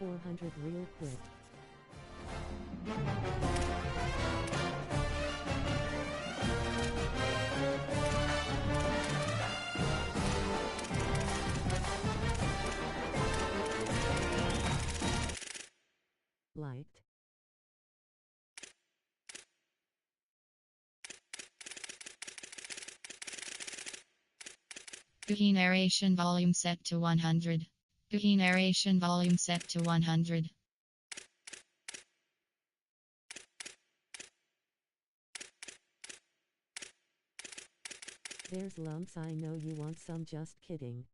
400 real quick. Liked. Buhi narration volume set to 100. Buhi narration volume set to 100. There's lumps, I know you want some, just kidding.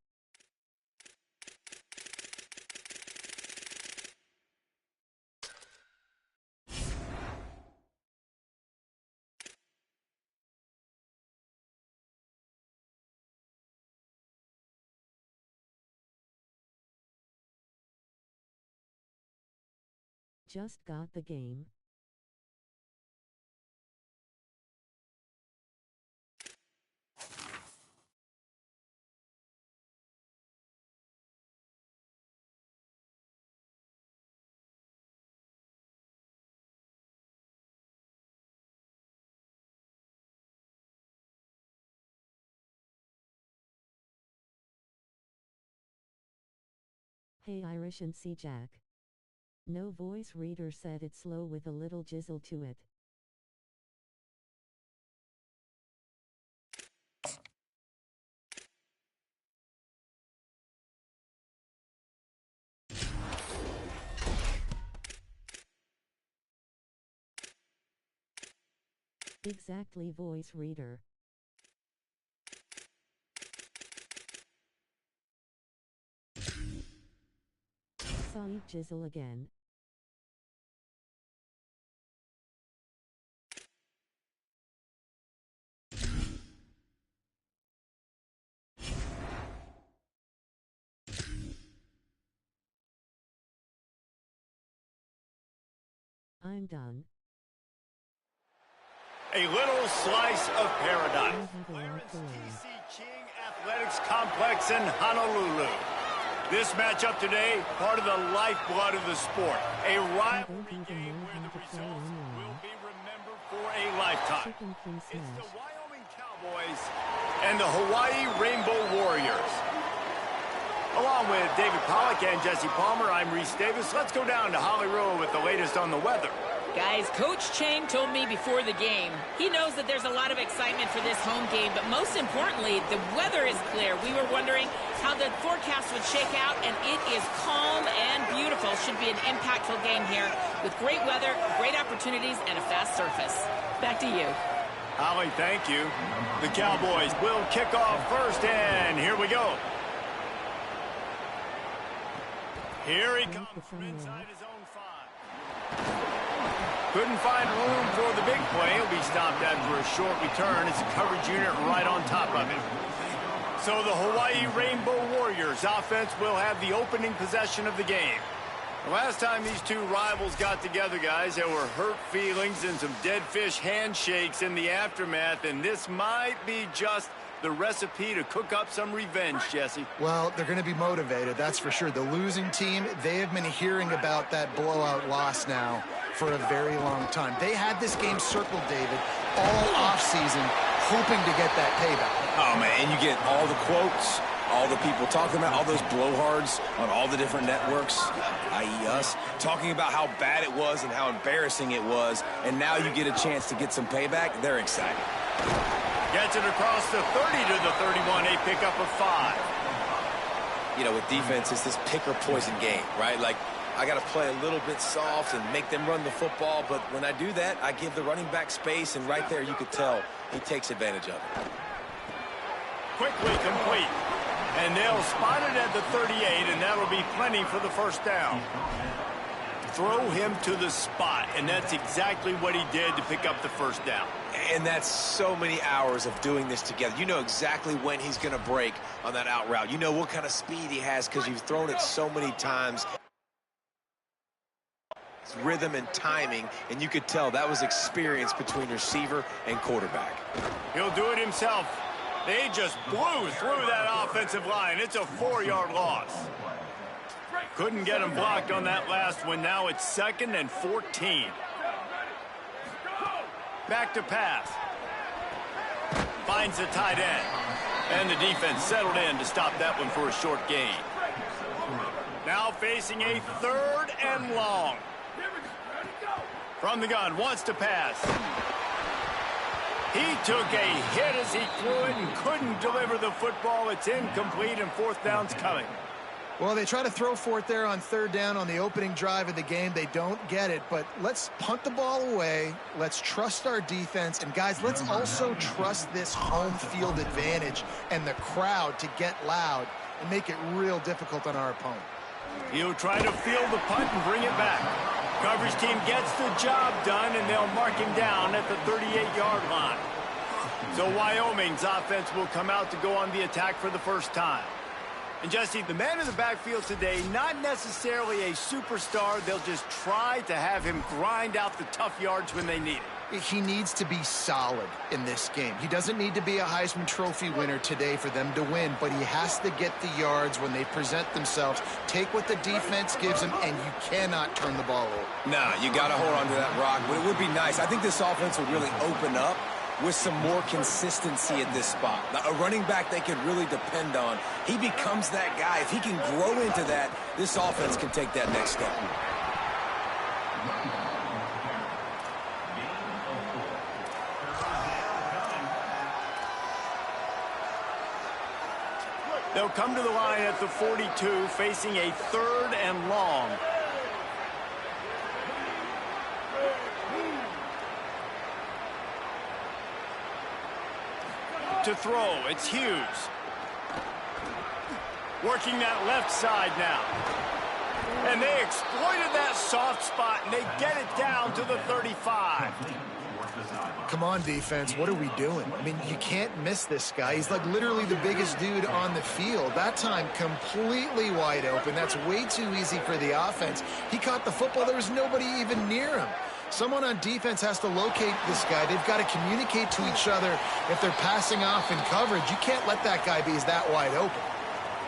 Just got the game. Hey Irish and C Jack. No voice reader said it's slow with a little jizzle to it. Exactly, voice reader. Sorry, jizzle again. I'm done. A little slice of paradise. TC Ching Athletics Complex in Honolulu. This matchup today, part of the lifeblood of the sport. A rivalry game where the results will be remembered for a lifetime. It's the Wyoming Cowboys and the Hawaii Rainbow Warriors. Along with David Pollack and Jesse Palmer, I'm Reese Davis. Let's go down to Hollywood with the latest on the weather. Guys, Coach Chang told me before the game, he knows that there's a lot of excitement for this home game, but most importantly, the weather is clear. We were wondering how the forecast would shake out, and it is calm and beautiful. Should be an impactful game here with great weather, great opportunities, and a fast surface. Back to you. Holly, thank you. The Cowboys will kick off first, and here we go. Here he comes from inside his own 5. Couldn't find room for the big play. He'll be stopped after a short return. It's a coverage unit right on top of him. So the Hawaii Rainbow Warriors offense will have the opening possession of the game. The last time these two rivals got together, guys, there were hurt feelings and some dead fish handshakes in the aftermath, and this might be just the recipe to cook up some revenge, Jesse. Well, they're going to be motivated, that's for sure. The losing team, they have been hearing about that blowout loss now for a very long time. They had this game circled, David, all offseason, hoping to get that payback. Oh, man, and you get all the quotes, all the people talking about, all those blowhards on all the different networks, i.e. us, talking about how bad it was and how embarrassing it was, and now you get a chance to get some payback. They're excited. Gets it across the 30 to the 31, a pickup of 5. You know, with defense, it's this pick or poison game, right? Like, I got to play a little bit soft and make them run the football, but when I do that, I give the running back space, and right there you could tell he takes advantage of it. Quickly complete. And they'll spot it at the 38, and that'll be plenty for the first down. Throw him to the spot, and that's exactly what he did to pick up the first down. And that's so many hours of doing this together. You know exactly when he's going to break on that out route. You know what kind of speed he has because you've thrown it so many times. It's rhythm and timing, and you could tell that was experience between receiver and quarterback. He'll do it himself. They just blew through that offensive line. It's a 4-yard loss. Couldn't get him blocked on that last one. Now it's 2nd and 14. Back to pass. Finds the tight end. And the defense settled in to stop that one for a short gain. Now facing a 3rd and long. From the gun, wants to pass. He took a hit as he threw it and couldn't deliver the football. It's incomplete and 4th down's coming. Well, they try to throw for it there on 3rd down on the opening drive of the game. They don't get it, but let's punt the ball away. Let's trust our defense. And, guys, let's also trust this home field advantage and the crowd to get loud and make it real difficult on our opponent. He'll try to field the punt and bring it back. Coverage team gets the job done, and they'll mark him down at the 38-yard line. So Wyoming's offense will come out to go on the attack for the first time. And Jesse, the man in the backfield today, not necessarily a superstar. They'll just try to have him grind out the tough yards when they need it. He needs to be solid in this game. He doesn't need to be a Heisman Trophy winner today for them to win, but he has to get the yards when they present themselves. Take what the defense gives him, and you cannot turn the ball over. Nah, you got to hold on to that rock, but it would be nice. I think this offense would really open up with some more consistency at this spot. Now, a running back they can really depend on. He becomes that guy. If he can grow into that, this offense can take that next step. They'll come to the line at the 42, facing a 3rd and long. To throw, it's Hughes. Working that left side now. And they exploited that soft spot, and they get it down to the 35. Come on, defense. What are we doing? I mean, you can't miss this guy. He's like literally the biggest dude on the field. That time, completely wide open. That's way too easy for the offense. He caught the football. There was nobody even near him. Someone on defense has to locate this guy. They've got to communicate to each other if they're passing off in coverage. You can't let that guy be that wide open.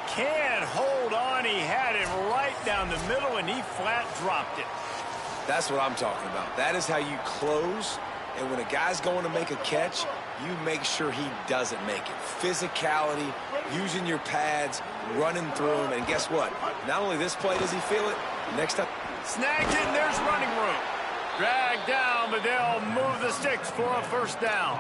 Can't hold on. He had it right down the middle, and he flat dropped it. That's what I'm talking about. That is how you close. And when a guy's going to make a catch, you make sure he doesn't make it. Physicality, using your pads, running through him. And guess what? Not only this play does he feel it, next time. Snagged it, and there's running room. Dragged down, but they'll move the sticks for a 1st down.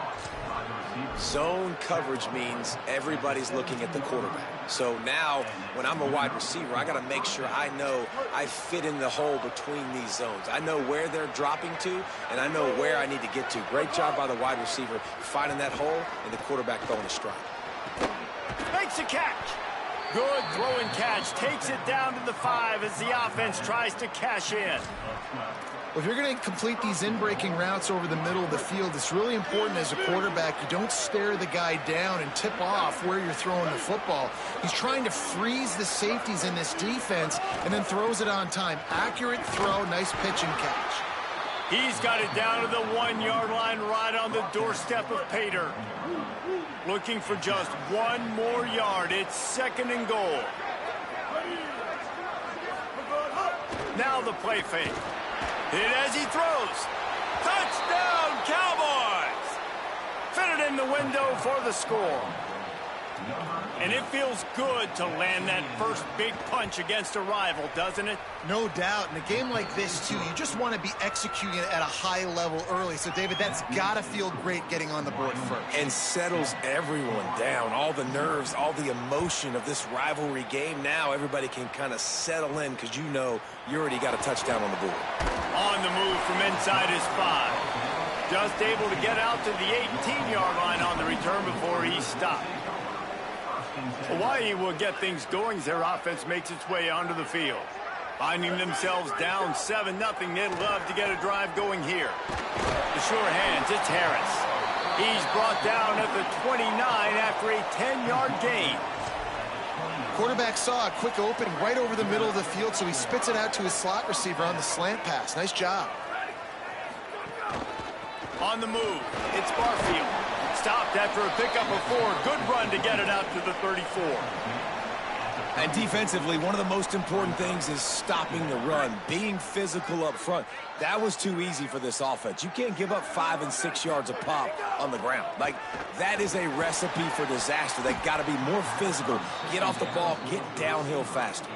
Zone coverage means everybody's looking at the quarterback. So now, when I'm a wide receiver, I got to make sure I know I fit in the hole between these zones. I know where they're dropping to, and I know where I need to get to. Great job by the wide receiver finding that hole, and the quarterback throwing a strike. Makes a catch. Good throw and catch. Takes it down to the 5 as the offense tries to cash in. Well, if you're going to complete these in-breaking routes over the middle of the field, it's really important as a quarterback you don't stare the guy down and tip off where you're throwing the football. He's trying to freeze the safeties in this defense and then throws it on time. Accurate throw, nice pitch and catch. He's got it down to the 1-yard line right on the doorstep of Pater. Looking for just 1 more yard. It's 2nd and goal. Now the play fake. Hit as he throws. Touchdown, Cowboys! Fitted in the window for the score. And it feels good to land that first big punch against a rival, doesn't it? No doubt. In a game like this, too, you just want to be executing it at a high level early. So, David, that's got to feel great getting on the board first. And settles everyone down. All the nerves, all the emotion of this rivalry game. Now everybody can kind of settle in because you know you already got a touchdown on the board. On the move from inside his 5. Just able to get out to the 18-yard line on the return before he stopped. Hawaii will get things going as their offense makes its way onto the field. Finding themselves down 7-0, they'd love to get a drive going here. The sure hands, it's Harris. He's brought down at the 29 after a 10-yard gain. Quarterback saw a quick opening right over the middle of the field, so he spits it out to his slot receiver on the slant pass. Nice job. On the move, it's Barfield. Stopped after a pickup of 4. Good run to get it out to the 34. And defensively, one of the most important things is stopping the run, being physical up front. That was too easy for this offense. You can't give up 5 and 6 yards a pop on the ground. Like, that is a recipe for disaster. They got to be more physical, get off the ball, get downhill faster.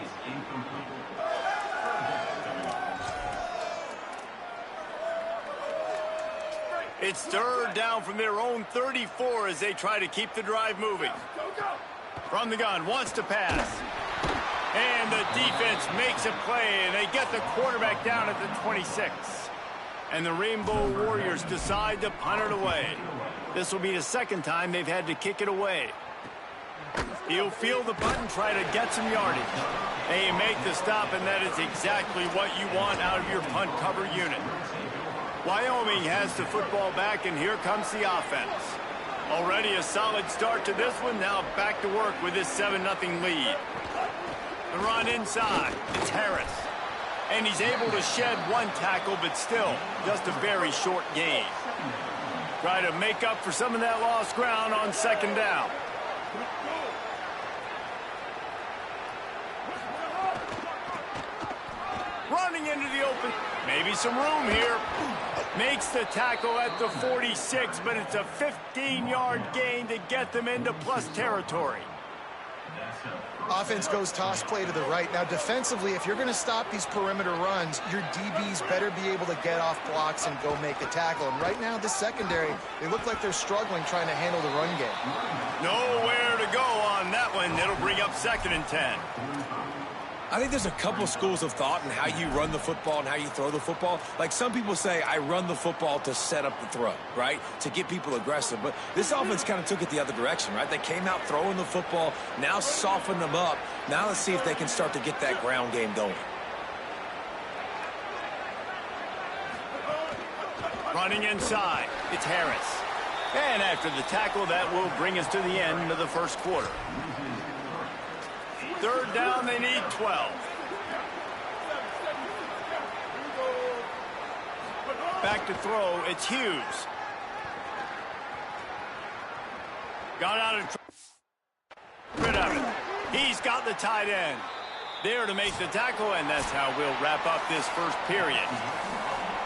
It's third down from their own 34 as they try to keep the drive moving. From the gun, wants to pass. And the defense makes a play, and they get the quarterback down at the 26. And the Rainbow Warriors decide to punt it away. This will be the second time they've had to kick it away. He'll field the punt and try to get some yardage. They make the stop, and that is exactly what you want out of your punt cover unit. Wyoming has the football back, and here comes the offense. Already a solid start to this one. Now back to work with this 7-0 lead. The run inside. It's Harris. And he's able to shed one tackle, but still just a very short gain. Try to make up for some of that lost ground on second down. Running into the open. Maybe some room here. Makes the tackle at the 46, but it's a 15-yard gain to get them into plus territory. Offense goes toss play to the right. Now, defensively, if you're going to stop these perimeter runs, your DBs better be able to get off blocks and go make the tackle. And right now, the secondary, they look like they're struggling trying to handle the run game. Nowhere to go on that one. It'll bring up 2nd and 10. I think there's a couple schools of thought in how you run the football and how you throw the football. Like, some people say, I run the football to set up the throw, right? To get people aggressive. But this offense kind of took it the other direction, right? They came out throwing the football, now soften them up. Now let's see if they can start to get that ground game going. Running inside, it's Harris. And after the tackle, that will bring us to the end of the first quarter. Third down, they need 12. Back to throw, it's Hughes. Got out of rid of it. He's got the tight end there to make the tackle, and that's how we'll wrap up this first period.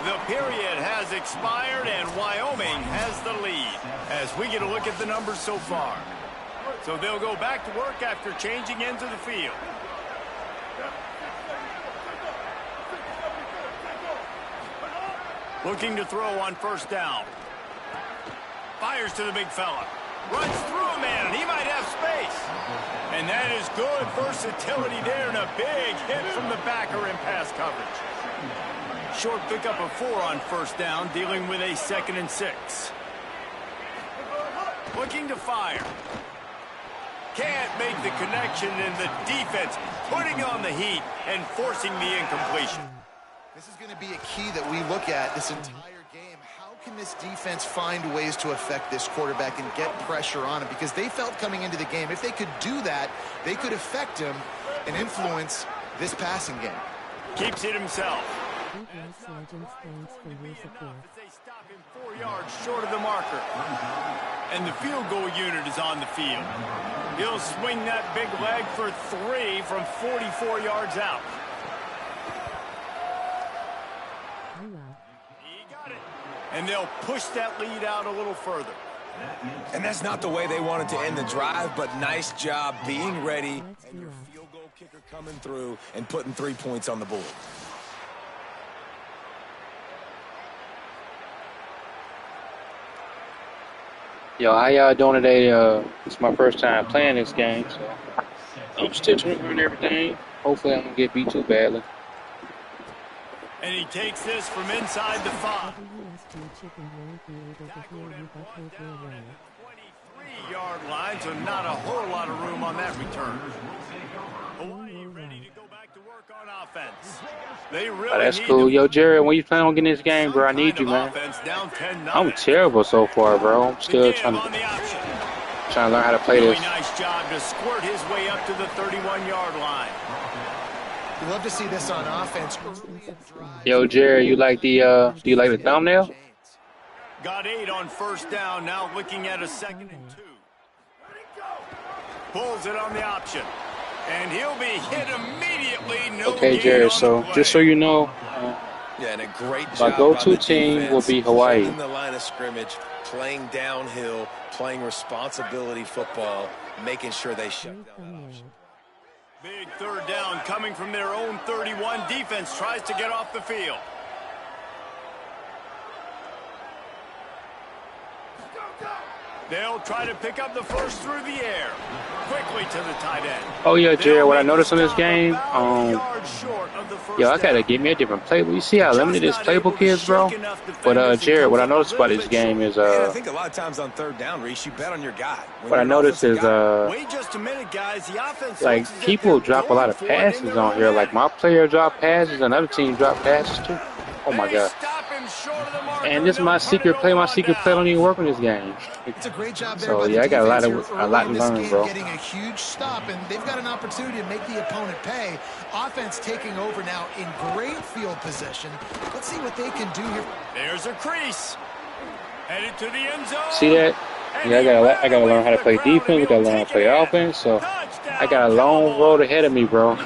The period has expired, and Wyoming has the lead as we get a look at the numbers so far. So they'll go back to work after changing into the field. Looking to throw on first down. Fires to the big fella. Runs through a man, and he might have space. And that is good versatility there, and a big hit from the backer in pass coverage. Short pickup of 4 on first down, dealing with a 2nd and 6. Looking to fire. Can't make the connection, and the defense putting on the heat and forcing the incompletion. This is going to be a key that we look at this entire game. How can this defense find ways to affect this quarterback and get pressure on him? Because they felt coming into the game, if they could do that, they could affect him and influence this passing game. Keeps it himself. Legends, thanks for your support. They stop him 4 yards short of the marker. And the field goal unit is on the field. He'll swing that big leg for 3 from 44 yards out. He got it. And they'll push that lead out a little further. And that's not the way they wanted to end the drive, but nice job being ready and your field goal kicker coming through and putting 3 points on the board. Yo, how y'all doing today? It's my first time playing this game, so I'm still trying to learn everything. Hopefully I don't get beat too badly. And he takes this from inside the 5. 23-yard line, so not a whole lot of room on that return. Hawaii ready to go back to work on offense. They really That's cool. Yo, Jerry, when you plan on getting this game, bro, I need you, man. I'm terrible so far, bro. I'm still trying to learn how to play this. Nice job to squirt his way up to the 31-yard line. We love to see this on offense. Yo, Jerry, you like the do you like the thumbnail? Got 8 on first down, now looking at a 2nd and 2. Pulls it on the option. And he'll be hit immediately. No Okay, gain Jared, on so the play. just so you know, Yeah, and a great my job go-to by the team will defense, be Hawaii. holding the line of scrimmage, playing downhill, playing responsibility football, making sure they shut down that option. Big third down coming from their own 31. Defense tries to get off the field. They'll try to pick up the first through the air. Quickly to the tight end. Oh yeah, Jared, what I They'll noticed on this make the game, stop about a yard short of the first yo, I gotta down. give me a different playbook. You see how limited this playbook is, bro? But Jared, what I noticed about this game is And I think a lot of times on third down, Reese, you bet on your guy. When what I you're an noticed is offensive guy, Wait just a minute, guys. The offense like looks as if people they're drop a lot going of for it in passes their on own here. end. Like my player drop passes, another team drop passes too. Oh my They god! stop him short of the marker, And this is my they'll turn secret it play. over My on secret play down. don't even work in this game. It's a great job there So by the yeah, I got defense here a lot early to in this learn, game, bro. getting a huge stop, and they've got an opportunity to make the opponent pay. Offense taking over now in great field position. Let's see what they can do here. There's a crease. Headed to the end zone. See that? And Yeah, he I gotta learn how to play ran away from the defense. crowd, I gotta and learn how he'll to play take it in. offense. So Touchdown, I got a long Cowboys. road ahead of me, bro.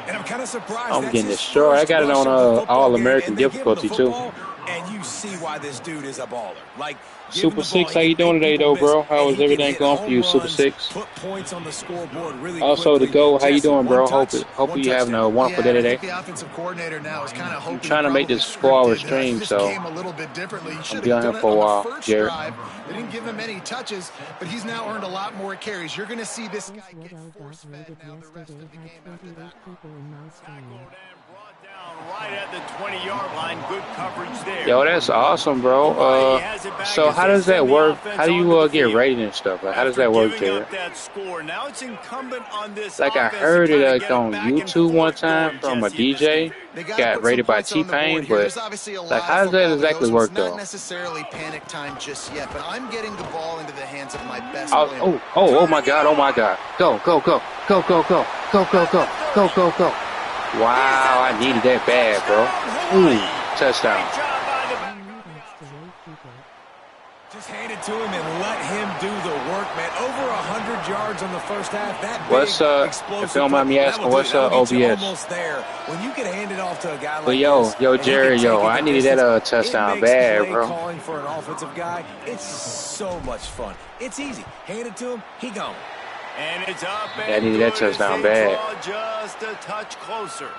and I'm kind of surprised I'm that's getting his destroyed. I first got it rush on of the football All-American game, and they give him the difficulty too. football, and you see why this dude is a baller. Like give Super him the Six, ball, how he you can doing make today, people though, bro? miss, How and is he can everything hit going for you, home Super runs, Six? Put points on the scoreboard really Also, to quickly. go, how you Jesse, doing, bro? one Hope touch, you one having a touchdown. wonderful day I today. think the offensive coordinator now is kind of hoping trying to make he this probably 4-hour scripted, stream, this so game a little bit differently. He should be on have here done for a it on while, the first Jared. drive. They didn't give him any touches, but he's now earned a lot more carries. You're going to see this guy What get I got force-fed rated now the rest yesterday of the game had after 28 that. people in my stream. Brought down right at the 20-yard line. Good coverage there. Yo, that's awesome, bro. Hawaii has it back So as how they does that send the work? offense How do you onto the get field. rated and stuff? Like, how does After that work, giving Jared? up that score, now it's incumbent on this Like I offense to heard it kinda like get on back and YouTube one forth time going, from a Jesse, in this DJ. game. They gotta Got put some rated by points on the board T-Pain, here. There's but obviously a like, lot how of does that football to exactly go, so work it's not though? necessarily panic time just yet, but I'm getting the ball into the hands of my best player. Oh my God, oh my God. Go, go, go, go, go, go, go, go, go, go, go, go. Wow, I needed that bad, bro. Ooh, touchdown. Great job by the He likes to rate people. Just hand it to him and let him do the work, man. Over 100 yards on the first half. That What's, big, explosive if you don't mind me play, asking, that'll what's, do it. That'll get you OBS? almost there. When you can hand it off to a guy like But yo, this, yo, and he can Jerry, take yo, it the I needed that distance, touchdown it makes bad, play bro. calling for an offensive guy, it's so much fun. It's easy. Hand it to him, he gone. And it's up and Yeah, I needed that good as touchdown they bad. draw just a touch closer.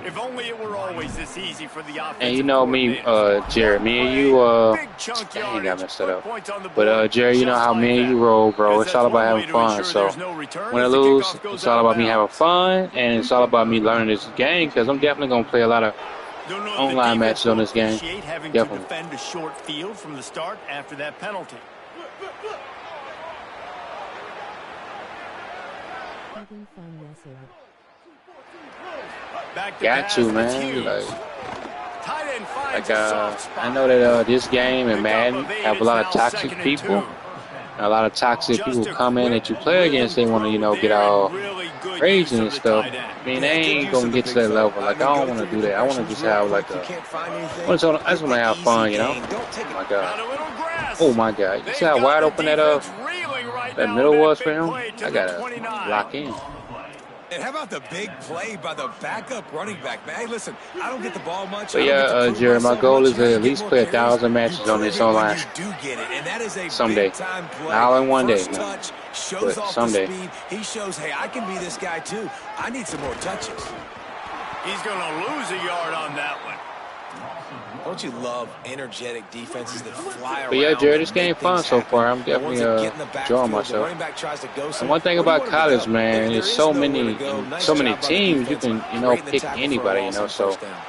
If only it were always this easy for the offense. And you know me, Jerry, me and you, dang, I messed that up. But Jerry, you know how me and you roll, bro. It's all about having fun. So when I lose, it's all about me having fun, and it's all about me learning this game because I'm definitely gonna play a lot of online matches on this game. Having Definitely. to defend a short field from the start after that penalty. Having fun, yes, sir. Back Got pass, to, and it's man. Hughes. Like, Tight end finds a soft spot. I know that this game and Pick up Madden of eight, have a it's lot now of toxic second and people. 2. And a lot of toxic people Just a come in quick that you play against. They want to, you know, get all really good raging use and of the stuff. tight end. I mean, they ain't gonna get to that level. Like, I don't want to do that. I want to just have like a. I just want to have fun, you know. Oh my Got God. a little grass. Oh my God. You They've see how got wide the open that defense reeling right that now middle with was that for big him? play to I the gotta 29. lock in. And how about the big play by the backup running back, man? Hey, listen, I don't get the ball much. But I don't get to yeah, prove Jerry, my myself goal much. is You know, to you at get least more play carries, 1,000 matches you on prove this it when online you do get it, and that is a someday. big-time play. Not all in one day, First man. touch, shows But off someday. the speed. He shows, hey, I can be this guy too. I need some more touches. He's going to lose a yard on that one. Don't you love energetic defenses that fly around? But yeah, Jerry, and this game make fun things so happen? far. I'm The ones definitely that get in the enjoying backfield, the myself. running back tries to go And somewhere. one thing Where do you about want him to college, go? man, Maybe is there so is nowhere many, to go. Nice so many job by the teams. You defense. can, you know, Great in the pick tackle for a anybody, you loss know. on So first down.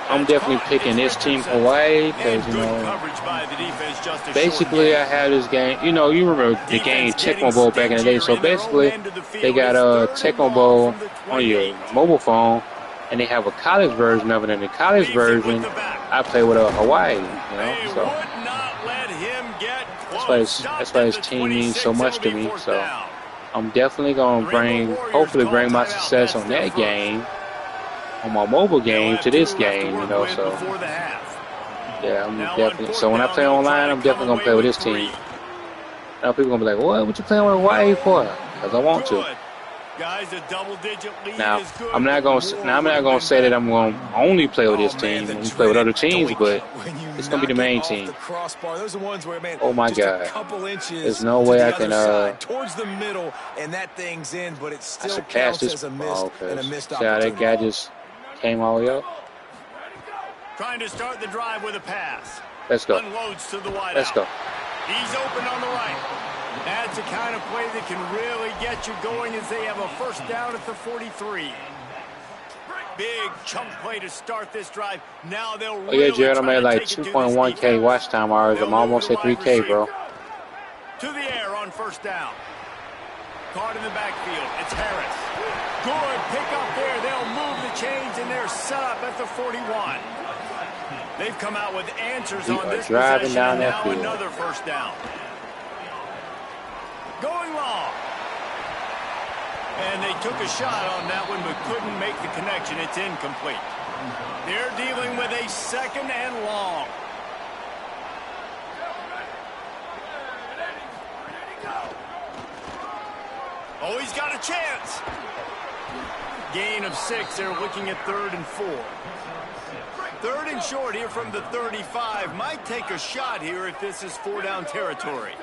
I'm definitely picking this team Hawaii because, And you good know, coverage by the defense, just a short basically gain. I have this game. You know, you remember the game Tecmo Bowl back in the day. So basically, they got Tecmo Bowl on your mobile phone, and they have a college version of it. And the college version, I play with a Hawaii. You know, They so would not let him get that's close. why his team means so much to me. So I'm definitely gonna hopefully bring my success on that game, on my mobile game, to this game. You know, so yeah, I'm definitely. So when I play online, I'm definitely gonna play with this team. Now people gonna be like, "What? What you playing with Hawaii for?" because I want to. Guys, a double-digit lead Now, is good. I'm not gonna say that I'm gonna only play with this team and play with other teams, but it's gonna be the main team. Oh my God! There's no way I can. Towards the middle, and that thing's in, but it still counts as a miss and a missed opportunity. See how that guy just came all the way up? Trying to start the drive with a pass. Let's go. Unloads to the wide Let's go. He's open on the right. That's the kind of play that can really get you going as they have a first down at the 43. Big chunk play to start this drive. Now they'll really yeah, Jared, I'm at like 2.1K watch time hours. I'm almost at 3K, bro. To the air on first down. Caught in the backfield. It's Harris. Good pick up there. They'll move the chains, and they're set up at the 41. They've come out with answers on this driving possession, down and that now field. another first down. Going long. And they took a shot on that one, but couldn't make the connection. It's incomplete. They're dealing with a second and long. Oh, he's got a chance. Gain of 6. They're looking at 3rd and 4. 3rd and short here from the 35. Might take a shot here if this is 4-down territory.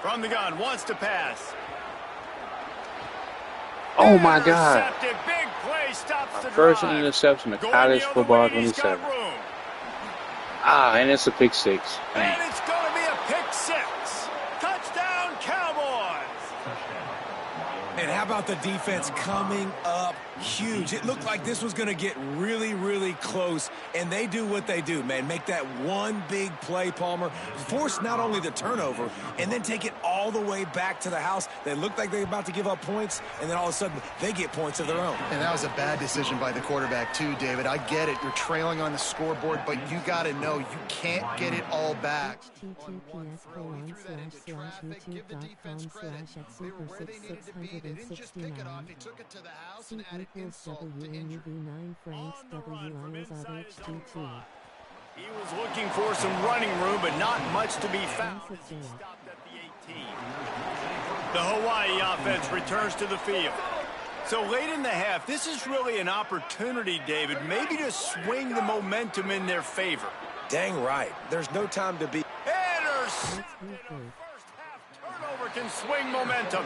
From the gun, wants to pass. Oh my God! Big play, stops the First drive. interception of college football 27. And it's a pick 6. And it's going to be a pick 6. Touchdown, Cowboys. And how about the defense coming up huge? It looked like this was going to get really, really close, and they do what they do, man. Make that one big play, Palmer. Force not only the turnover, and then take it all the way back to the house. They looked like they were about to give up points, and then all of a sudden, they get points of their own. And that was a bad decision by the quarterback, too, David. I get it. You're trailing on the scoreboard, but you got to know you can't get it all back. https://youtube.com/xsuper6669 C equals WNUV9 Franks WIOS He was looking for some running room, but not much to be found. He stopped at the 18. The Hawaii offense returns to the field. So late in the half, this is really an opportunity, David, maybe to swing the momentum in their favor. Dang right. There's no time to be. First half turnover can swing momentum.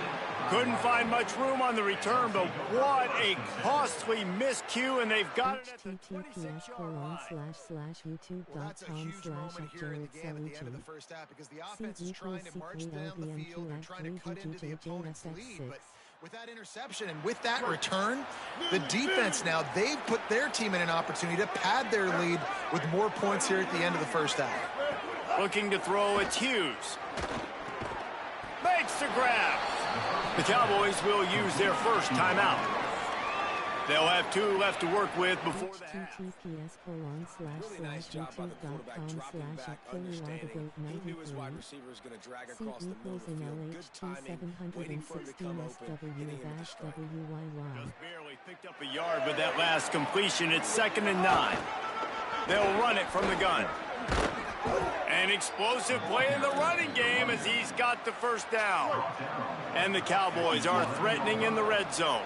Couldn't find much room on the return, but what a costly miscue, and they've got it at the 26-yard/YouTube.com/JXLUT. With that interception and with that return, the defense now, they've put their team in an opportunity to pad their lead with more points here at the end of the first half. Looking to throw, it's Hughes. Makes the grab. The Cowboys will use their first timeout. They'll have 2 left to work with before the half. Just barely picked up a yard with that last completion. It's 2nd and 9. They'll run it from the gun. An explosive play in the running game as he's got the first down. And the Cowboys are threatening in the red zone.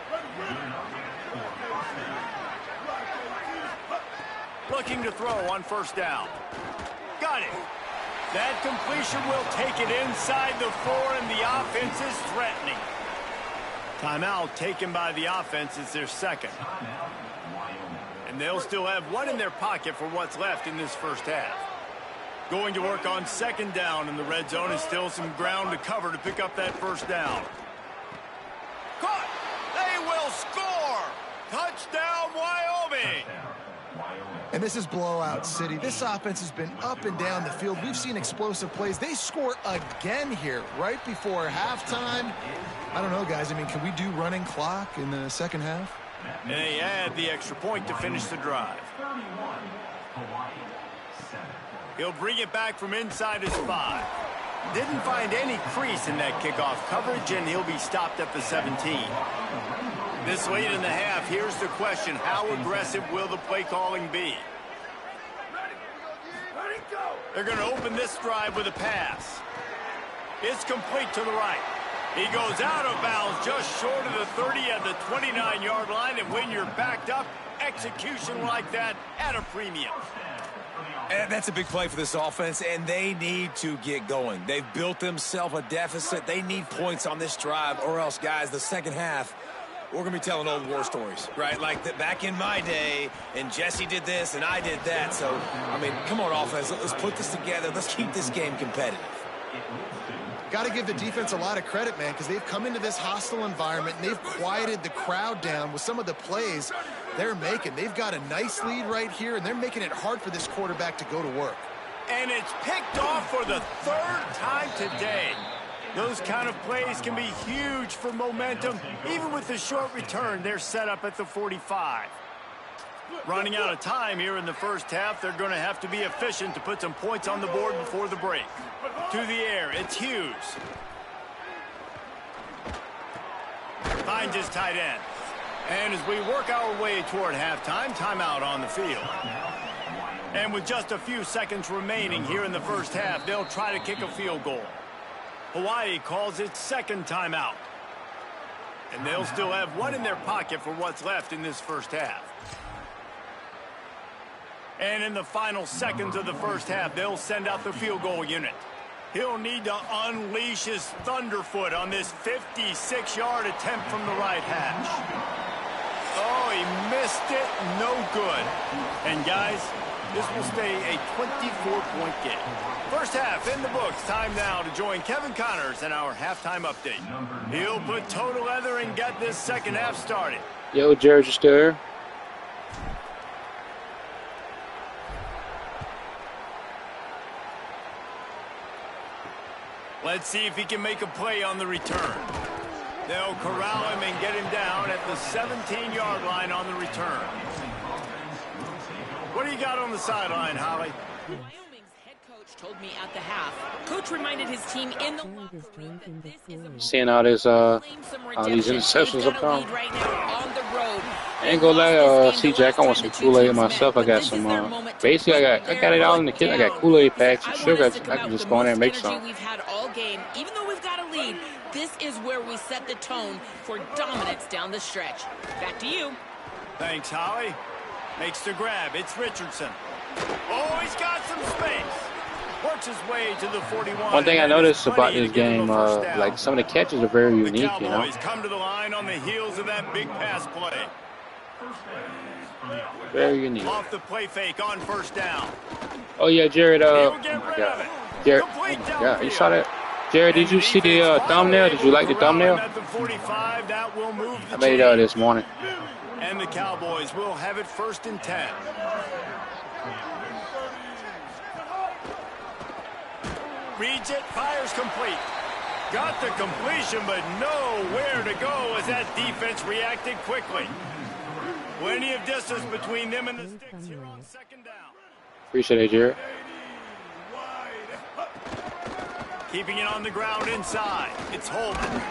Looking to throw on first down. Got it. That completion will take it inside the 4, and the offense is threatening. Timeout taken by the offense. It's their second. And they'll still have 1 in their pocket for what's left in this first half. Going to work on 2nd down in the red zone, and still some ground to cover to pick up that first down. Caught! They will score! Touchdown, Wyoming! And this is blowout city. This offense has been up and down the field. We've seen explosive plays. They score again here right before halftime. I don't know, guys. I mean, can we do running clock in the second half? And they add the extra point to finish the drive. He'll bring it back from inside his 5. Didn't find any crease in that kickoff coverage, and he'll be stopped at the 17. This late in the half, here's the question. How aggressive will the play calling be? They're going to open this drive with a pass. It's complete to the right. He goes out of bounds just short of the 30 at the 29-yard line, and when you're backed up, execution like that at a premium. And that's a big play for this offense, and they need to get going. They've built themselves a deficit. They need points on this drive, or else, guys, the second half, we're going to be telling old war stories, right? Like back in my day, and Jesse did this, and I did that. So, I mean, come on, offense. Let's put this together. Let's keep this game competitive. Got to give the defense a lot of credit, man, because they've come into this hostile environment, and they've quieted the crowd down with some of the plays they're making. They've got a nice lead right here, and they're making it hard for this quarterback to go to work. And it's picked off for the third time today. Those kind of plays can be huge for momentum. Even with the short return, they're set up at the 45. Running out of time here in the first half, they're going to have to be efficient to put some points on the board before the break. To the air, it's Hughes. Finds his tight end. And as we work our way toward halftime, timeout on the field. And with just a few seconds remaining here in the first half, they'll try to kick a field goal. Hawaii calls it second timeout. And they'll still have one in their pocket for what's left in this first half. And in the final seconds of the first half, they'll send out the field goal unit. He'll need to unleash his thunderfoot on this 56-yard attempt from the right hash. Oh, he missed it. No good. And, guys, this will stay a 24-point game. First half in the books. Time now to join Kevin Connors in our halftime update. He'll put total leather and get this second half started. Yo, Jared, you still here? Let's see if he can make a play on the return. They'll corral him and get him down at the 17-yard line on the return. What do you got on the sideline, Holly? Wyoming's head coach told me at the half. Coach reminded his team in the locker room that this is a seeing all this, all these interceptions up there. right now on the road. I ain't gonna lie, C-Jack, I want some Kool-Aid myself. I got some, basically, I got it all in the kit. I got Kool-Aid packs and sugar. I can just go in there and make some. We've had all game, even though we've got a lead, this is where we set the tone for dominance down the stretch. Back to you. Thanks, Holly. Makes the grab. It's Richardson. Oh, he's got some space. Works his way to the 41. One thing I noticed about this game, like some of the catches are very unique, you know. Come to the line on the heels of that big pass play. Very unique. Off the play fake on first down. Oh yeah, Jared. Oh my God, Jared. Oh my God, you saw that? Jared, did you see the thumbnail? Did you like the thumbnail? I made it this morning. And the Cowboys will have it first and 10. Reads it, fires complete. Got the completion, but nowhere to go as that defense reacted quickly. Plenty of distance between them and the sticks here on second down. Appreciate it, Jared. Keeping it on the ground inside. It's Holman.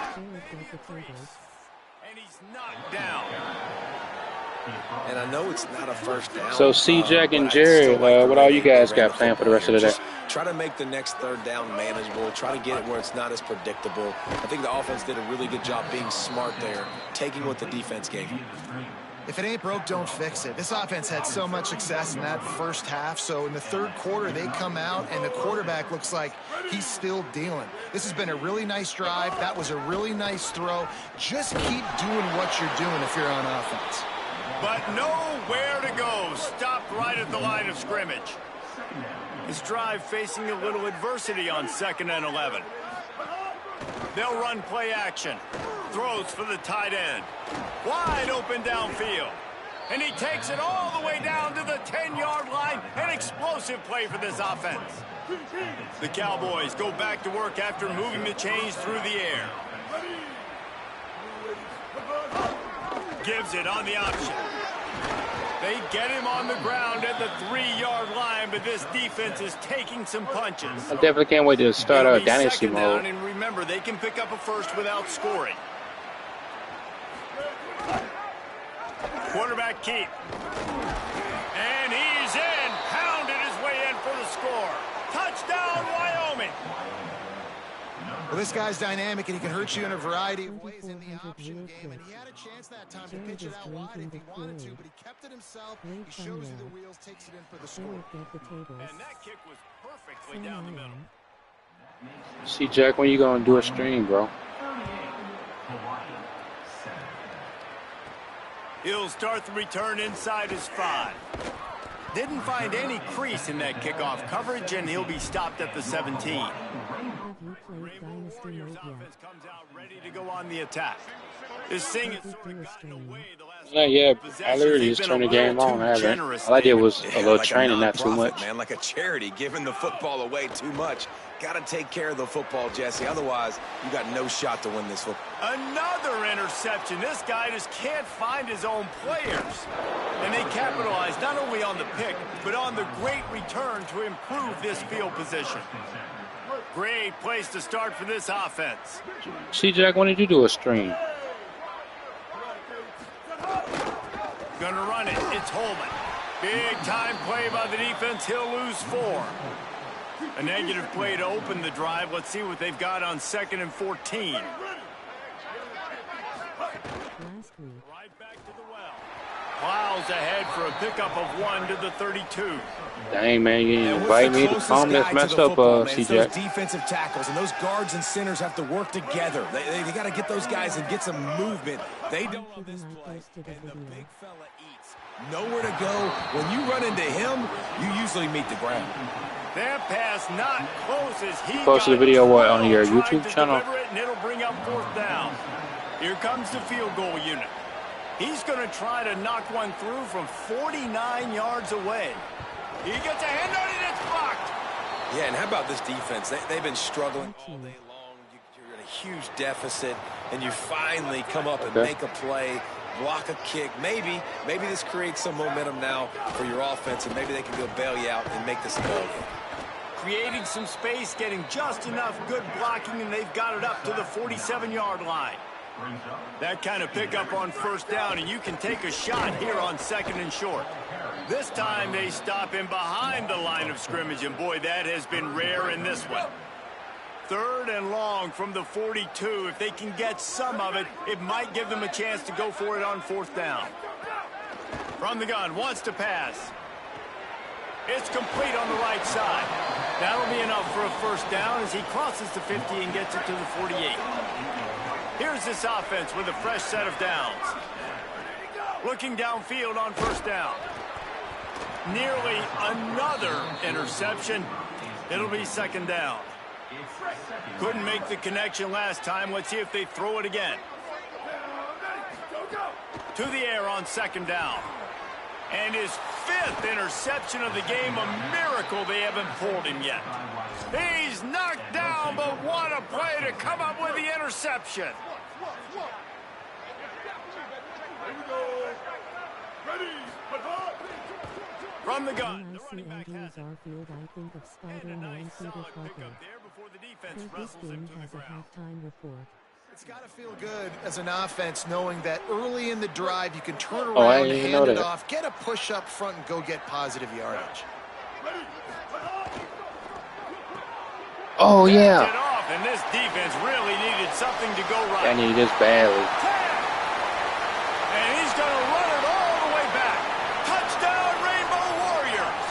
And he's knocked down. And I know it's not a first down. So C-Jack and Jared, what all you guys got planned for the rest of the day? Try to make the next third down manageable. Try to get it where it's not as predictable. I think the offense did a really good job being smart there, taking what the defense gave you. If it ain't broke, don't fix it. This offense had so much success in that first half, so in the third quarter, they come out, and the quarterback looks like he's still dealing. This has been a really nice drive. That was a really nice throw. Just keep doing what you're doing if you're on offense. But nowhere to go. Stopped right at the line of scrimmage. His drive facing a little adversity on 2nd and 11. They'll run play action. Throws for the tight end. Wide open downfield. And he takes it all the way down to the 10-yard line. An explosive play for this offense. The Cowboys go back to work after moving the chains through the air. Gives it on the option. They get him on the ground at the 3-yard line, but this defense is taking some punches. I definitely can't wait to start dynasty mode. And remember, they can pick up a first without scoring. Quarterback keep. And he's in. Pounded his way in for the score. Touchdown, Wyoming. Well, this guy's dynamic, and he can hurt you in a variety of ways in the option game. And he had a chance that time to pitch it out wide if he wanted to, but he kept it himself. He shows you the wheels, takes it in for the score. And that kick was perfectly down the middle. See, Jack, when you gonna do a stream, bro? He'll start the return inside his 5. Didn't find any crease in that kickoff coverage, and he'll be stopped at the 17. Warriors offense comes out ready to go on the attack. This thing is sort of gotten away the last Not yet. I literally just turned the game on. I haven't. All I did was a little training, not too much. Man, like a charity, giving the football away too much. Got to take care of the football, Jesse. Otherwise, you got no shot to win this football. Another interception. This guy just can't find his own players. And they capitalize not only on the pick, but on the great return to improve this field position. Great place to start for this offense. See, Jack, when did you do a stream? Gonna run it. It's Holman. Big time play by the defense. He'll lose 4. A negative play to open the drive. Let's see what they've got on 2nd and 14. Right back to the well. Plows ahead for a pickup of 1 to the 32. Dang, man, you didn't invite me to come. That's messed up, CJ. Those defensive tackles and those guards and centers have to work together. They got to get those guys and get some movement. They don't on this play, and the big fella eats. Nowhere to go. When you run into him, you usually meet the ground. That pass not close as he posted the video what on your YouTube channel. And it'll bring up 4th down. Here comes the field goal unit. He's going to try to knock one through from 49 yards away. He gets a hand on it, it's blocked. Yeah, and how about this defense? They've been struggling all day long. You're in a huge deficit, and you finally come up and make a play, block a kick. Maybe this creates some momentum now for your offense, and maybe they can go bail you out and make this a ball game. Creating some space, getting just enough good blocking, and they've got it up to the 47-yard line. That kind of pickup on 1st down, and you can take a shot here on 2nd and short. This time they stop him behind the line of scrimmage, and boy, that has been rare in this one. 3rd and long from the 42. If they can get some of it, it might give them a chance to go for it on 4th down. From the gun, wants to pass. It's complete on the right side. That'll be enough for a 1st down as he crosses the 50 and gets it to the 48. Here's this offense with a fresh set of downs. Looking downfield on 1st down. Nearly another interception. It'll be 2nd down. Couldn't make the connection last time. Let's see if they throw it again. To the air on 2nd down. And his 5th interception of the game. A miracle they haven't pulled him yet. He's knocked down, but what a play to come up with the interception. From the gun. When I see Andrews Arfield, I think of Spider-Man Peter Parker. This game has a halftime report. It's got to feel good as an offense knowing that early in the drive you can turn around, hand it off, get a push up front, and go get positive yardage. Oh, yeah. And this defense really needed something to go right. I need this badly. And he's going to run it all the way back. Touchdown, Rainbow Warriors.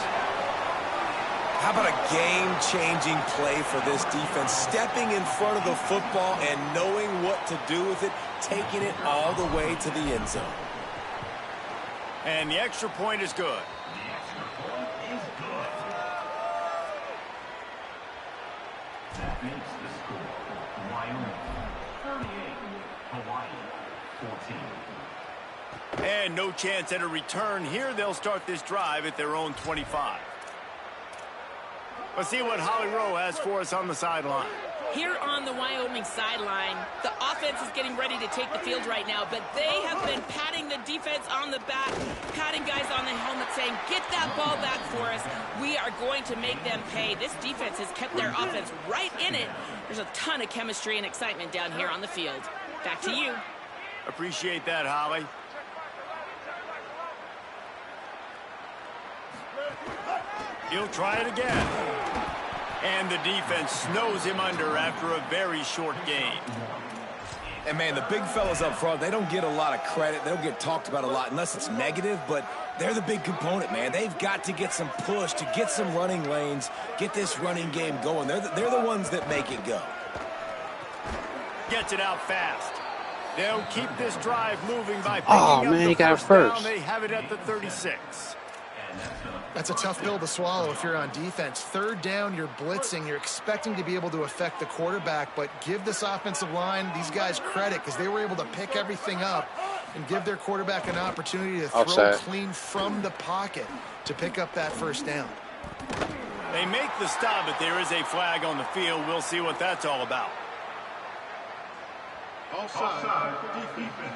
How about a game-changing play for this defense? Stepping in front of the football and knowing what to do with it, taking it all the way to the end zone. And the extra point is good. That makes the score Wyoming 38, Hawaii 14. And no chance at a return here. They'll start this drive at their own 25. Let's see what Holly Rowe has for us on the sideline. Here on the Wyoming sideline, the offense is getting ready to take the field right now, but they have been patting the defense on the back, patting guys on the helmet, saying, get that ball back for us. We are going to make them pay. This defense has kept their offense right in it. There's a ton of chemistry and excitement down here on the field. Back to you. Appreciate that, Holly. He'll try it again. And the defense snows him under after a very short game. And, man, the big fellas up front, they don't get a lot of credit. They don't get talked about a lot unless it's negative, but they're the big component, man. They've got to get some push, to get some running lanes, get this running game going. They're the ones that make it go. Gets it out fast. They'll keep this drive moving by picking Oh, up man, the he got it first first. down. They have it at the 36. That's a tough pill to swallow if you're on defense. Third down, you're blitzing. You're expecting to be able to affect the quarterback, but give this offensive line, these guys, credit because they were able to pick everything up and give their quarterback an opportunity to throw clean from the pocket to pick up that first down. They make the stop, but there is a flag on the field. We'll see what that's all about. Offside. Defense.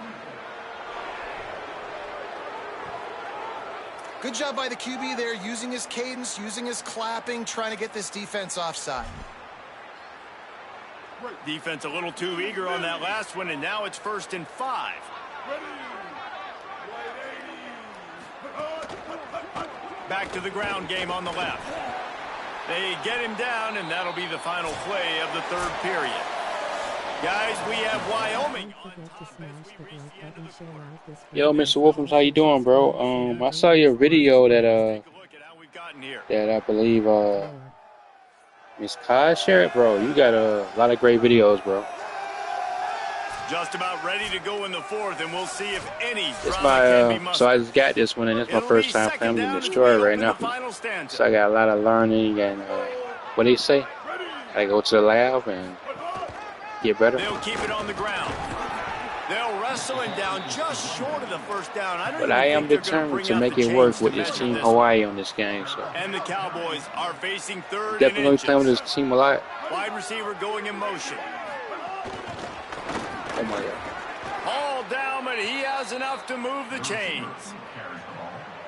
Good job by the QB there, using his cadence, using his clapping, trying to get this defense offside. Defense a little too eager on that last one, and now it's 1st and 5. Back to the ground game on the left. They get him down, and that'll be the final play of the 3rd period. Guys, we have Wyoming. Yo, Mr. Wolfams, how you doing, bro? I saw your video that I believe Miss Kai shared, bro. You got a lot of great videos, bro. Just about ready to go in the 4th, and we'll see if any It's can be my so I just got this one, and it's my first time playing with Destroy right now. So I got a lot of learning and what do you say? I go to the lab and get better. They'll keep it on the ground. They'll wrestle him down just short of the first down. But I am determined to make it work with this team Hawaii on this game. So and the Cowboys are facing 3rd definitely playing with this team a lot. Wide receiver going in motion. Oh my God. All down, but he has enough to move the chains.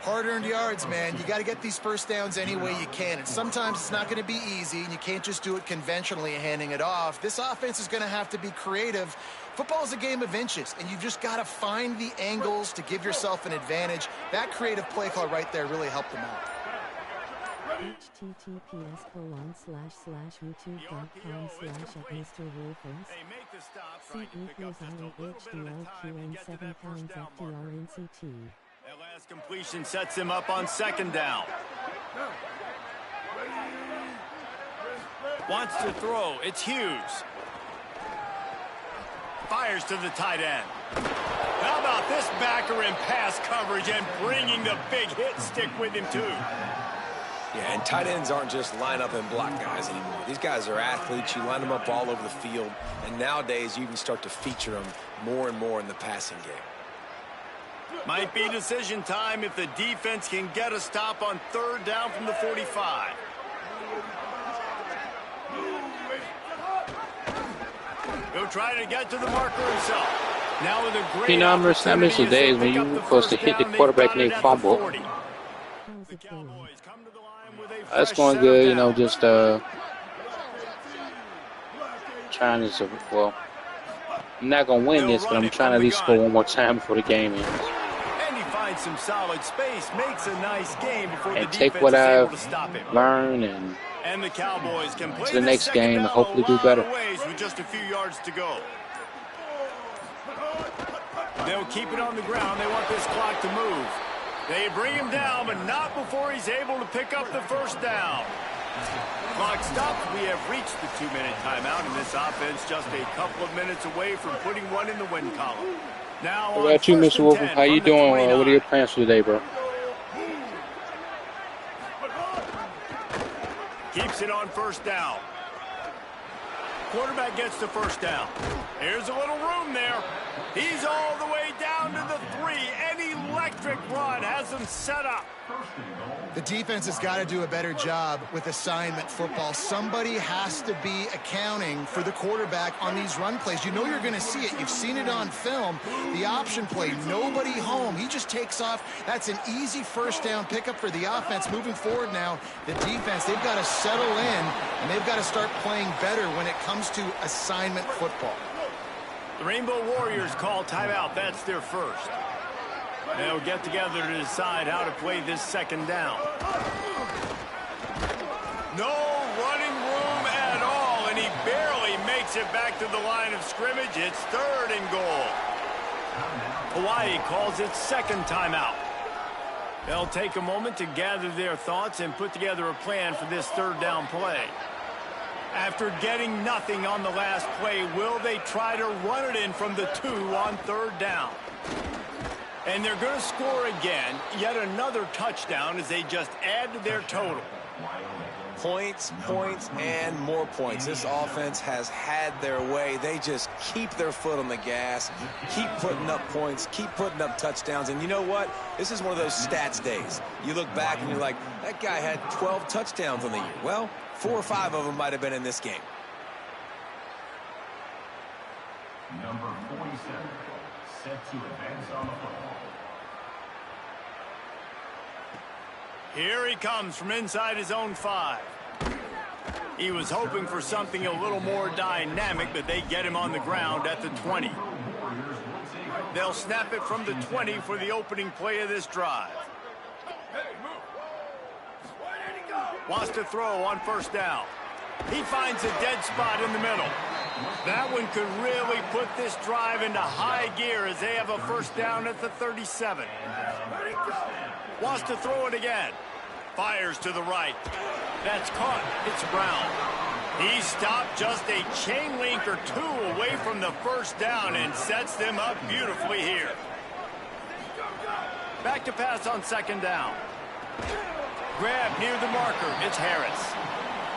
Hard-earned yards, man. You got to get these first downs any way you can. And sometimes it's not going to be easy, and you can't just do it conventionally handing it off. This offense is going to have to be creative. Football is a game of inches, and you've just got to find the angles to give yourself an advantage. That creative play call right there really helped them out. https://youtube.com/@MrWolfers. C=IHDLQN7 That last completion sets him up on 2nd down. Wants to throw. It's Hughes. Fires to the tight end. How about this backer in pass coverage and bringing the big hit stick with him, too? Yeah, and tight ends aren't just line up and block guys anymore. These guys are athletes. You line them up all over the field. And nowadays, you can start to feature them more and more in the passing game. Might be decision time if the defense can get a stop on 3rd down from the 45. He'll try to get to the marker himself. Now with a great I miss the days when you were supposed to hit the quarterback and they fumble. That's going good, you know, just trying to, well, I'm not going to win this, but I'm trying to at least score one more time before the game ends. And he finds some solid space, makes a nice game before And the take defense what is able I've to stop him. learned and And the Cowboys can play to the next game and hopefully do better. With just a few yards to go. They'll keep it on the ground. They want this clock to move. They bring him down, but not before he's able to pick up the first down. Clock stops. We have reached the 2-minute timeout, and this offense just a couple of minutes away from putting one in the win column. Now, what about you, Mr. Wolfram? How you doing? What are your plans for today, bro? Keeps it on 1st down. Quarterback gets the 1st down. Here's a little room there. He's all the way down to the 3. An electric run has him set up. The defense has got to do a better job with assignment football. Somebody has to be accounting for the quarterback on these run plays. You know you're going to see it. You've seen it on film. The option play, nobody home. He just takes off. That's an easy 1st down pickup for the offense. Moving forward now, the defense, they've got to settle in, and they've got to start playing better when it comes to assignment football. The Rainbow Warriors call timeout. That's their first. They'll get together to decide how to play this 2nd down. No running room gets it back to the line of scrimmage. It's 3rd and goal. Hawaii calls it second timeout. They'll take a moment to gather their thoughts and put together a plan for this 3rd down play. After getting nothing on the last play, will they try to run it in from the 2 on 3rd down? And they're going to score again, yet another touchdown as they just add to their total. Points, points, and more points. This offense has had their way. They just keep their foot on the gas, keep putting up points, keep putting up touchdowns. And you know what? This is one of those stats days. You look back and you're like, that guy had 12 touchdowns on the year. Well, 4 or 5 of them might have been in this game. Number 47, set to advance on the football. Here he comes from inside his own 5. He was hoping for something a little more dynamic, but they get him on the ground at the 20. They'll snap it from the 20 for the opening play of this drive. Wants to throw on 1st down. He finds a dead spot in the middle. That one could really put this drive into high gear as they have a 1st down at the 37. Wants to throw it again. Fires to the right. That's caught. It's Brown. He stopped just a chain link or 2 away from the 1st down and sets them up beautifully here. Back to pass on 2nd down. Grab near the marker. It's Harris.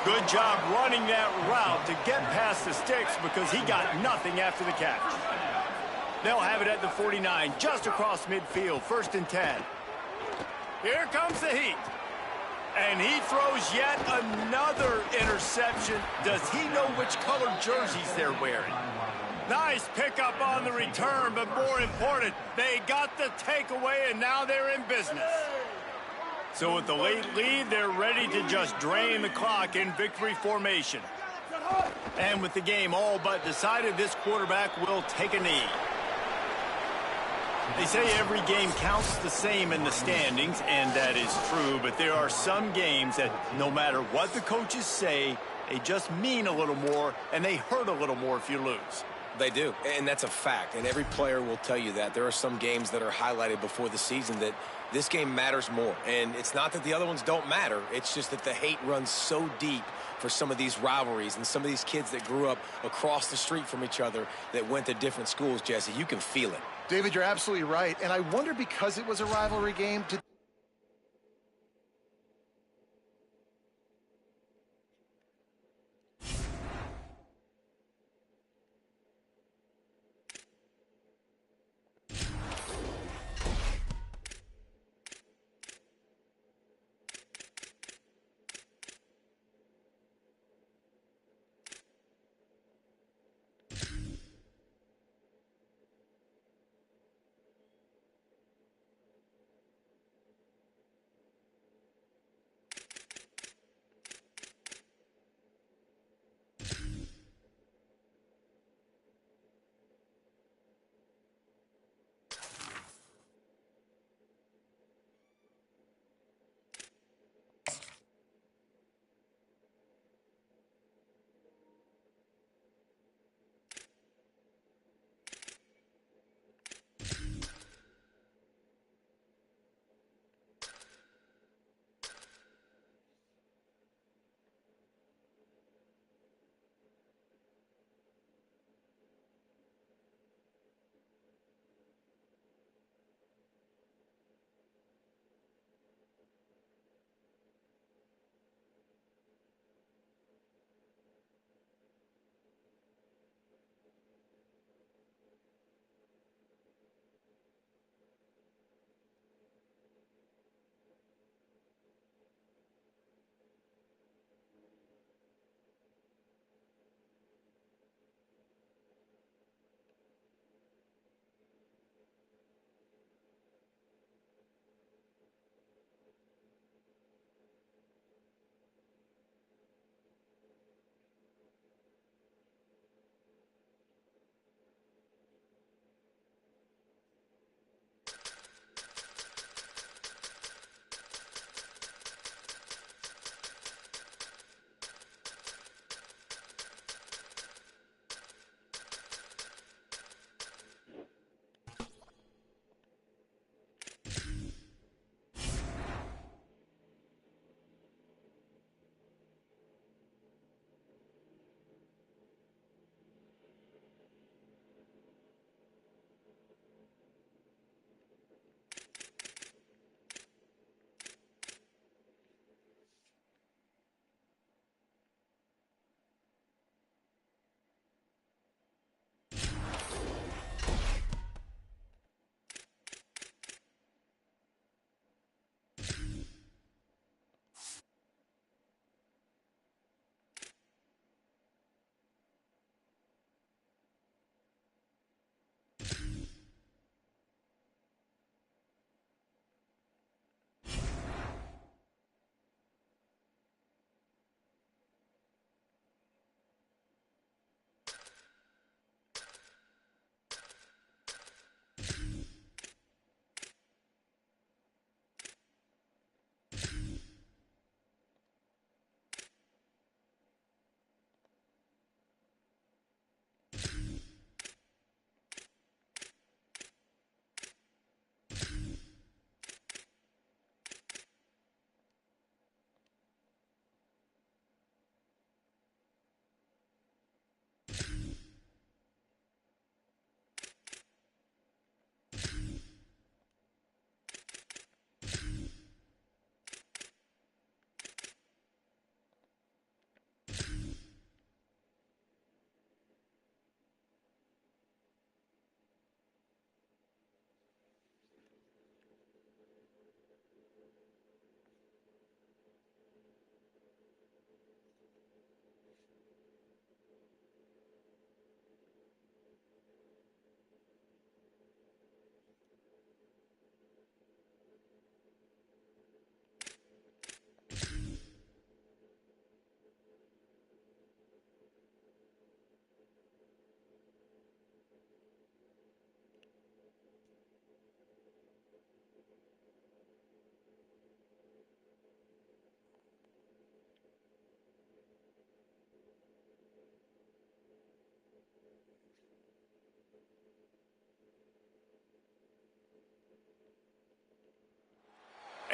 Good job running that route to get past the sticks because he got nothing after the catch. They'll have it at the 49, just across midfield, 1st and 10. Here comes the heat. And he throws yet another interception. Does he know which color jerseys they're wearing? Nice pickup on the return, but more important, they got the takeaway, and now they're in business. So with the late lead, they're ready to just drain the clock in victory formation. And with the game all but decided, this quarterback will take a knee. They say every game counts the same in the standings, and that is true, but there are some games that no matter what the coaches say, they just mean a little more, and they hurt a little more if you lose. They do, and that's a fact, and every player will tell you that. There are some games that are highlighted before the season that this game matters more, and it's not that the other ones don't matter. It's just that the hate runs so deep for some of these rivalries and some of these kids that grew up across the street from each other that went to different schools, Jesse. You can feel it. David, you're absolutely right. And I wonder, because it was a rivalry game, did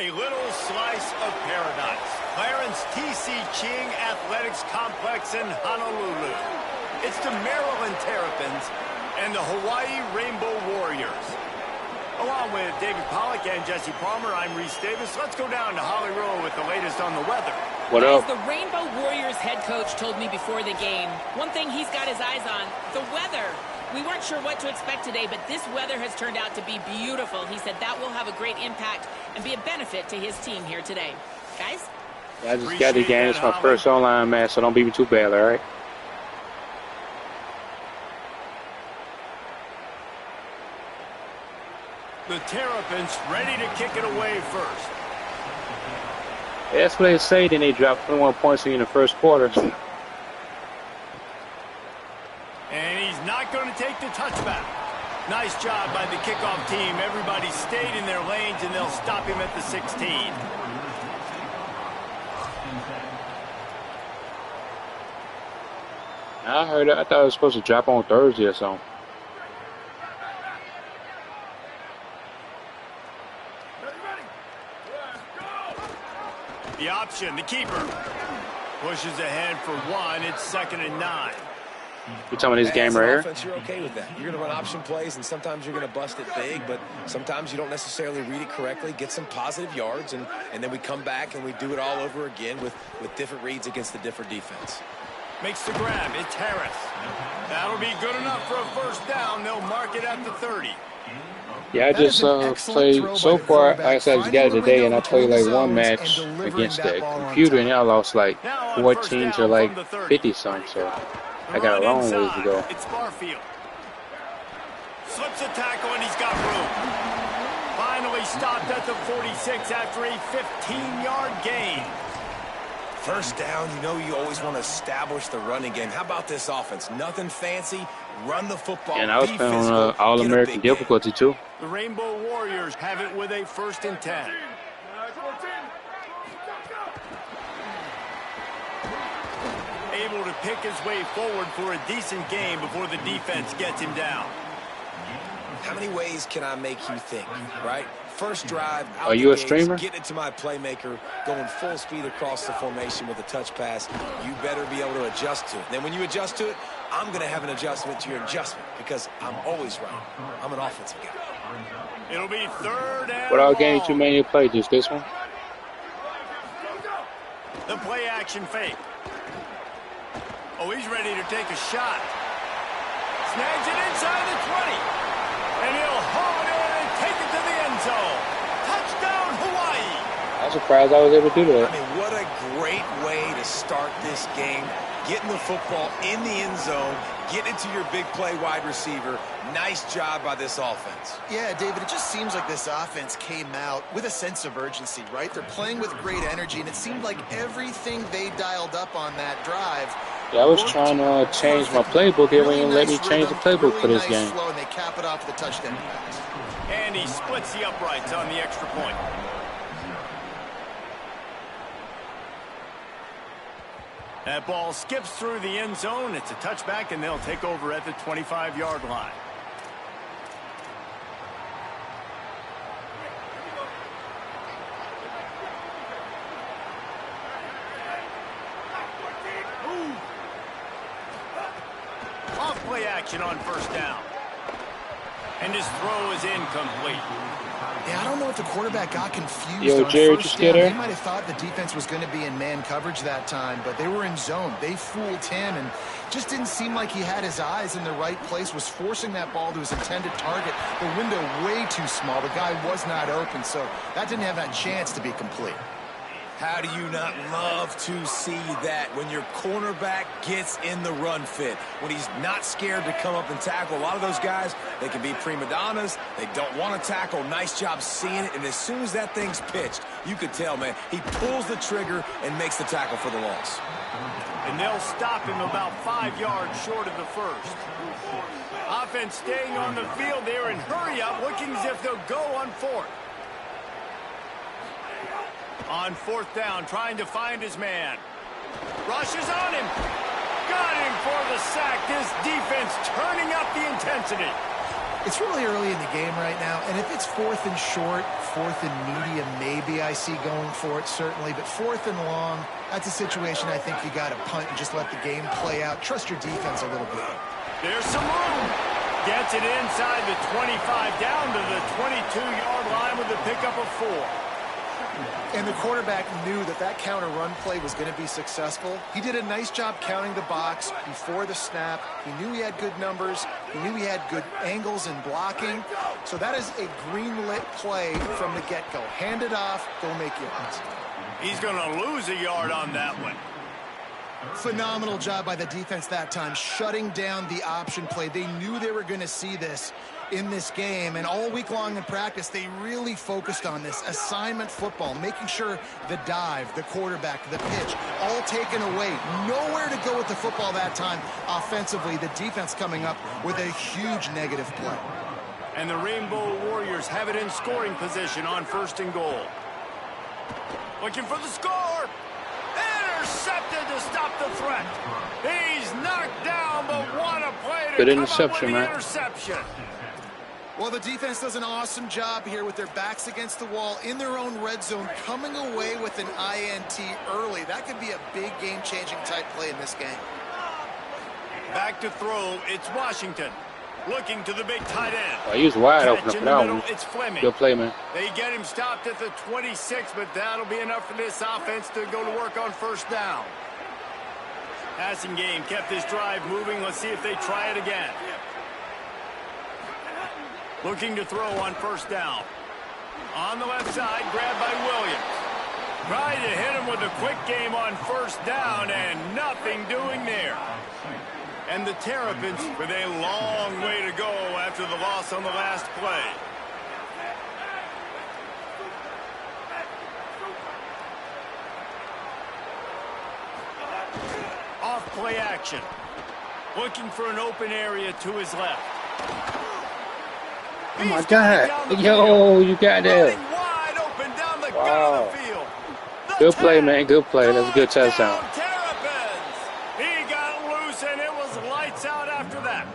A little slice of paradise. Clarence T.C. Ching Athletics Complex in Honolulu. It's the Maryland Terrapins and the Hawaii Rainbow Warriors. Along with David Pollack and Jesse Palmer, I'm Reese Davis. Let's go down to Holly Rowe with the latest on the weather. What up? As the Rainbow Warriors head coach told me before the game, one thing he's got his eyes on, the weather. We weren't sure what to expect today, but this weather has turned out to be beautiful. He said that will have a great impact and be a benefit to his team here today. Guys? Yeah, I just got the game. It's my first online match, so don't beat me too bad, all right? The Terrapins ready to kick it away first. Yeah, that's what they say. Then they drop 21 points in the first quarter. And he's not going to take the touchback. Nice job by the kickoff team. Everybody stayed in their lanes, and they'll stop him at the 16. I heard it. I thought it was supposed to drop on Thursday or something. The option, the keeper. Pushes ahead for one. It's 2nd and 9. You talking about this game right here? Offense, you're okay with that. You're going to run option plays, and sometimes you're going to bust it big, but sometimes you don't necessarily read it correctly, get some positive yards, and then we come back and we do it all over again with different reads against the different defense. Makes the grab. It's Harris. That'll be good enough for a first down. They'll mark it at the 30. Yeah, I just played so far. Like I said, I just got it today, and I played like one match against the computer, and I lost like 14 to like 50 something. So I got a long ways to go. It's Barfield. Slips a tackle, and he's got room. Finally stopped at the 46 after a 15-yard gain. First down, you know you always want to establish the running game. How about this offense? Nothing fancy. Run the football. And I was playing on All-American difficulty too. The Rainbow Warriors have it with a 1st and 10. Able to pick his way forward for a decent game before the defense gets him down. How many ways can I make you think, right? First drive, out Are you a gates, streamer? Get it to my playmaker, going full speed across the formation with a touch pass. You better be able to adjust to it. Then when you adjust to it, I'm going to have an adjustment to your adjustment because I'm always right. I'm an offensive guy. It'll be 3rd and What all games you mainly play? Just this one? The play action fake. Oh, he's ready to take a shot. Snags it inside the 20. And he'll haul it in and take it to the end zone. Touchdown, Hawaii. I'm surprised I was able to do that. I mean, what a great way to start this game. Getting the football in the end zone, getting it to your big play wide receiver. Nice job by this offense. Yeah, David, it just seems like this offense came out with a sense of urgency, right? They're playing with great energy, and it seemed like everything they dialed up on that drive. Yeah, I was trying to change my playbook. They wouldn't let me change the playbook for this game. Flow, and they cap it off with a touchdown pass. And he splits the uprights on the extra point. That ball skips through the end zone. It's a touchback, and they'll take over at the 25-yard line. Off play action on first down. And his throw is incomplete. Yeah, I don't know if the quarterback got confused. Yo, on Jared, first you still down. there? They might have thought the defense was going to be in man coverage that time, but they were in zone. They fooled him and just didn't seem like he had his eyes in the right place, was forcing that ball to his intended target. The window way too small. The guy was not open, so that didn't have that chance to be complete. How do you not love to see that when your cornerback gets in the run fit, when he's not scared to come up and tackle? A lot of those guys, they can be prima donnas. They don't want to tackle. Nice job seeing it. And as soon as that thing's pitched, you could tell, man, he pulls the trigger and makes the tackle for the loss. And they'll stop him about 5 yards short of the first. Offense staying on the field there and hurry up, looking as if they'll go on 4th. On 4th down, trying to find his man. Rushes on him. Got him for the sack. This defense turning up the intensity. It's really early in the game right now, and if it's 4th and short, 4th and medium, maybe I see going for it, certainly. But 4th and long, that's a situation I think you got to punt and just let the game play out. Trust your defense a little bit. There's some room. Gets it inside the 25, down to the 22-yard line with the pickup of 4. And the quarterback knew that that counter run play was going to be successful. He did a nice job counting the box before the snap. He knew he had good numbers. He knew he had good angles and blocking. So that is a green-lit play from the get-go. Hand it off, go make yards. He's going to lose a yard on that one. Phenomenal job by the defense that time, shutting down the option play. They knew they were going to see this in this game, and all week long in practice, they really focused on this assignment football, making sure the dive, the quarterback, the pitch, all taken away. Nowhere to go with the football that time offensively. The defense coming up with a huge negative play. And the Rainbow Warriors have it in scoring position on 1st and goal. Looking for the score. Intercepted to stop the threat. He's knocked down, but what a play to good come interception, up with the man. interception. Well, the defense does an awesome job here with their backs against the wall in their own red zone, coming away with an INT early. That could be a big game-changing type play in this game. Back to throw, it's Washington. Looking to the big tight end. Oh, he was wide open up for that one. It's Fleming. Good play, man. They get him stopped at the 26, but that'll be enough for this offense to go to work on 1st down. Passing game kept this drive moving. Let's see if they try it again. Looking to throw on 1st down. On the left side, grabbed by Williams. Tried to hit him with a quick game on 1st down, and nothing doing there. And the Terrapins with a long way to go after the loss on the last play. Off play action. Looking for an open area to his left. Oh my God. Yo, you got that. Wide open down the Wow. gut of the field. Good play, man. Good play. That's a good touchdown. Terrapins. He got loose, and it was lights out after that.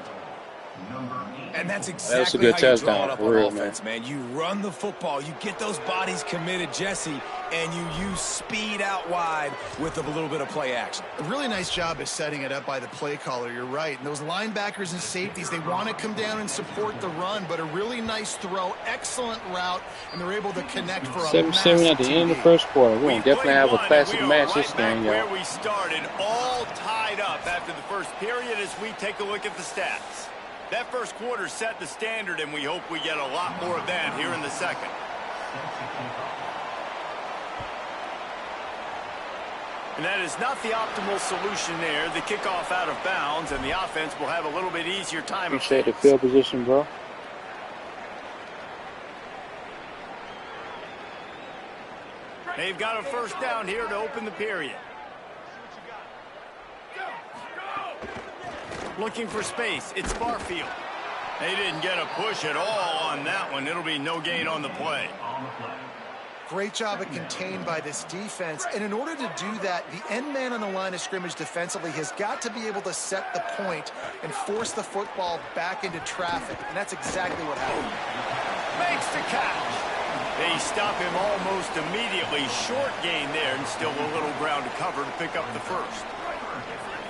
And that's That's exactly a good how you draw touchdown, it up for on real, offense, man. You run the football, you get those bodies committed, Jesse, and you use speed out wide with a little bit of play action. A really nice job of setting it up by the play caller. You're right. And those linebackers and safeties, they want to come down and support the run, but a really nice throw, excellent route, and they're able to connect for a 7-7 at the end of the 1st quarter. We're going to definitely have a classic match this game, y'all. Where we started, all tied up after the 1st period as we take a look at the stats. That 1st quarter set the standard, and we hope we get a lot more of that here in the 2nd. And that is not the optimal solution there. The kickoff out of bounds, and the offense will have a little bit easier time. Appreciate the field position, bro. They've got a 1st down here to open the period. Looking for space. It's Barfield. They didn't get a push at all on that one. It'll be no gain on the play. Great job of contained by this defense. And in order to do that, the end man on the line of scrimmage defensively has got to be able to set the point and force the football back into traffic. And that's exactly what happened. Makes the catch. They stop him almost immediately. Short gain there, and still a little ground to cover to pick up the 1st.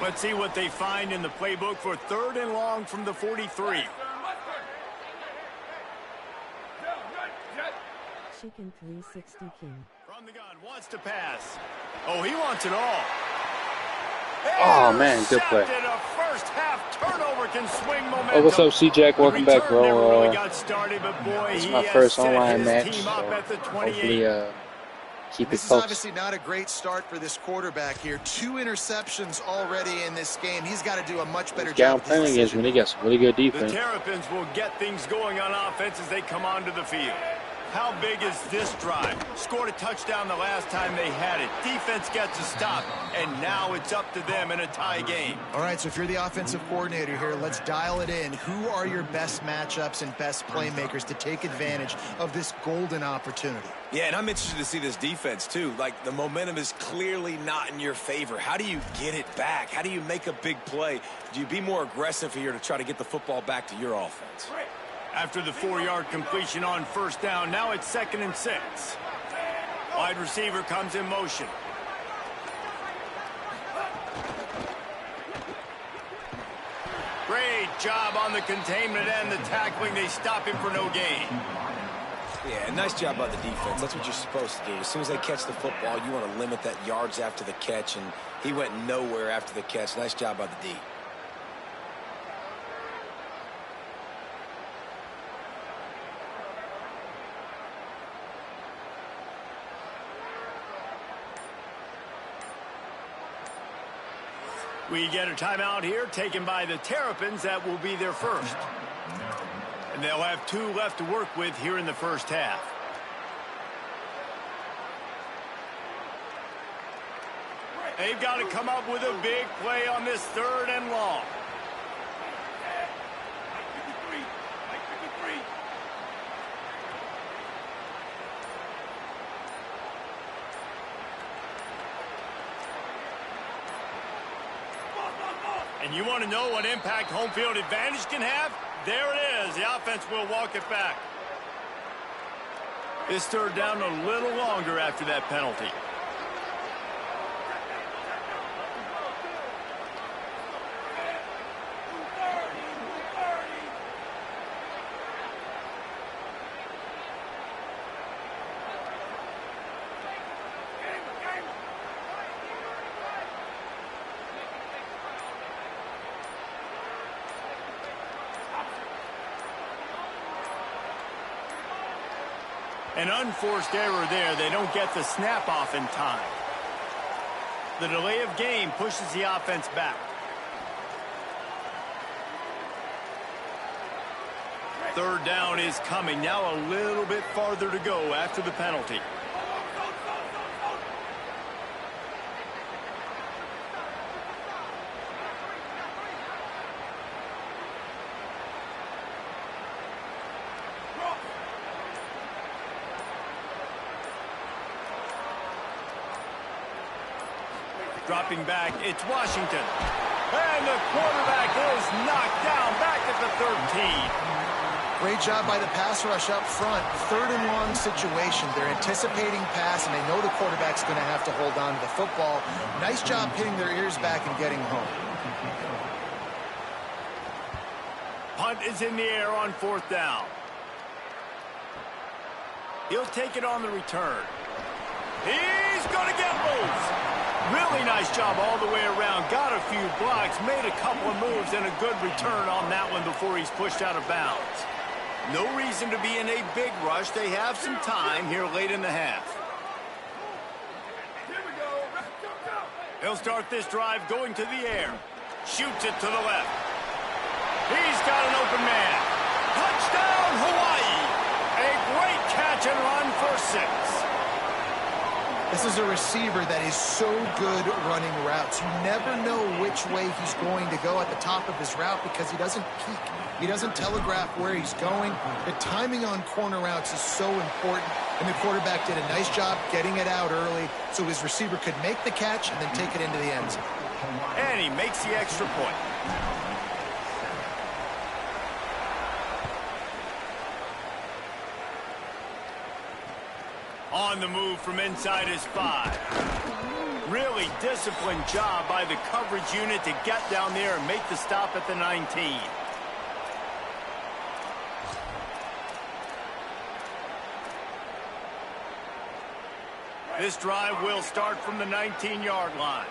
Let's see what they find in the playbook for 3rd and long from the 43. Chicken 360 King. From the gun, wants to pass. Oh, he wants it all. Oh, man, good play. A 1st half turnover can swing momentum. Oh, what's up, C-Jack? Welcome back, bro. Really got started, but boy, it's he my has 1st set online his match, team so up at the 28. hopefully keep it This is close. obviously not a great start for this quarterback here. 2 interceptions already in this game. He's got to do a much better job. Playing against me, they got some really good The defense. Terrapins will get things going on offense as they come onto the field. How big is this drive? Scored a touchdown the last time they had it. Defense gets a stop, and now it's up to them in a tie game. All right, so if you're the offensive coordinator here, let's dial it in. Who are your best matchups and best playmakers to take advantage of this golden opportunity? Yeah, and I'm interested to see this defense, too. Like, the momentum is clearly not in your favor. How do you get it back? How do you make a big play? Do you be more aggressive here to try to get the football back to your offense? After the 4-yard completion on first down, now it's 2nd and 6. Wide receiver comes in motion. Great job on the containment and the tackling. They stop him for no gain. Yeah, nice job by the defense. That's what you're supposed to do. As soon as they catch the football, you want to limit that yards after the catch, and he went nowhere after the catch. Nice job by the D. We get a timeout here taken by the Terrapins. That will be their first. And they'll have 2 left to work with here in the first half. They've got to come up with a big play on this 3rd and long. And you want to know what impact home field advantage can have? There it is. The offense will walk it back. This 3rd down a little longer after that penalty. An unforced error there. They don't get the snap off in time. The delay of game pushes the offense back. 3rd down is coming. Now a little bit farther to go after the penalty. Dropping back, it's Washington. And the quarterback is knocked down back at the 13. Great job by the pass rush up front. 3rd and long situation. They're anticipating pass, and they know the quarterback's going to have to hold on to the football. Nice job pinning their ears back and getting home. Punt is in the air on 4th down. He'll take it on the return. He's going to get loose. Really nice job all the way around. Got a few blocks, made a couple of moves, and a good return on that one before he's pushed out of bounds. No reason to be in a big rush. They have some time here late in the half. He'll start this drive going to the air. Shoots it to the left. He's got an open man. Touchdown, Hawaii. A great catch and run for 6. This is a receiver that is so good running routes. You never know which way he's going to go at the top of his route because he doesn't peek. He doesn't telegraph where he's going. The timing on corner routes is so important, and the quarterback did a nice job getting it out early so his receiver could make the catch and then take it into the end zone. And he makes the extra point. On the move from inside his 5. Really disciplined job by the coverage unit to get down there and make the stop at the 19. This drive will start from the 19-yard line.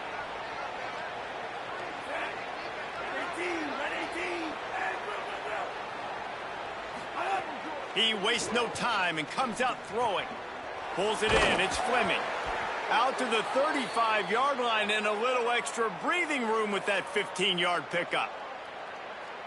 He wastes no time and comes out throwing. Pulls it in. It's Fleming. Out to the 35-yard line and a little extra breathing room with that 15-yard pickup.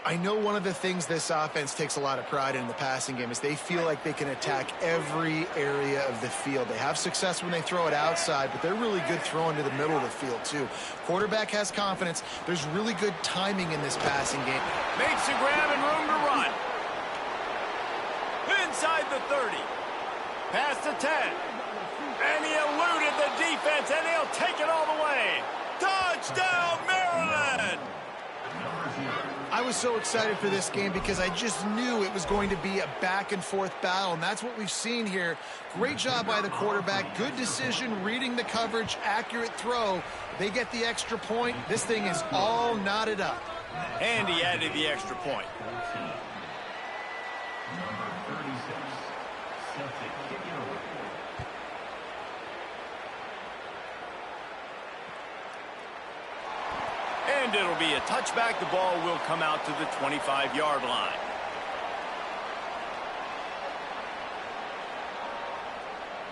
I know one of the things this offense takes a lot of pride in the passing game is they feel like they can attack every area of the field. They have success when they throw it outside, but they're really good throwing to the middle of the field, too. Quarterback has confidence. There's really good timing in this passing game. Makes a grab and room to run. Inside the 30. Past the 10. And he eluded the defense, and he'll take it all the way. Touchdown, Maryland! I was so excited for this game because I just knew it was going to be a back-and-forth battle, and that's what we've seen here. Great job by the quarterback. Good decision, reading the coverage, accurate throw. They get the extra point. This thing is all knotted up. And he added the extra point. Number 36, set to kick it away. And it'll be a touchback. The ball will come out to the 25-yard line.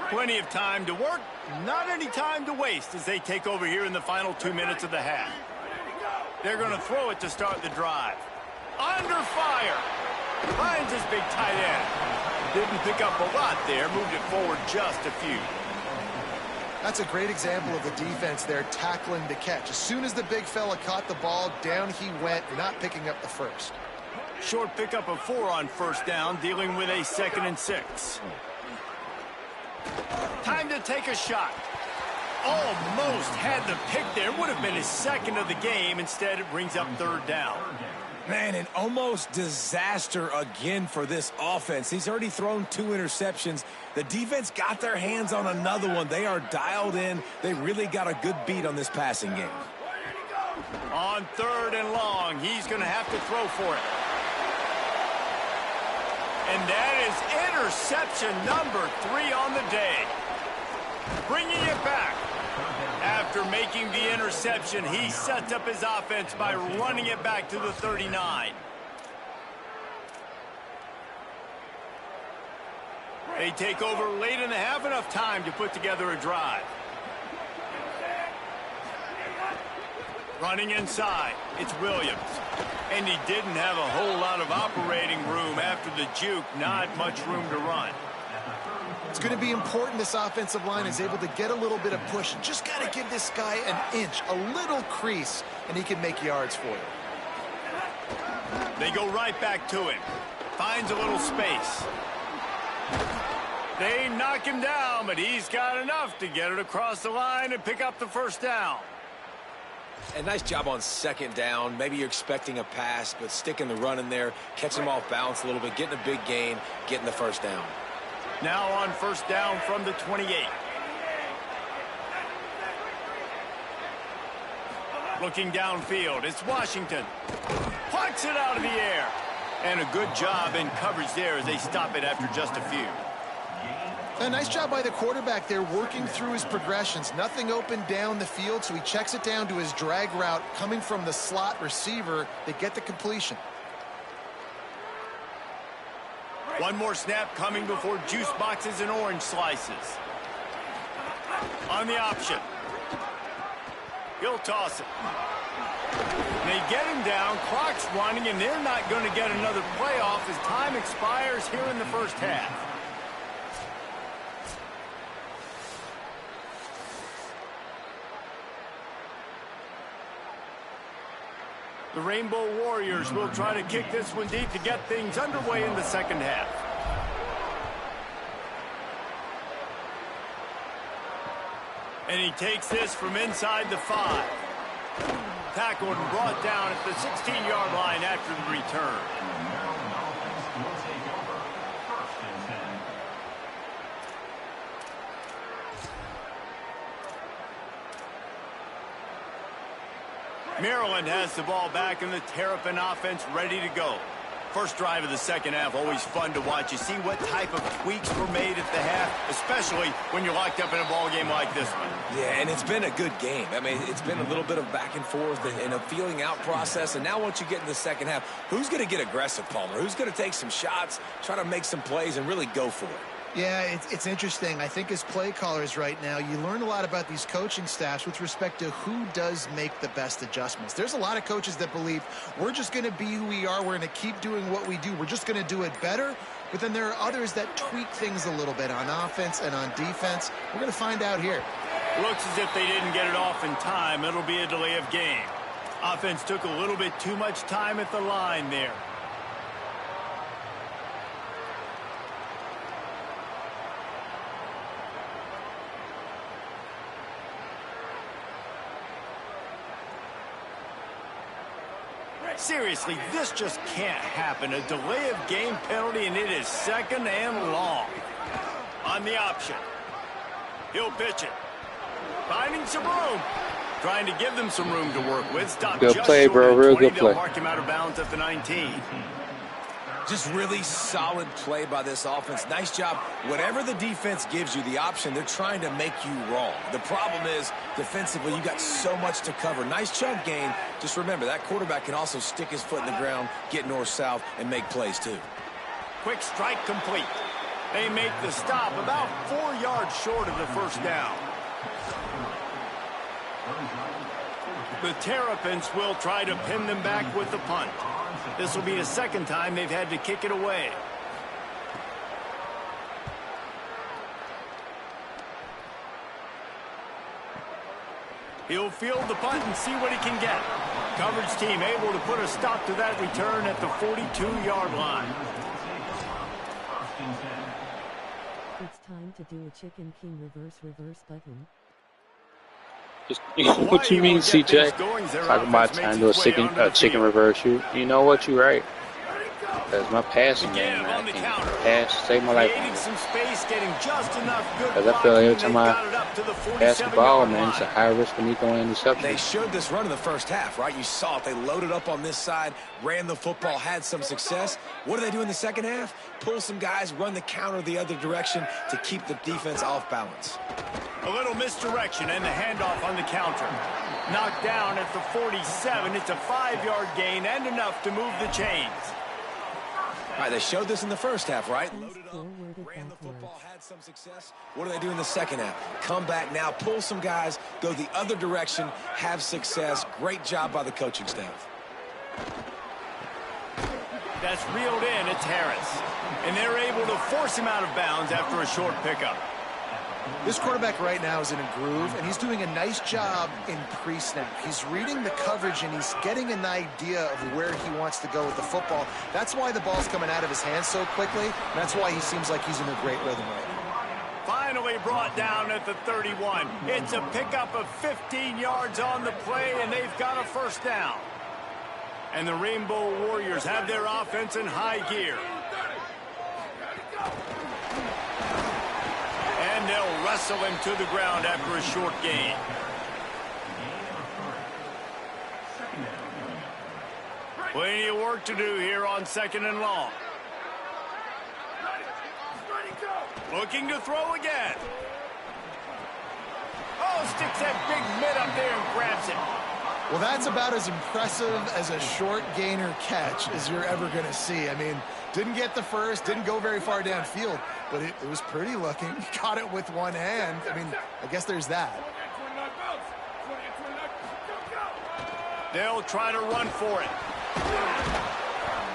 Plenty of time to work, not any time to waste as they take over here in the final 2 minutes of the half. They're going to throw it to start the drive. Under fire. Finds his big tight end. Didn't pick up a lot there, moved it forward just a few. That's a great example of the defense there tackling the catch. As soon as the big fella caught the ball, down he went, not picking up the first. Short pickup of 4 on first down, dealing with a 2nd and 6. Time to take a shot. Almost had the pick there. Would have been his 2nd of the game. Instead, it brings up 3rd down. Man, an almost disaster again for this offense. He's already thrown 2 interceptions. The defense got their hands on another one. They are dialed in. They really got a good beat on this passing game. On 3rd and long, he's going to have to throw for it. And that is interception number 3 on the day. Bringing it back. After making the interception, he sets up his offense by running it back to the 39. They take over late and have enough time to put together a drive. Running inside, it's Williams. And he didn't have a whole lot of operating room after the juke. Not much room to run. It's going to be important this offensive line is able to get a little bit of push. Just got to give this guy an inch, a little crease, and he can make yards for you. They go right back to him. Finds a little space. They knock him down, but he's got enough to get it across the line and pick up the 1st down. A nice job on 2nd down. Maybe you're expecting a pass, but sticking the run in there, catching him off balance a little bit, getting a big gain, getting the 1st down. Now on 1st down from the 28. Looking downfield, it's Washington. Plucks it out of the air. And a good job in coverage there as they stop it after just a few. A nice job by the quarterback there working through his progressions. Nothing open down the field, so he checks it down to his drag route coming from the slot receiver. They get the completion. One more snap coming before juice boxes and orange slices. On the option. He'll toss it. They get him down, clock's running, and they're not going to get another playoff as time expires here in the 1st half. The Rainbow Warriors will try to kick this one deep to get things underway in the 2nd half. And he takes this from inside the 5. Tackled and brought down at the 16-yard line after the return. Maryland offense will take over 1st and 10. Maryland has the ball back and the Terrapin offense ready to go. First drive of the 2nd half, always fun to watch. You see what type of tweaks were made at the half, especially when you're locked up in a ball game like this one. Yeah, and it's been a good game. I mean, it's been a little bit of back and forth and a feeling out process. And now once you get in the 2nd half, who's going to get aggressive, Palmer? Who's going to take some shots, try to make some plays, and really go for it? Yeah, it's interesting. I think as play callers right now, you learn a lot about these coaching staffs with respect to who does make the best adjustments. There's a lot of coaches that believe we're just going to be who we are. We're going to keep doing what we do. We're just going to do it better. But then there are others that tweak things a little bit on offense and on defense. We're going to find out here. Looks as if they didn't get it off in time. It'll be a delay of game. Offense took a little bit too much time at the line there. Seriously, this just can't happen. A delay of game penalty, and it is 2nd and long. On the option. He'll pitch it. Finding some room. Trying to give them some room to work with. Stop good just play, short bro. of Real 20. good play. They'll mark him out of bounds at the 19. Just really solid play by this offense. Nice job. Whatever the defense gives you the option, they're trying to make you wrong. The problem is, defensively, you got so much to cover. Nice chunk gain. Just remember, that quarterback can also stick his foot in the ground, get north-south, and make plays too. Quick strike complete. They make the stop about 4 yards short of the first down. The Terrapins will try to pin them back with the punt. This will be the 2nd time they've had to kick it away. He'll field the punt and see what he can get. Coverage team able to put a stop to that return at the 42-yard line. It's time to do a Chicken King reverse button. What you mean, CJ? Talking about time to do a chicken reverse shoot. You know what? You're right. That's my passing game, man. I can pass, save my life. Because I feel like every time I pass the ball, man, it's a high risk for me throwing an interception. They showed this run in the first half, right? You saw it. They loaded up on this side, ran the football, had some success. What do they do in the second half? Pull some guys, run the counter the other direction to keep the defense off balance. A little misdirection and the handoff on the counter. Knocked down at the 47. It's a 5-yard gain and enough to move the chains. All right, they showed this in the first half, right? Loaded up, ran the football, had some success. What do they do in the second half? Come back now, pull some guys, go the other direction, have success. Great job by the coaching staff. That's reeled in. It's Harris. And they're able to force him out of bounds after a short pickup. This quarterback right now is in a groove, and he's doing a nice job in pre-snap. He's reading the coverage, and he's getting an idea of where he wants to go with the football. That's why the ball's coming out of his hands so quickly, and that's why he seems like he's in a great rhythm right now. Finally brought down at the 31. It's a pickup of 15 yards on the play, and they've got a first down. And the Rainbow Warriors have their offense in high gear. And they'll wrestle him to the ground after a short gain. Plenty of work to do here on 2nd and long. Looking to throw again. Oh, sticks that big mitt up there and grabs it. Well, that's about as impressive as a short gainer catch as you're ever going to see. I mean, didn't get the first, didn't go very far downfield, but it was pretty looking. Caught it with one hand. I mean, I guess there's that. They'll try to run for it.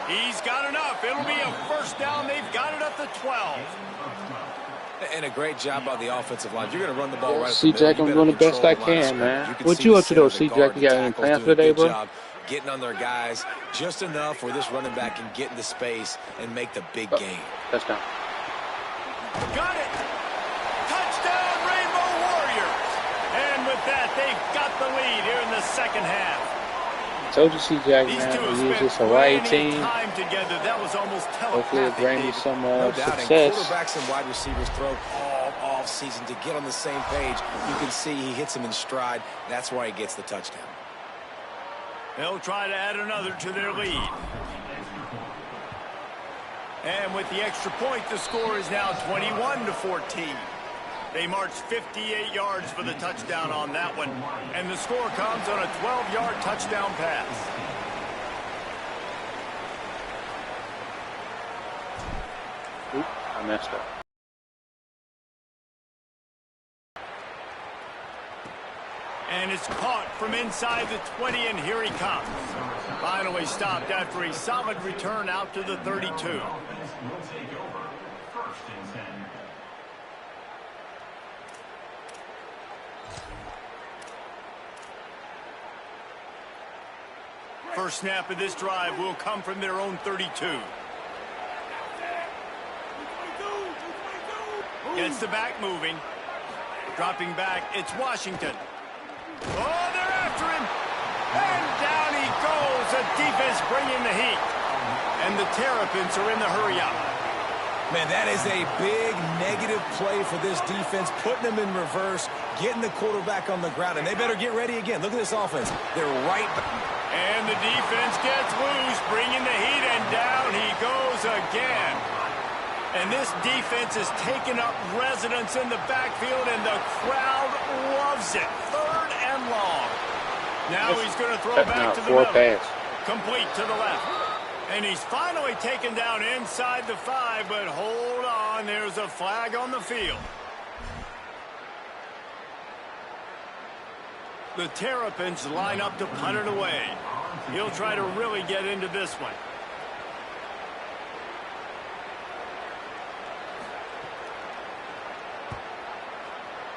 He's got enough. It'll be a first down. They've got it at the 12. And a great job by the offensive line. You're going to run the ball right. C-Jack, I'm doing the best I can, man. What you up to, though, C-Jack? You got any plans for today, bro? Getting on their guys just enough where this running back can get into space and make the big game. Touchdown. Got it. Touchdown, Rainbow Warriors. And with that, they've got the lead here in the second half. Told you, C-Jack, man, we use this Hawaii team. Hopefully it'll bring me some success. Quarterbacks and wide receivers throw all off season to get on the same page. You can see he hits him in stride. That's why he gets the touchdown. They'll try to add another to their lead. And with the extra point, the score is now 21-14. They marched 58 yards for the touchdown on that one. And the score comes on a 12-yard touchdown pass. Oop, I messed up. And it's caught from inside the 20, and here he comes. Finally stopped after a solid return out to the 32. First snap of this drive will come from their own 32. Gets the back moving. Dropping back, it's Washington. Oh, they're after him. And down he goes the defense bringing the heat. And the Terrapins are in the hurry-up. Man, that is a big negative play for this defense, putting them in reverse, getting the quarterback on the ground, and they better get ready again. Look at this offense. They're right back. And the defense gets loose, bringing the heat, and down he goes again. And this defense is taking up residence in the backfield, and the crowd loves it. 3rd and long. Now he's going to throw back to the middle. Complete to the left. And he's finally taken down inside the 5, but hold on, there's a flag on the field. The Terrapins line up to punt it away. He'll try to really get into this one.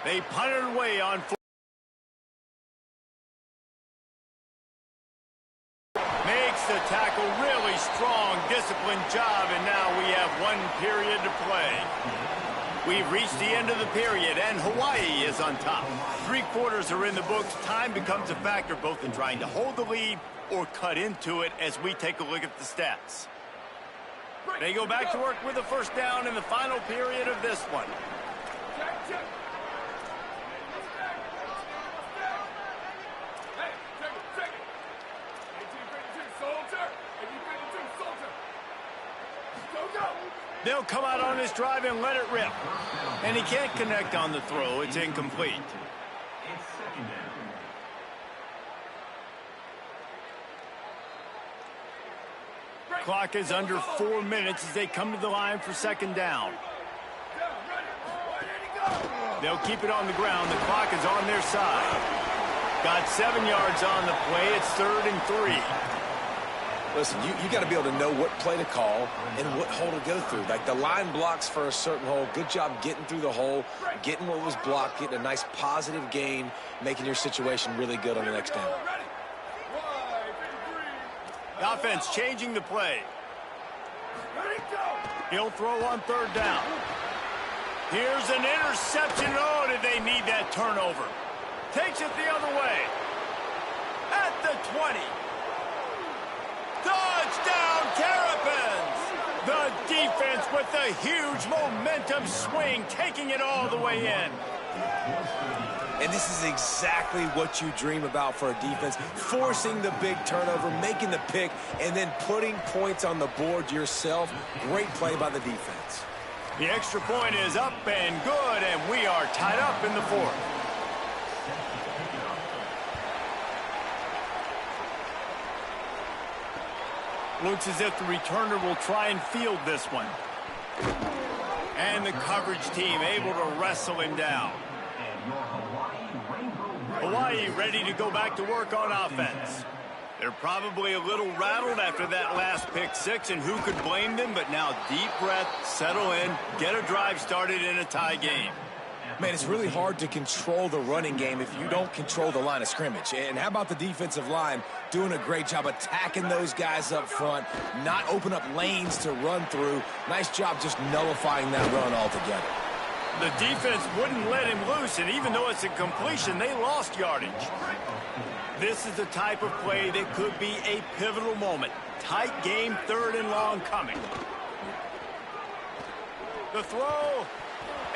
They punt it away on 4. Makes the tackle, really strong, disciplined job, and now we have 1 period to play. We've reached the end of the period, and Hawaii is on top. 3 quarters are in the books. Time becomes a factor both in trying to hold the lead or cut into it as we take a look at the stats. They go back to work with a first down in the final period of this one. They'll come out on this drive and let it rip. And he can't connect on the throw. It's incomplete. Clock is under 4 minutes as they come to the line for 2nd down. They'll keep it on the ground. The clock is on their side. Got 7 yards on the play. It's 3rd and 3. Listen, you got to be able to know what play to call and what hole to go through. Like the line blocks for a certain hole. Good job getting through the hole, getting what was blocked, getting a nice positive gain, making your situation really good on the next down. The offense changing the play. He'll throw on 3rd down. Here's an interception. Oh, did they need that turnover? Takes it the other way. At the 20. Touchdown, Terrapins! The defense with the huge momentum swing, taking it all the way in. And this is exactly what you dream about for a defense, forcing the big turnover, making the pick, and then putting points on the board yourself. Great play by the defense. The extra point is up and good, and we are tied up in the 4th. Looks as if the returner will try and field this one. And the coverage team able to wrestle him down. Hawaii ready to go back to work on offense. They're probably a little rattled after that last pick 6, and who could blame them? But now deep breath, settle in, get a drive started in a tie game. Man, it's really hard to control the running game if you don't control the line of scrimmage. And how about the defensive line doing a great job attacking those guys up front, not open up lanes to run through. Nice job just nullifying that run altogether. The defense wouldn't let him loose, and even though it's a completion, they lost yardage. This is the type of play that could be a pivotal moment. Tight game, 3rd and long coming. The throw.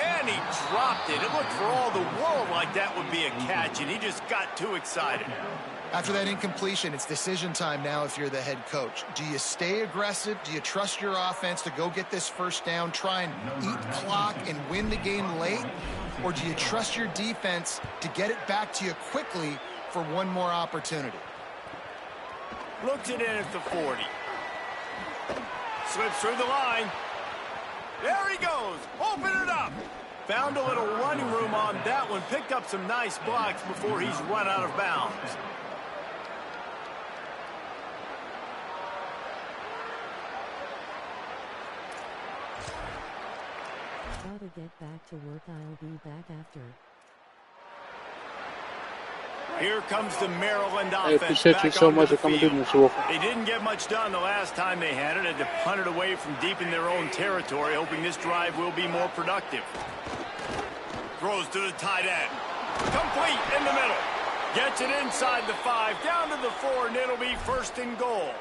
And he dropped it. It looked for all the world like that would be a catch, and he just got too excited. After that incompletion, it's decision time now if you're the head coach. Do you stay aggressive? Do you trust your offense to go get this first down, try and eat clock and win the game late? Or do you trust your defense to get it back to you quickly for one more opportunity? Looks it in at the 40. Slips through the line. There he goes. Open it up. Found a little running room on that one. Picked up some nice blocks before he's run out of bounds. Gotta get back to work. I'll be back after. Here comes the Maryland Hey, offense. appreciate you so much for coming through, Mr. Wolf. They didn't get much done the last time they had to punt it away from deep in their own territory, hoping this drive will be more productive. Throws to the tight end. Complete in the middle. Gets it inside the 5, down to the 4, and it'll be 1st and goal.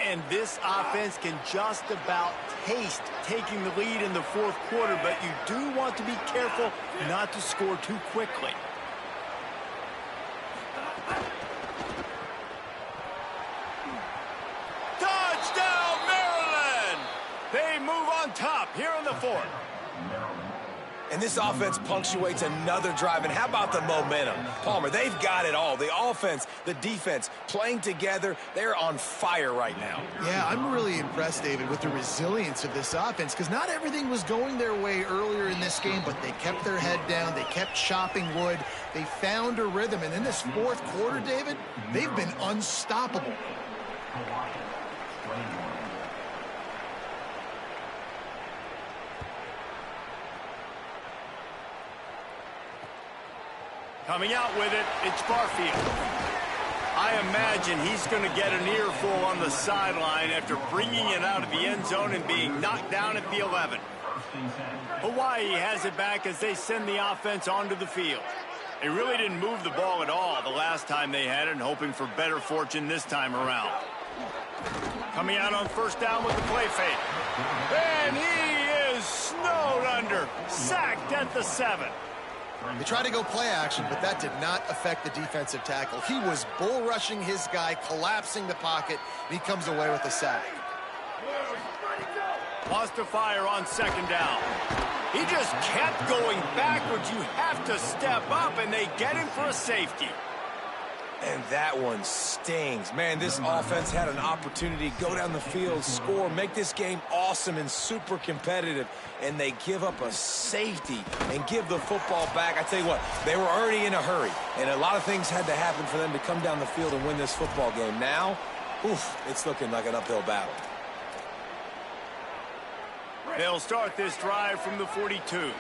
And this offense can just about taste taking the lead in the 4th quarter, but you do want to be careful not to score too quickly. Touchdown, Maryland! They move on top here in the 4th. And this offense punctuates another drive. And how about the momentum? Palmer, they've got it all. The offense, the defense, playing together. They're on fire right now. Yeah, I'm really impressed, David, with the resilience of this offense, because not everything was going their way earlier in this game, but they kept their head down. They kept chopping wood. They found a rhythm. And in this 4th quarter, David, they've been unstoppable. Coming out with it, it's Barfield. I imagine he's going to get an earful on the sideline after bringing it out of the end zone and being knocked down at the 11. Hawaii has it back as they send the offense onto the field. They really didn't move the ball at all the last time they had it, and hoping for better fortune this time around. Coming out on 1st down with the play fake. And he is snowed under, sacked at the 7. They tried to go play action, but that did not affect the defensive tackle. He was bull rushing his guy, collapsing the pocket, and he comes away with a sack. Lost to fire on 2nd down. He just kept going backwards. You have to step up, and they get him for a safety. And that one stings. Man, this offense had an opportunity to go down the field, score, make this game awesome and super competitive, and they give up a safety and give the football back. I tell you what, they were already in a hurry, and a lot of things had to happen for them to come down the field and win this football game. Now, it's looking like an uphill battle. They'll start this drive from the 42.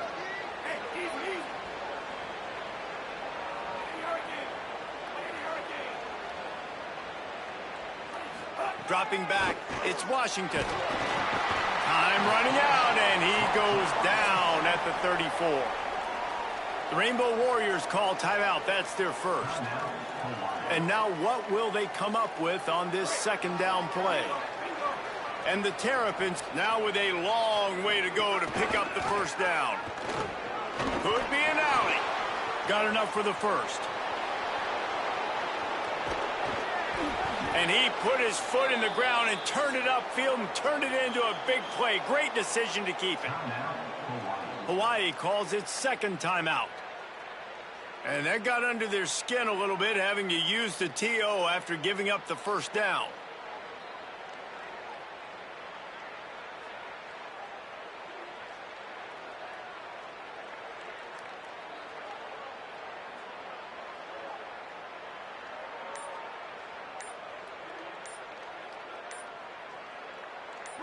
Dropping back, it's Washington. Time running out, and he goes down at the 34. The Rainbow Warriors call timeout. That's their first. And now what will they come up with on this 2nd down play? And the Terrapins now with a long way to go to pick up the 1st down. Could be an alley. Got enough for the 1st. And he put his foot in the ground and turned it upfield and turned it into a big play. Great decision to keep it. Hawaii calls it 2nd timeout. And that got under their skin a little bit, having to use the TO after giving up the 1st down.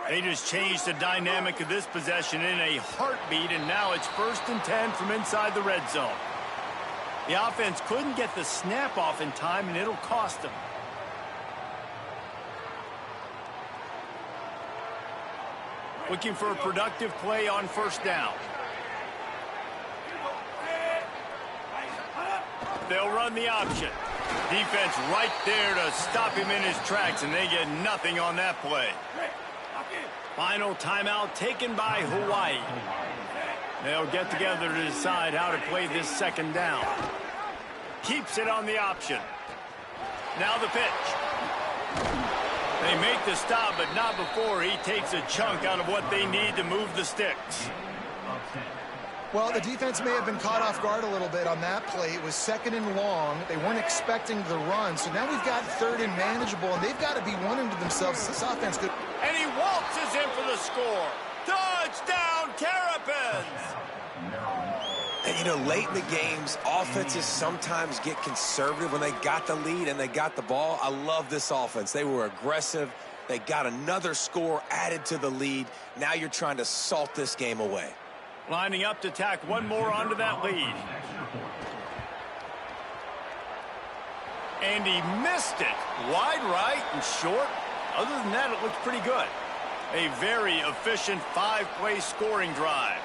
They just changed the dynamic of this possession in a heartbeat, and now it's 1st and 10 from inside the red zone. The offense couldn't get the snap off in time, and it'll cost them. Looking for a productive play on 1st down. They'll run the option. Defense right there to stop him in his tracks, and they get nothing on that play. Final timeout taken by Hawaii. They'll get together to decide how to play this 2nd down. Keeps it on the option. Now the pitch. They make the stop, but not before he takes a chunk out of what they need to move the sticks. Well, the defense may have been caught off guard a little bit on that play. It was 2nd and long. They weren't expecting the run. So now we've got 3rd and manageable, and they've got to be wondering to themselves, this offense could... And he waltzes in for the score. Touchdown, Terrapins! And, you know, late in the games, offenses sometimes get conservative when they got the lead and they got the ball. I love this offense. They were aggressive. They got another score added to the lead. Now you're trying to salt this game away. Lining up to tack one more onto that lead. And he missed it. Wide right and short. Other than that, it looks pretty good. A very efficient 5-play scoring drive.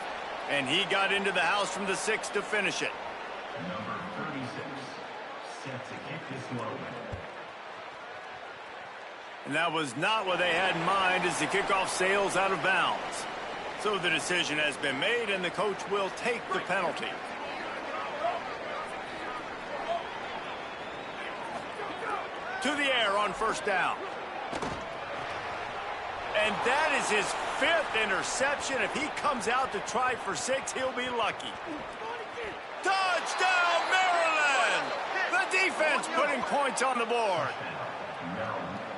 And he got into the house from the 6 to finish it. Number 36, And that was not what they had in mind as the kickoff sails out of bounds. So the decision has been made, and the coach will take the penalty. To the air on first down. And that is his 5th interception. If he comes out to try for 6, he'll be lucky. Touchdown, Maryland! The defense putting points on the board.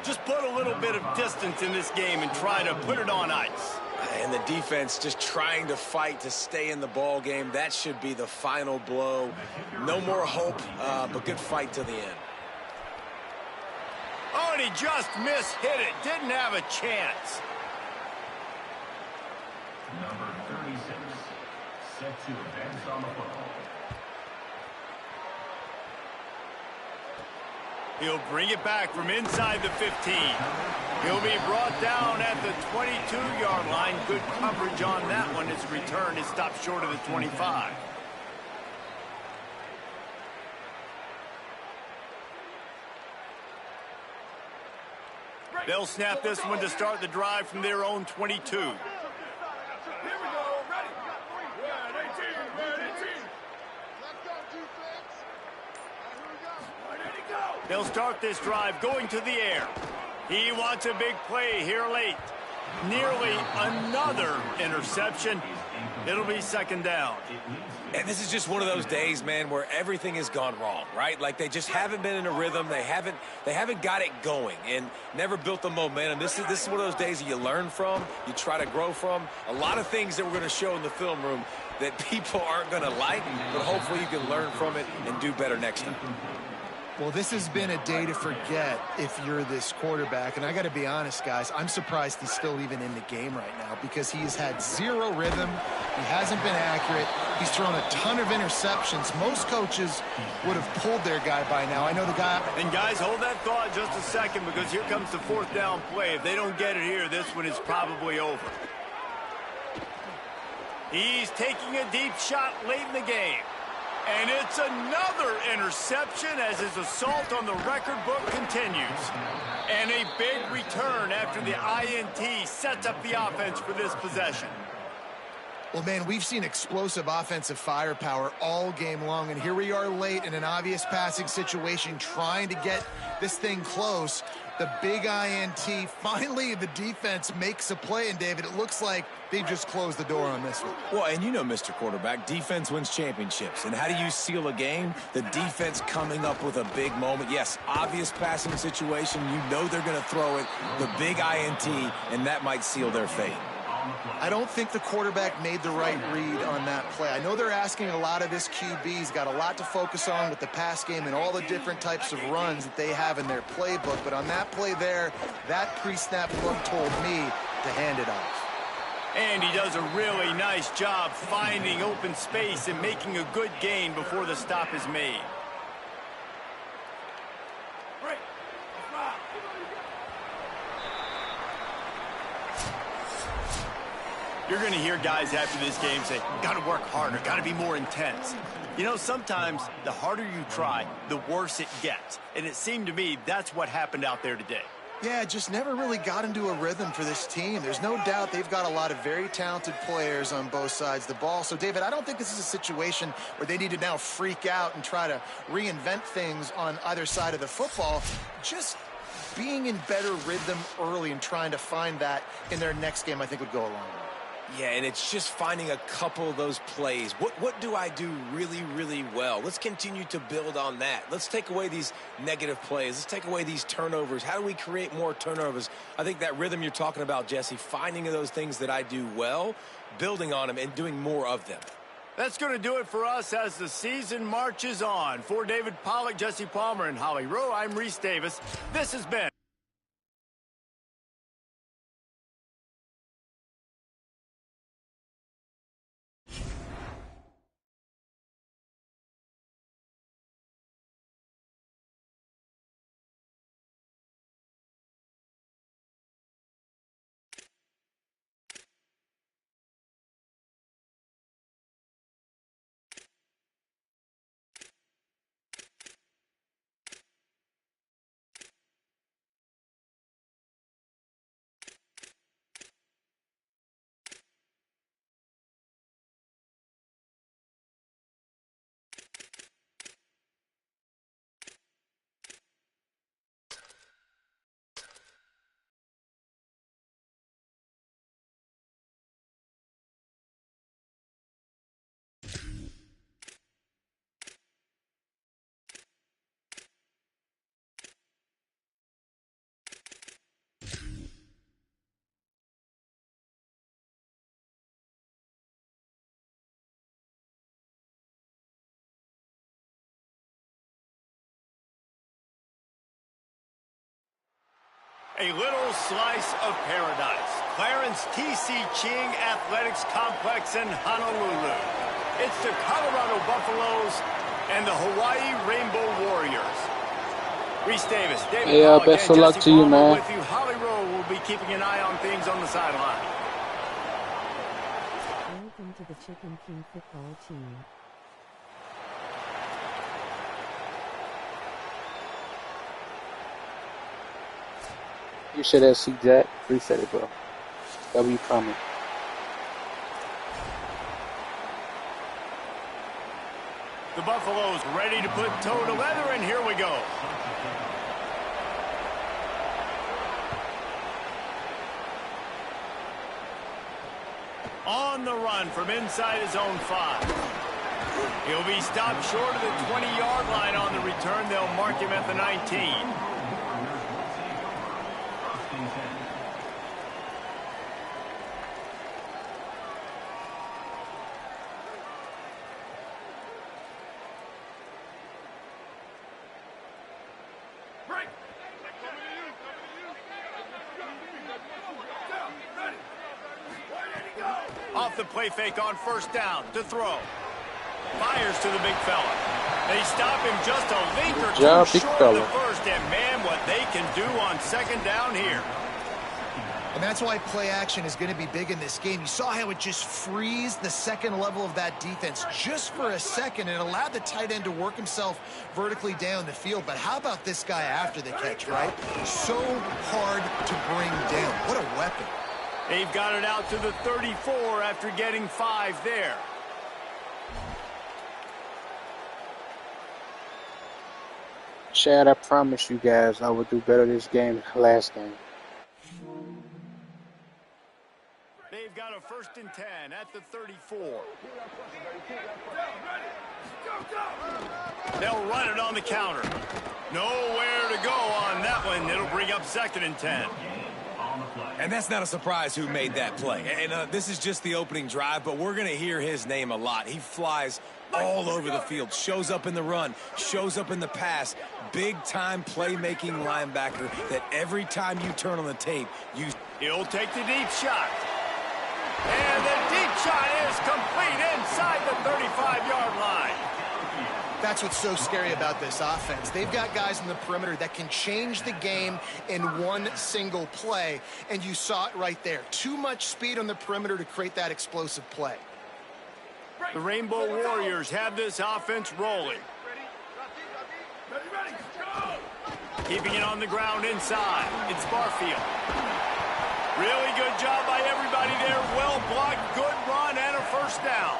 Just put a little bit of distance in this game and try to put it on ice. And the defense just trying to fight to stay in the ball game. That should be the final blow. No more hope, but good fight to the end. Oh, and he just mishit it. Didn't have a chance. Number 36, set to advance on the football. He'll bring it back from inside the 15. He'll be brought down at the 22-yard line. Good coverage on that one. His return is stopped short of the 25. They'll snap this one to start the drive from their own 22. They'll start this drive going to the air. He wants a big play here late. Nearly another interception. It'll be second down. And this is just one of those days, man, where everything has gone wrong, right? Like they just haven't been in a rhythm. They haven't got it going and never built the momentum. This is one of those days that you learn from, you try to grow from. A lot of things that we're going to show in the film room that people aren't going to like, but hopefully you can learn from it and do better next time. Well, this has been a day to forget if you're this quarterback. And I got to be honest, guys, I'm surprised he's still even in the game right now because he has had zero rhythm. He hasn't been accurate. He's thrown a ton of interceptions. Most coaches would have pulled their guy by now. I know the guy. And guys, hold that thought just a second because here comes the 4th down play. If they don't get it here, this one is probably over. He's taking a deep shot late in the game. And it's another interception as his assault on the record book continues. And a big return after the INT sets up the offense for this possession. Well, man, we've seen explosive offensive firepower all game long, and here we are late in an obvious passing situation trying to get this thing close. The big INT, finally the defense makes a play, and David, it looks like they've just closed the door on this one. Well, and you know, Mr. Quarterback, defense wins championships. And how do you seal a game? The defense coming up with a big moment. Yes, obvious passing situation. You know they're going to throw it. The big INT, and that might seal their fate. I don't think the quarterback made the right read on that play. I know they're asking a lot of this QB. He's got a lot to focus on with the pass game and all the different types of runs that they have in their playbook. But on that play there, that pre-snap look told me to hand it off. And he does a really nice job finding open space and making a good gain before the stop is made. You're going to hear guys after this game say, got to work harder, got to be more intense. You know, sometimes the harder you try, the worse it gets. And it seemed to me that's what happened out there today. Yeah, just never really got into a rhythm for this team. There's no doubt they've got a lot of very talented players on both sides of the ball. So, David, I don't think this is a situation where they need to now freak out and try to reinvent things on either side of the football. Just being in better rhythm early and trying to find that in their next game, I think would go a long way. Yeah, and it's just finding a couple of those plays. What do I do really, really well? Let's continue to build on that. Let's take away these negative plays. Let's take away these turnovers. How do we create more turnovers? I think that rhythm you're talking about, Jesse, finding those things that I do well, building on them, and doing more of them. That's going to do it for us as the season marches on. For David Pollack, Jesse Palmer, and Holly Rowe, I'm Reese Davis. This has been A little slice of paradise. Clarence T.C. Ching Athletics Complex in Honolulu. It's the Colorado Buffaloes and the Hawaii Rainbow Warriors. Reese Davis, David Yeah, Paul best again, of luck Jesse to you, Palmer man. with you. Holly Rowe will be keeping an eye on things on the sideline. Welcome to the Chicken King football team. You should have seen Jack. Reset it, bro. W coming. The Buffaloes ready to put toe to leather, and here we go. On the run from inside his own 5. He'll be stopped short of the 20-yard line on the return. They'll mark him at the 19. Off the play fake on first down to throw. Fires to the big fella. They stop him just a length or two short of the first, and man, what they can do on second down here. And that's why play action is going to be big in this game. You saw how it just frees the second level of that defense just for a second. It allowed the tight end to work himself vertically down the field. But how about this guy after the catch, right? So hard to bring down. What a weapon. They've got it out to the 34 after getting 5 there. Chad, I promise you guys I will do better this game than last game. They've got a 1st and 10 at the 34. They'll run it on the counter. Nowhere to go on that one. It'll bring up 2nd and 10. And that's not a surprise who made that play. And this is just the opening drive, but we're going to hear his name a lot. He flies all over the field, shows up in the run, shows up in the pass. Big-time playmaking linebacker that every time you turn on the tape, He'll take the deep shot. And the deep shot is complete inside the 35-yard line. That's what's so scary about this offense. They've got guys in the perimeter that can change the game in one single play, and you saw it right there. Too much speed on the perimeter to create that explosive play. The Rainbow Warriors have this offense rolling. Keeping it on the ground inside. It's Barfield. Really good job by everybody there. Well blocked, good run, and a 1st down.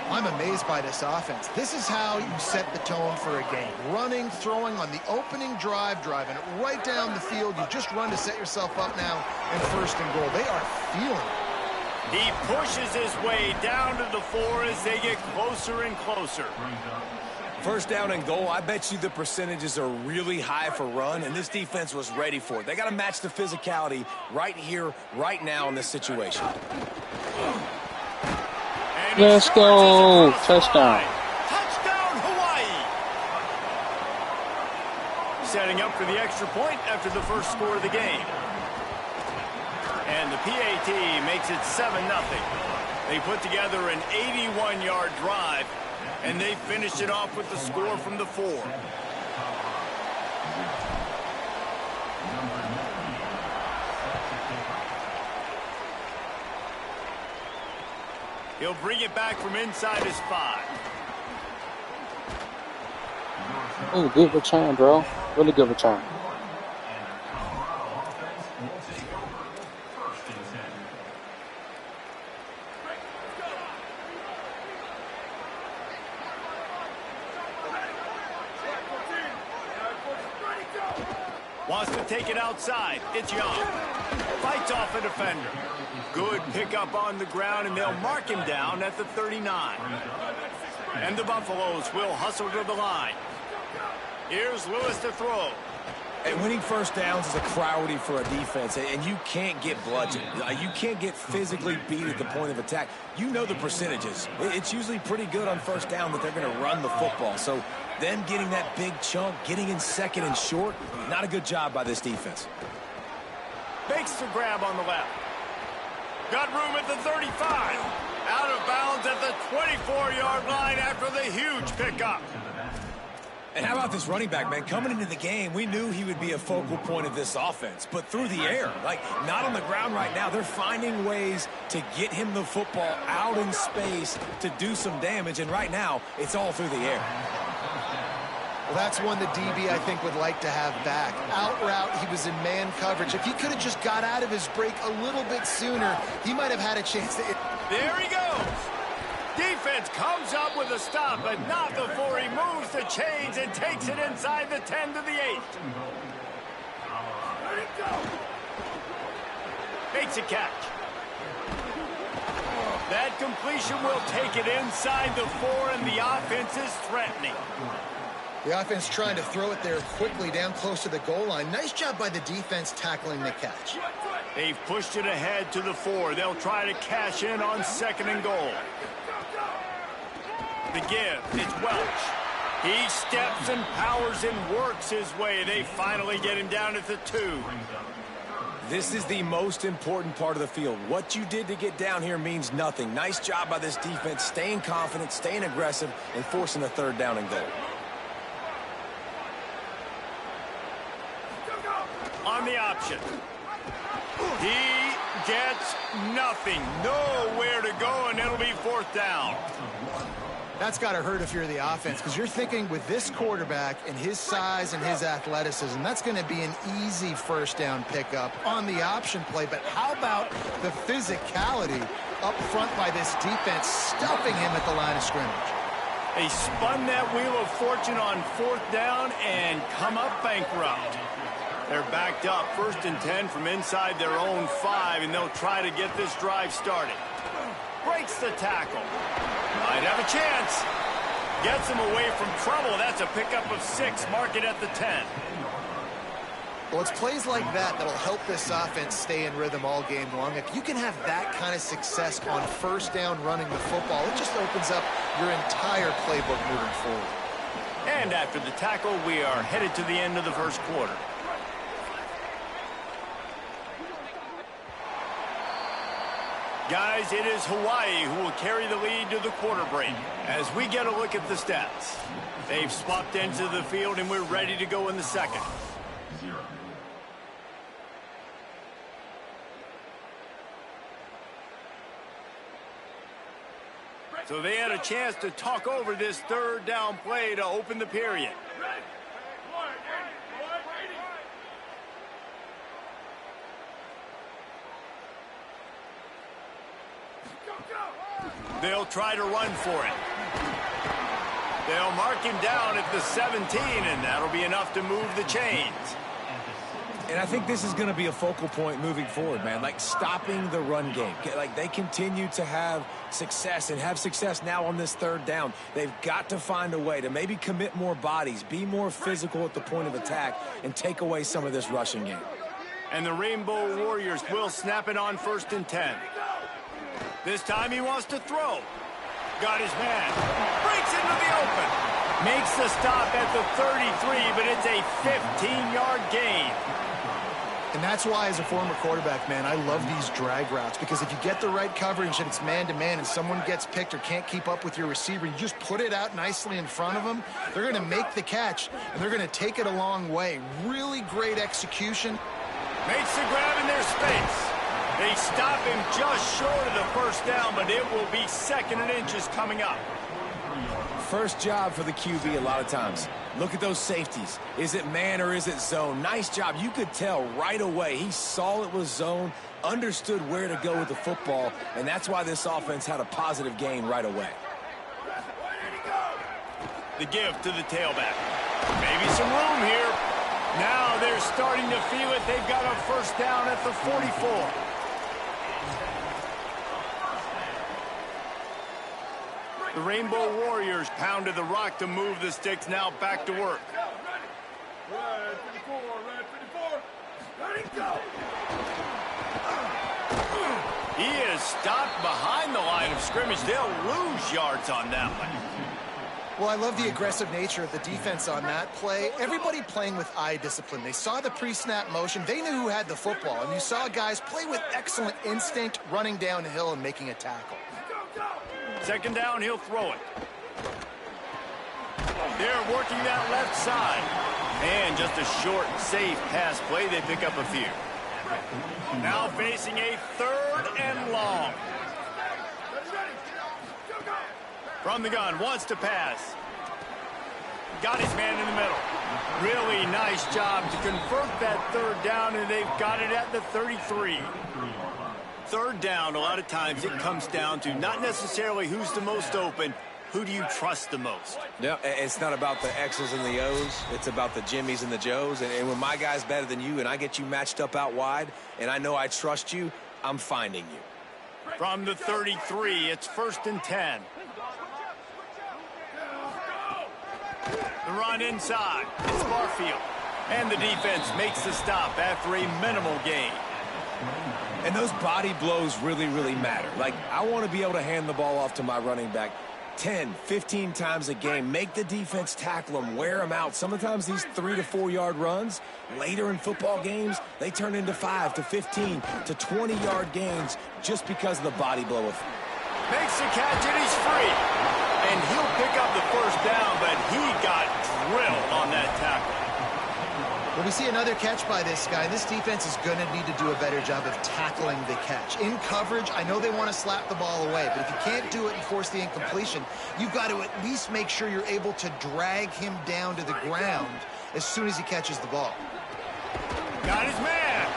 I'm amazed by this offense. This is how you set the tone for a game. Running, throwing on the opening drive, driving it right down the field. You just run to set yourself up now in 1st and goal. They are feeling it. He pushes his way down to the 4 as they get closer and closer. 1st down and goal, I bet you the percentages are really high for run, and this defense was ready for it. They got to match the physicality right here, right now in this situation. Let's go. Touchdown. Touchdown, Hawaii. Setting up for the extra point after the first score of the game. And the PAT makes it 7-0. They put together an 81-yard drive, and they finished it off with the score from the 4. He'll bring it back from inside his 5. Oh, good return, bro. Really good return. Wants to take it outside. It's Young. Fights off a defender. Good pickup on the ground, and they'll mark him down at the 39. And the Buffaloes will hustle to the line. Here's Lewis to throw. And winning 1st downs is a priority for a defense, and you can't get bludgeoned. You can't get physically beat at the point of attack. You know the percentages. It's usually pretty good on 1st down that they're going to run the football. So them getting that big chunk, getting in 2nd and short, not a good job by this defense. Makes the grab on the left. Got room at the 35. Out of bounds at the 24-yard line after the huge pickup. And how about this running back, man? Coming into the game, we knew he would be a focal point of this offense. But through the air, like not on the ground right now, they're finding ways to get him the football out in space to do some damage. And right now, it's all through the air. Well, that's one the DB, I think, would like to have back. Out route, he was in man coverage. If he could have just got out of his break a little bit sooner, he might have had a chance to... There he goes. Defense comes up with a stop, but not before he moves the chains and takes it inside the 10 to the 8. Makes a catch. That completion will take it inside the 4, and the offense is threatening. The offense trying to throw it there quickly down close to the goal line. Nice job by the defense tackling the catch. They've pushed it ahead to the 4. They'll try to cash in on 2nd and goal. The give, it's Welch. He steps and powers and works his way. They finally get him down at the 2. This is the most important part of the field. What you did to get down here means nothing. Nice job by this defense, staying confident, staying aggressive, and forcing a 3rd down and goal. On the option. He gets nothing. Nowhere to go, and it'll be 4th down. That's got to hurt if you're the offense, because you're thinking with this quarterback and his size and his athleticism, that's going to be an easy 1st down pickup on the option play. But how about the physicality up front by this defense, stuffing him at the line of scrimmage? They spun that wheel of fortune on 4th down and come up bankrupt. They're backed up 1st and 10 from inside their own 5, and they'll try to get this drive started. Breaks the tackle. Might have a chance. Gets him away from trouble. That's a pickup of 6. Mark it at the 10. Well, it's plays like that that'll help this offense stay in rhythm all game long. If you can have that kind of success on 1st down running the football, it just opens up your entire playbook moving forward. And after the tackle, we are headed to the end of the 1st quarter. Guys, it is Hawaii who will carry the lead to the quarter break. As we get a look at the stats, they've swapped into the field, and we're ready to go in the 2nd. So they had a chance to talk over this 3rd down play to open the period. They'll try to run for it. They'll mark him down at the 17, and that'll be enough to move the chains. And I think this is going to be a focal point moving forward, man. Like stopping the run game. Like they continue to have success and have success now on this 3rd down. They've got to find a way to maybe commit more bodies, be more physical at the point of attack, and take away some of this rushing game. And the Rainbow Warriors will snap it on 1st and 10. This time he wants to throw. Got his man. Breaks into the open. Makes the stop at the 33, but it's a 15-yard gain. And that's why, as a former quarterback, man, I love these drag routes, because if you get the right coverage and it's man-to-man and someone gets picked or can't keep up with your receiver, you just put it out nicely in front of them, they're going to make the catch, and they're going to take it a long way. Really great execution. Makes the grab in their space. They stop him just short of the 1st down, but it will be 2nd and inches coming up. First job for the QB a lot of times. Look at those safeties. Is it man or is it zone? Nice job. You could tell right away. He saw it was zone, understood where to go with the football, and that's why this offense had a positive gain right away. The give to the tailback. Maybe some room here. Now they're starting to feel it. They've got a 1st down at the 44. The Rainbow Warriors pounded the rock to move the sticks. Now back to work. Red 54, red 54. Let it go. He is stopped behind the line of scrimmage. They'll lose yards on that one. Well, I love the aggressive nature of the defense on that play. Everybody playing with eye discipline. They saw the pre-snap motion. They knew who had the football. And you saw guys play with excellent instinct, running downhill and making a tackle. Second down, he'll throw it. They're working that left side. And just a short, safe pass play. They pick up a few. Now facing a 3rd and long. From the gun, wants to pass. Got his man in the middle. Really nice job to convert that 3rd down, and they've got it at the 33. 3rd down, a lot of times it comes down to not necessarily who's the most open, who do you trust the most? Yeah, it's not about the X's and the O's. It's about the Jimmies and the Joes. And when my guy's better than you and I get you matched up out wide and I know I trust you, I'm finding you. From the 33, it's 1st and 10. The run inside. It's Barfield. And the defense makes the stop after a minimal gain. And those body blows really, really matter. Like, I want to be able to hand the ball off to my running back 10, 15 times a game. Make the defense tackle them, wear them out. Sometimes these 3 to 4 yard runs, later in football games, they turn into 5 to 15 to 20 yard gains just because of the body blow. Makes the catch and he's free. And he'll pick up the 1st down, but he got drilled on that tackle. Well, we see another catch by this guy. This defense is going to need to do a better job of tackling the catch. In coverage, I know they want to slap the ball away, but if you can't do it and force the incompletion, you've got to at least make sure you're able to drag him down to the ground as soon as he catches the ball. Got his man.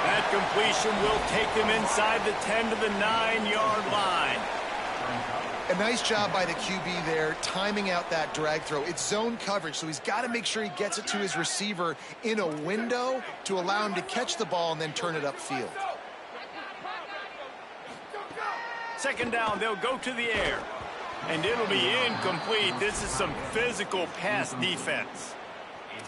That completion will take them inside the 10 to the 9-yard line. A nice job by the QB there, timing out that drag throw. It's zone coverage, so he's got to make sure he gets it to his receiver in a window to allow him to catch the ball and then turn it upfield. Second down, they'll go to the air. And it'll be incomplete. This is some physical pass defense.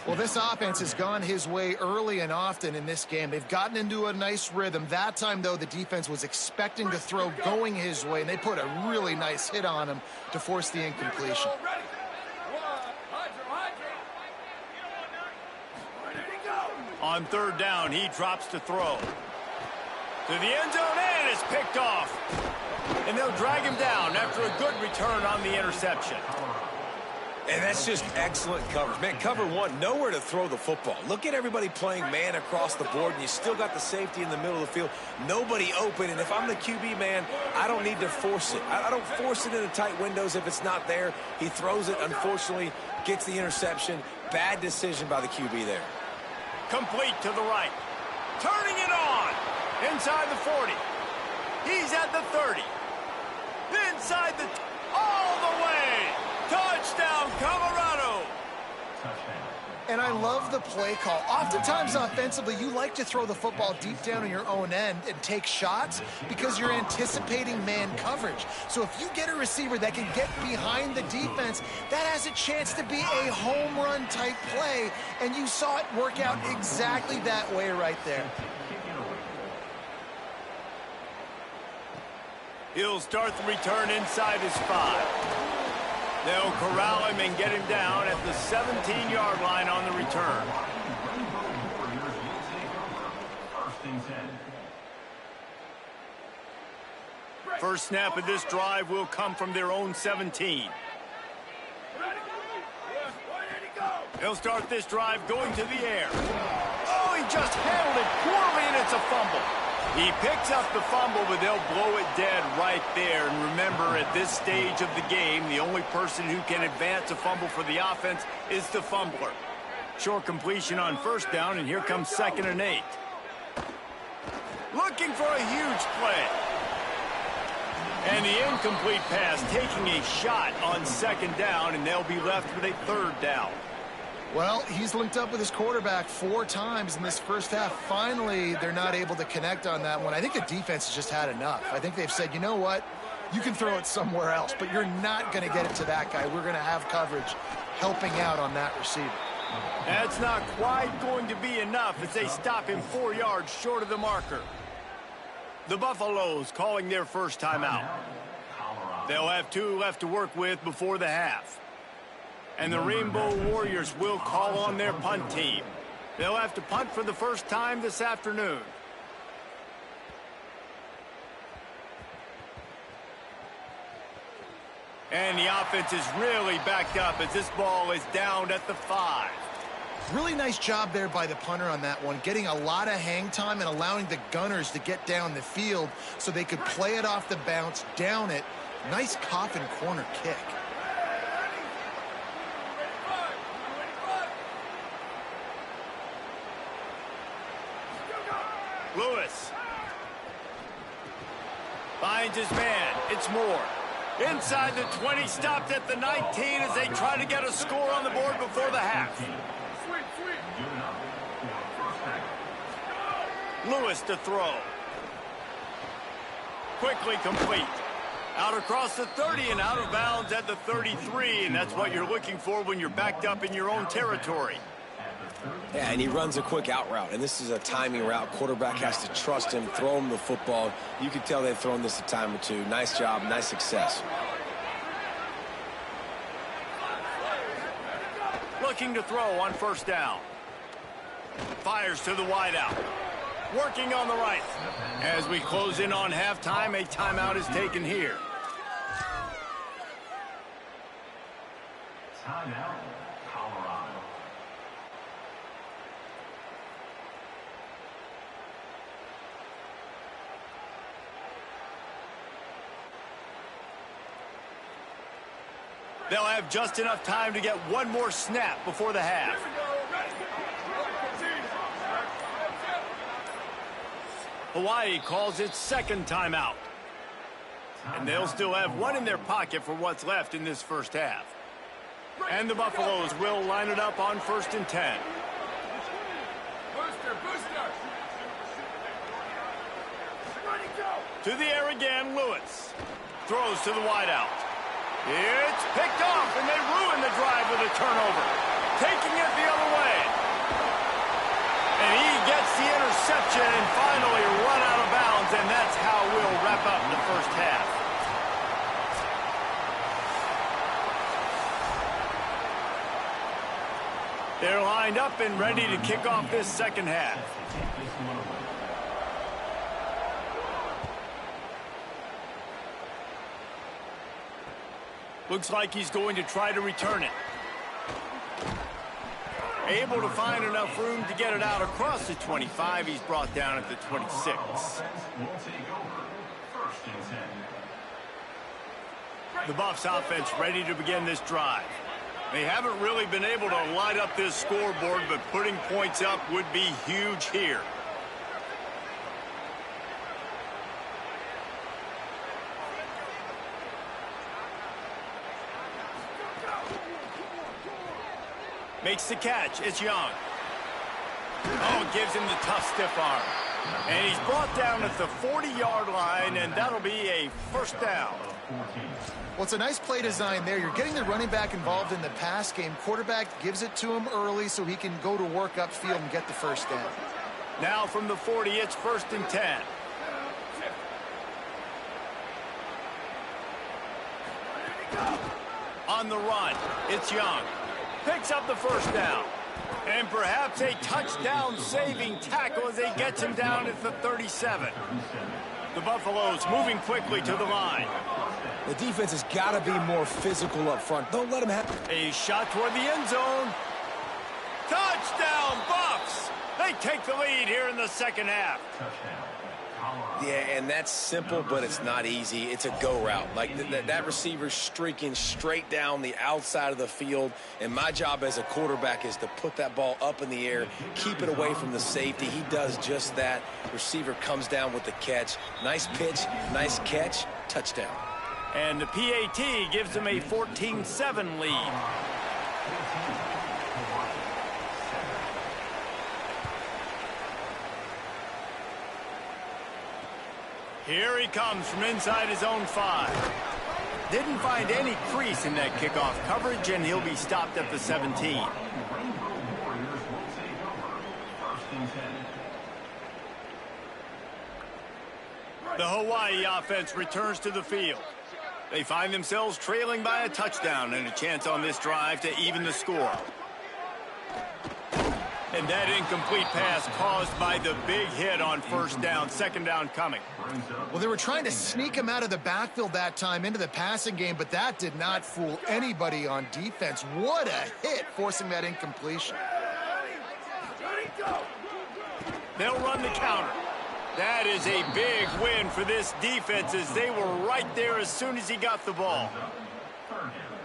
Well, this offense has gone his way early and often in this game. They've gotten into a nice rhythm. That time, though, the defense was expecting to throw going his way, and they put a really nice hit on him to force the incompletion. On 3rd down, he drops to throw. To the end zone, and it's picked off. And they'll drag him down after a good return on the interception. And that's just excellent coverage. Man, cover one, nowhere to throw the football. Look at everybody playing man across the board, and you still got the safety in the middle of the field. Nobody open, and if I'm the QB, man, I don't need to force it. I don't force it into tight windows if it's not there. He throws it, unfortunately, gets the interception. Bad decision by the QB there. Complete to the right. Turning it on. Inside the 40. He's at the 30. Inside the... all the way. Touchdown, Colorado. And I love the play call. Oftentimes offensively, you like to throw the football deep down in your own end and take shots because you're anticipating man coverage. So if you get a receiver that can get behind the defense, that has a chance to be a home run type play. And you saw it work out exactly that way right there. He'll start the return inside his 5. They'll corral him and get him down at the 17-yard line on the return. First snap of this drive will come from their own 17. They'll start this drive going to the air. Oh, he just handled it poorly, and it's a fumble. He picks up the fumble, but they'll blow it dead right there. And remember, at this stage of the game, the only person who can advance a fumble for the offense is the fumbler. Short completion on 1st down, and here comes 2nd and 8. Looking for a huge play. And the incomplete pass taking a shot on 2nd down, and they'll be left with a 3rd down. Well, he's linked up with his quarterback 4 times in this first half. Finally, they're not able to connect on that one. I think the defense has just had enough. I think they've said, you know what? You can throw it somewhere else, but you're not going to get it to that guy. We're going to have coverage helping out on that receiver. That's not quite going to be enough as they stop him 4 yards short of the marker. The Buffaloes calling their first timeout. They'll have 2 left to work with before the half. And the Rainbow Warriors will call on their punt team. They'll have to punt for the first time this afternoon. And the offense is really backed up as this ball is down at the 5. Really nice job there by the punter on that one, getting a lot of hang time and allowing the Gunners to get down the field so they could play it off the bounce, down it. Nice coffin corner kick. Lewis finds his man. It's Moore. Inside the 20, stopped at the 19 as they try to get a score on the board before the half. Lewis to throw. Quickly complete. Out across the 30 and out of bounds at the 33, and that's what you're looking for when you're backed up in your own territory. Yeah, and he runs a quick out route, and this is a timing route. Quarterback has to trust him, throw him the football. You can tell they've thrown this a time or two. Nice job, nice success. Looking to throw on first down. Fires to the wideout. Working on the right. As we close in on halftime, a timeout is taken here. Timeout, Colorado. They'll have just enough time to get one more snap before the half. Hawaii calls its second timeout. And they'll still have one in their pocket for what's left in this first half. And the Buffaloes will line it up on 1st and 10. To the air again, Lewis. Throws to the wideout. It's picked off, and they ruin the drive with a turnover. Taking it the other way. And he gets the interception and finally run out of bounds, and that's how we'll wrap up the first half. They're lined up and ready to kick off this second half. Looks like he's going to try to return it. Able to find enough room to get it out across the 25. He's brought down at the 26. The Buffs offense ready to begin this drive. They haven't really been able to light up this scoreboard, but putting points up would be huge here. Makes the catch. It's Young. Oh, gives him the tough stiff arm. And he's brought down at the 40-yard line, and that'll be a first down. Well, it's a nice play design there. You're getting the running back involved in the pass game. Quarterback gives it to him early so he can go to work upfield and get the first down. Now from the 40, it's 1st and 10. On the run, it's Young. Picks up the first down. And perhaps a touchdown-saving tackle as he gets him down at the 37. The Buffaloes moving quickly to the line. The defense has got to be more physical up front. Don't let them have... A shot toward the end zone. Touchdown, Buffs! They take the lead here in the second half. Yeah, and that's simple, but it's not easy. It's a go route. Like that receiver's streaking straight down the outside of the field, and my job as a quarterback is to put that ball up in the air, keep it away from the safety. He does just that. Receiver comes down with the catch. Nice pitch, nice catch, touchdown. And the PAT gives them a 14-7 lead. Here he comes from inside his own 5. Didn't find any crease in that kickoff coverage, and he'll be stopped at the 17. The Hawaii offense returns to the field. They find themselves trailing by a touchdown and a chance on this drive to even the score. And that incomplete pass caused by the big hit on first down, second down coming. Well, they were trying to sneak him out of the backfield that time into the passing game, but that did not fool anybody on defense. What a hit, forcing that incompletion. They'll run the counter. That is a big win for this defense as they were right there as soon as he got the ball.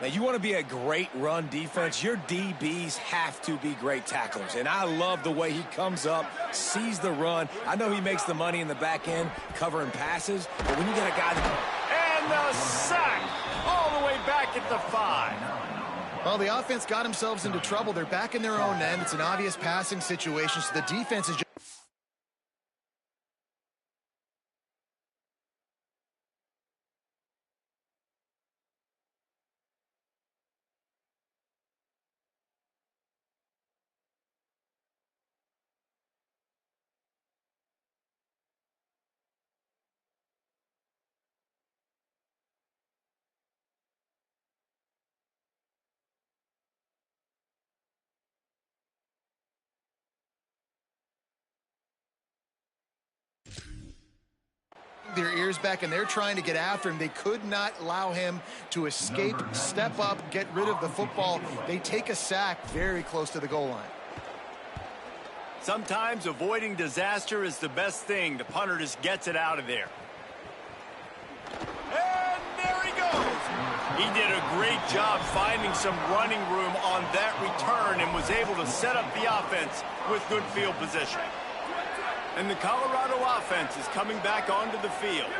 Now, you want to be a great run defense, your DBs have to be great tacklers. And I love the way he comes up, sees the run. I know he makes the money in the back end covering passes, but when you get a guy that... And the sack all the way back at the 5. Well, the offense got themselves into trouble. They're back in their own end. It's an obvious passing situation, so the defense is just... their ears back, and they're trying to get after him. They could not allow him to escape, step up, get rid of the football. They take a sack very close to the goal line. Sometimes avoiding disaster is the best thing. The punter just gets it out of there. And there he goes. He did a great job finding some running room on that return and was able to set up the offense with good field position. And the Colorado offense is coming back onto the field.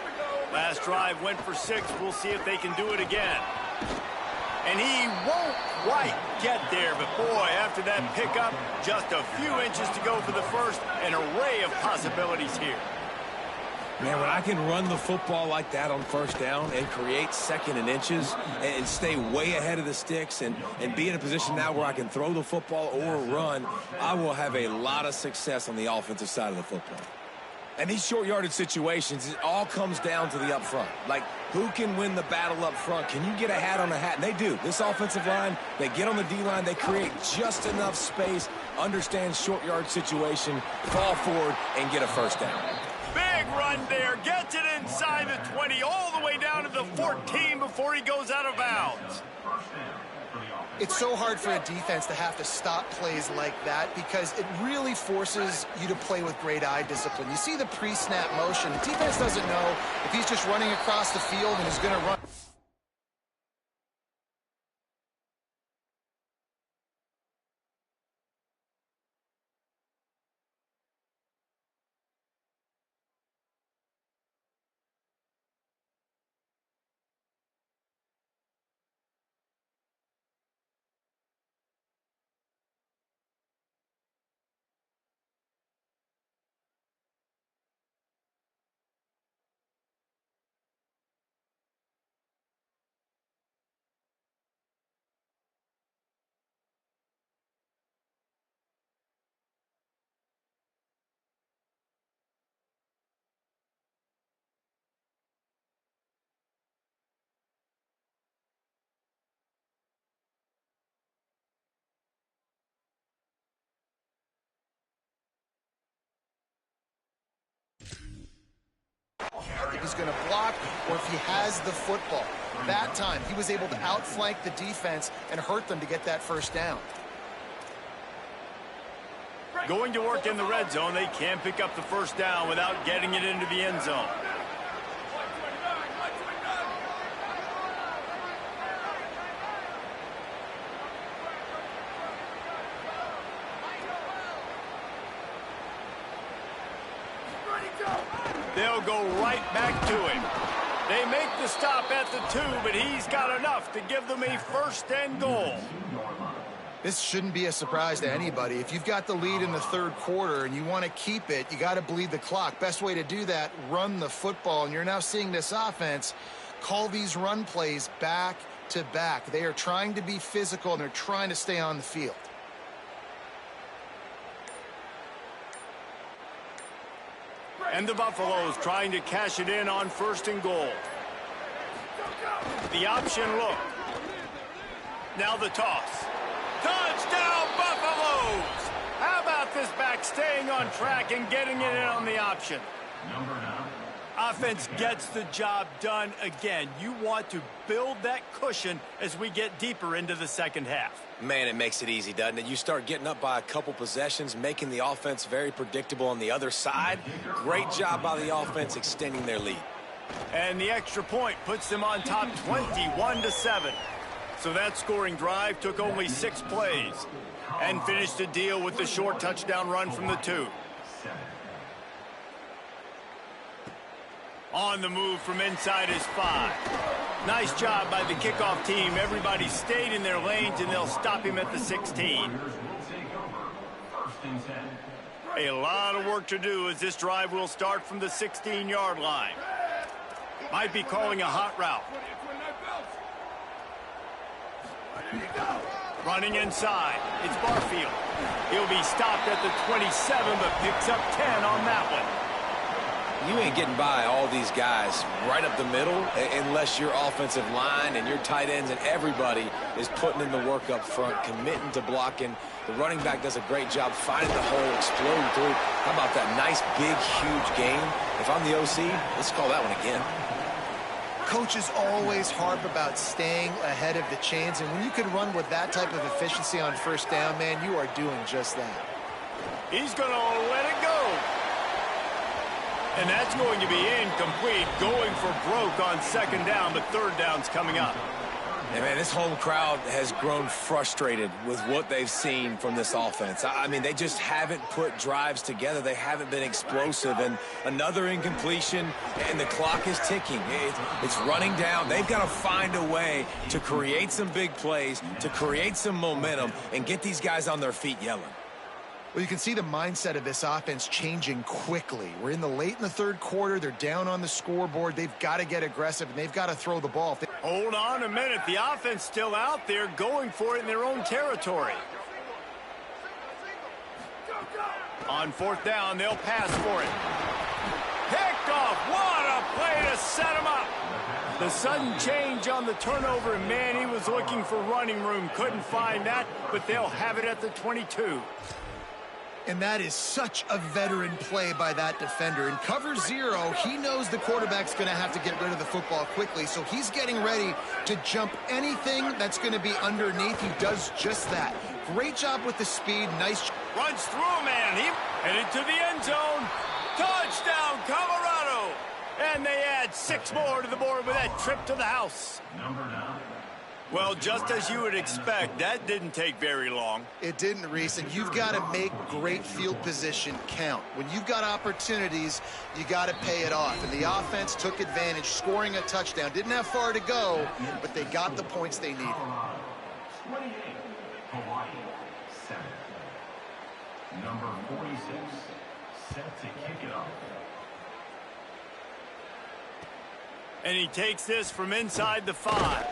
Last drive went for 6. We'll see if they can do it again. And he won't quite get there, but boy, after that pickup, just a few inches to go for the first. An array of possibilities here. Man, when I can run the football like that on first down and create second and inches and stay way ahead of the sticks and be in a position now where I can throw the football or run, I will have a lot of success on the offensive side of the football. And these short yardage situations, it all comes down to the up front. Like, who can win the battle up front? Can you get a hat on a hat? And they do. This offensive line, they get on the D-line, they create just enough space, understand short yard situation, fall forward, and get a first down. Big run there, gets it inside the 20, all the way down to the 14 before he goes out of bounds. It's so hard for a defense to have to stop plays like that because it really forces you to play with great eye discipline. You see the pre-snap motion. The defense doesn't know if he's just running across the field and he's going to run. If he's going to block or if he has the football. That time, he was able to outflank the defense and hurt them to get that first down. Going to work in the red zone, they can't pick up the first down without getting it into the end zone. They'll go right back to him. They make the stop at the 2, but he's got enough to give them a first and goal. This shouldn't be a surprise to anybody. If you've got the lead in the third quarter and you want to keep it, you got to bleed the clock. Best way to do that, run the football. And you're now seeing this offense call these run plays back to back. They are trying to be physical and they're trying to stay on the field. And the Buffaloes trying to cash it in on first and goal. The option look. Now the toss. Touchdown, Buffaloes! How about this back staying on track and getting it in on the option? Number 9. Offense gets the job done again. You want to build that cushion as we get deeper into the second half. Man, it makes it easy, doesn't it? You start getting up by a couple possessions, making the offense very predictable on the other side. Great job by the offense extending their lead. And the extra point puts them on top 21-7. So that scoring drive took only 6 plays and finished the deal with the short touchdown run from the 2. On the move from inside is 5. Nice job by the kickoff team. Everybody stayed in their lanes, and they'll stop him at the 16. A lot of work to do as this drive will start from the 16-yard line. Might be calling a hot route. Running inside. It's Barfield. He'll be stopped at the 27, but picks up 10 on that one. You ain't getting by all these guys right up the middle unless your offensive line and your tight ends and everybody is putting in the work up front, committing to blocking. The running back does a great job finding the hole, exploding through. How about that nice, big, huge game? If I'm the OC, let's call that one again. Coaches always harp about staying ahead of the chains, and when you can run with that type of efficiency on first down, man, you are doing just that. He's going to let it go. And that's going to be incomplete, going for broke on second down, but third down's coming up. And, man, this home crowd has grown frustrated with what they've seen from this offense. I mean, they just haven't put drives together. They haven't been explosive. And another incompletion, and the clock is ticking. It's running down. They've got to find a way to create some big plays, to create some momentum, and get these guys on their feet yelling. Well, you can see the mindset of this offense changing quickly. We're in the third quarter. They're down on the scoreboard. They've got to get aggressive, and they've got to throw the ball. Hold on a minute. The offense still out there going for it in their own territory. On fourth down, they'll pass for it. Picked off. What a play to set him up. The sudden change on the turnover, and man, he was looking for running room. Couldn't find that, but they'll have it at the 22. And that is such a veteran play by that defender. In cover 0, he knows the quarterback's going to have to get rid of the football quickly, so he's getting ready to jump anything that's going to be underneath. He does just that. Great job with the speed. Nice. Runs through a man. He headed to the end zone. Touchdown, Colorado. And they add 6 more to the board with that trip to the house. Number 9. Well, just as you would expect, that didn't take very long. It didn't, Reese, and you've got to make great field position count. When you've got opportunities, you got to pay it off. And the offense took advantage, scoring a touchdown. Didn't have far to go, but they got the points they needed. 28, Hawaii, 7. Number 46, set to kick it off. And he takes this from inside the 5.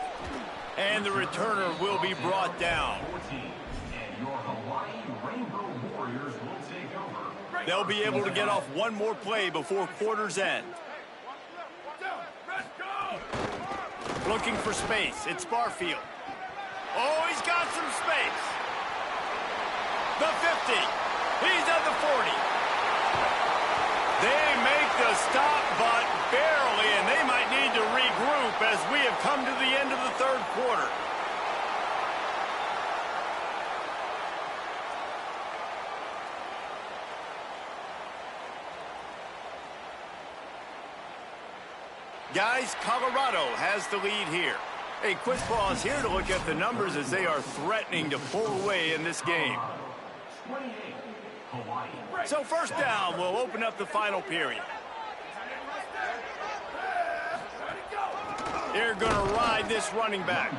And the returner will be brought down. 14, and your Hawaii Rainbow Warriors will take over. They'll be able to get off one more play before quarter's end. Looking for space. It's Barfield. Oh, he's got some space. The 50. He's at the 40. They make the stop, but barely, and they might need to regroup as we have come to the end of the third quarter. Guys, Colorado has the lead here. A quick pause here to look at the numbers as they are threatening to pull away in this game. 28, Hawaii. So first down will open up the final period. They're going to ride this running back.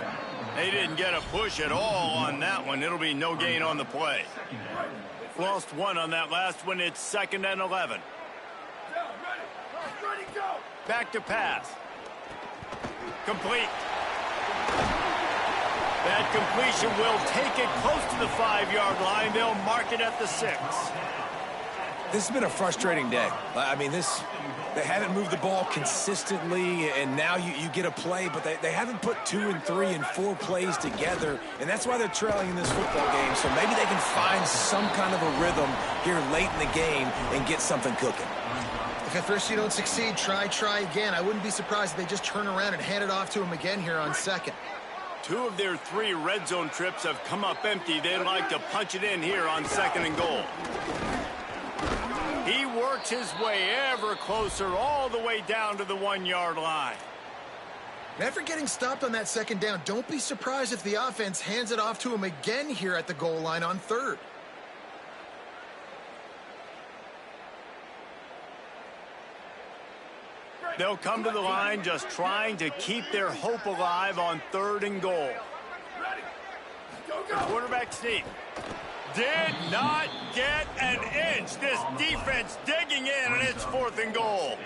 They didn't get a push at all on that one. It'll be no gain on the play. Lost 1 on that last one. It's 2nd and 11. Back to pass. Complete. That completion will take it close to the 5-yard line. They'll mark it at the 6. this has been a frustrating day. I mean, they haven't moved the ball consistently, and now you get a play, but they haven't put 2 and 3 and 4 plays together, and that's why they're trailing in this football game. So maybe they can find some kind of a rhythm here late in the game and get something cooking. If at first you don't succeed, try again. I wouldn't be surprised if they just turn around and hand it off to him again here on second. 2 of their 3 red zone trips have come up empty. They'd like to punch it in here on 2nd and goal. He works his way ever closer all the way down to the 1-yard line. After getting stopped on that 2nd down, don't be surprised if the offense hands it off to him again here at the goal line on 3rd. They'll come to the line just trying to keep their hope alive on 3rd and goal. The quarterback sneak. Did not get an inch. This defense digging in, and it's 4th and goal.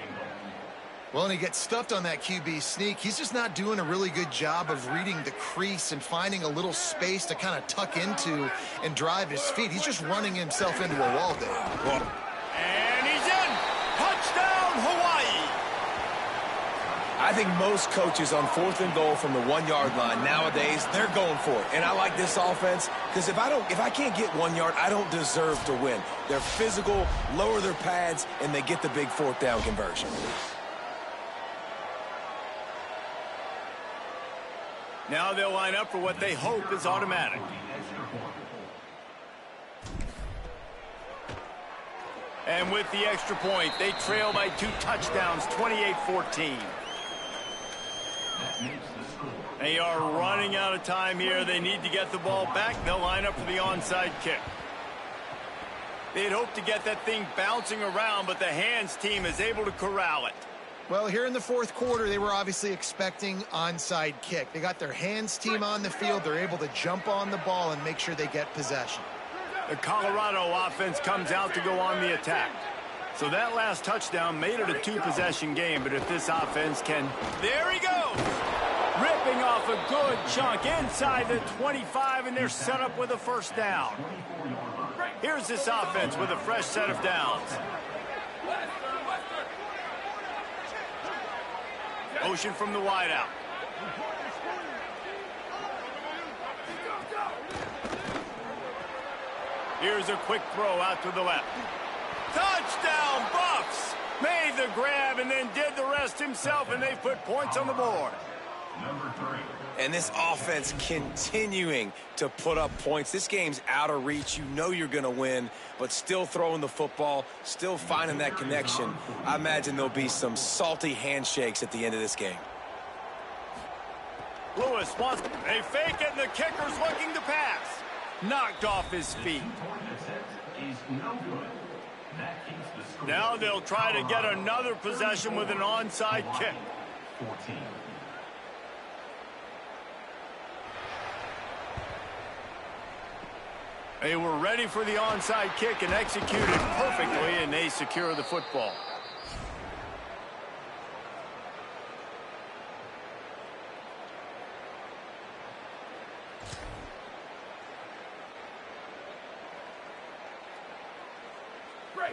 Well, and he gets stuffed on that QB sneak. He's just not doing a really good job of reading the crease and finding a little space to kind of tuck into and drive his feet. He's just running himself into a wall there. And he's in. Touchdown, Hawaii. I think most coaches on 4th and goal from the 1-yard line nowadays, they're going for it. And I like this offense because if I can't get 1 yard, I don't deserve to win. They're physical, lower their pads, and they get the big 4th down conversion. Now they'll line up for what they hope is automatic. And with the extra point, they trail by 2 touchdowns, 28-14. They are running out of time here. They need to get the ball back. They'll line up for the onside kick. They'd hope to get that thing bouncing around, but the hands team is able to corral it. Well, here in the 4th quarter, they were obviously expecting onside kick. They got their hands team on the field. They're able to jump on the ball and make sure they get possession. The Colorado offense comes out to go on the attack. So that last touchdown made it a 2-possession game, but if this offense can... There he goes! Ripping off a good chunk inside the 25, and they're set up with a 1st down. Here's this offense with a fresh set of downs. Motion from the wideout. Here's a quick throw out to the left. Touchdown, Buffs! Made the grab and then did the rest himself, and they put points on the board. Number 3. And this offense continuing to put up points. This game's out of reach. You know you're going to win, but still throwing the football, still finding that connection. I imagine there'll be some salty handshakes at the end of this game. Lewis wants... They fake it, and the kicker's looking to pass. Knocked off his feet. Now they'll try to get another possession with an onside kick. 14. They were ready for the onside kick and executed perfectly, and they secure the football.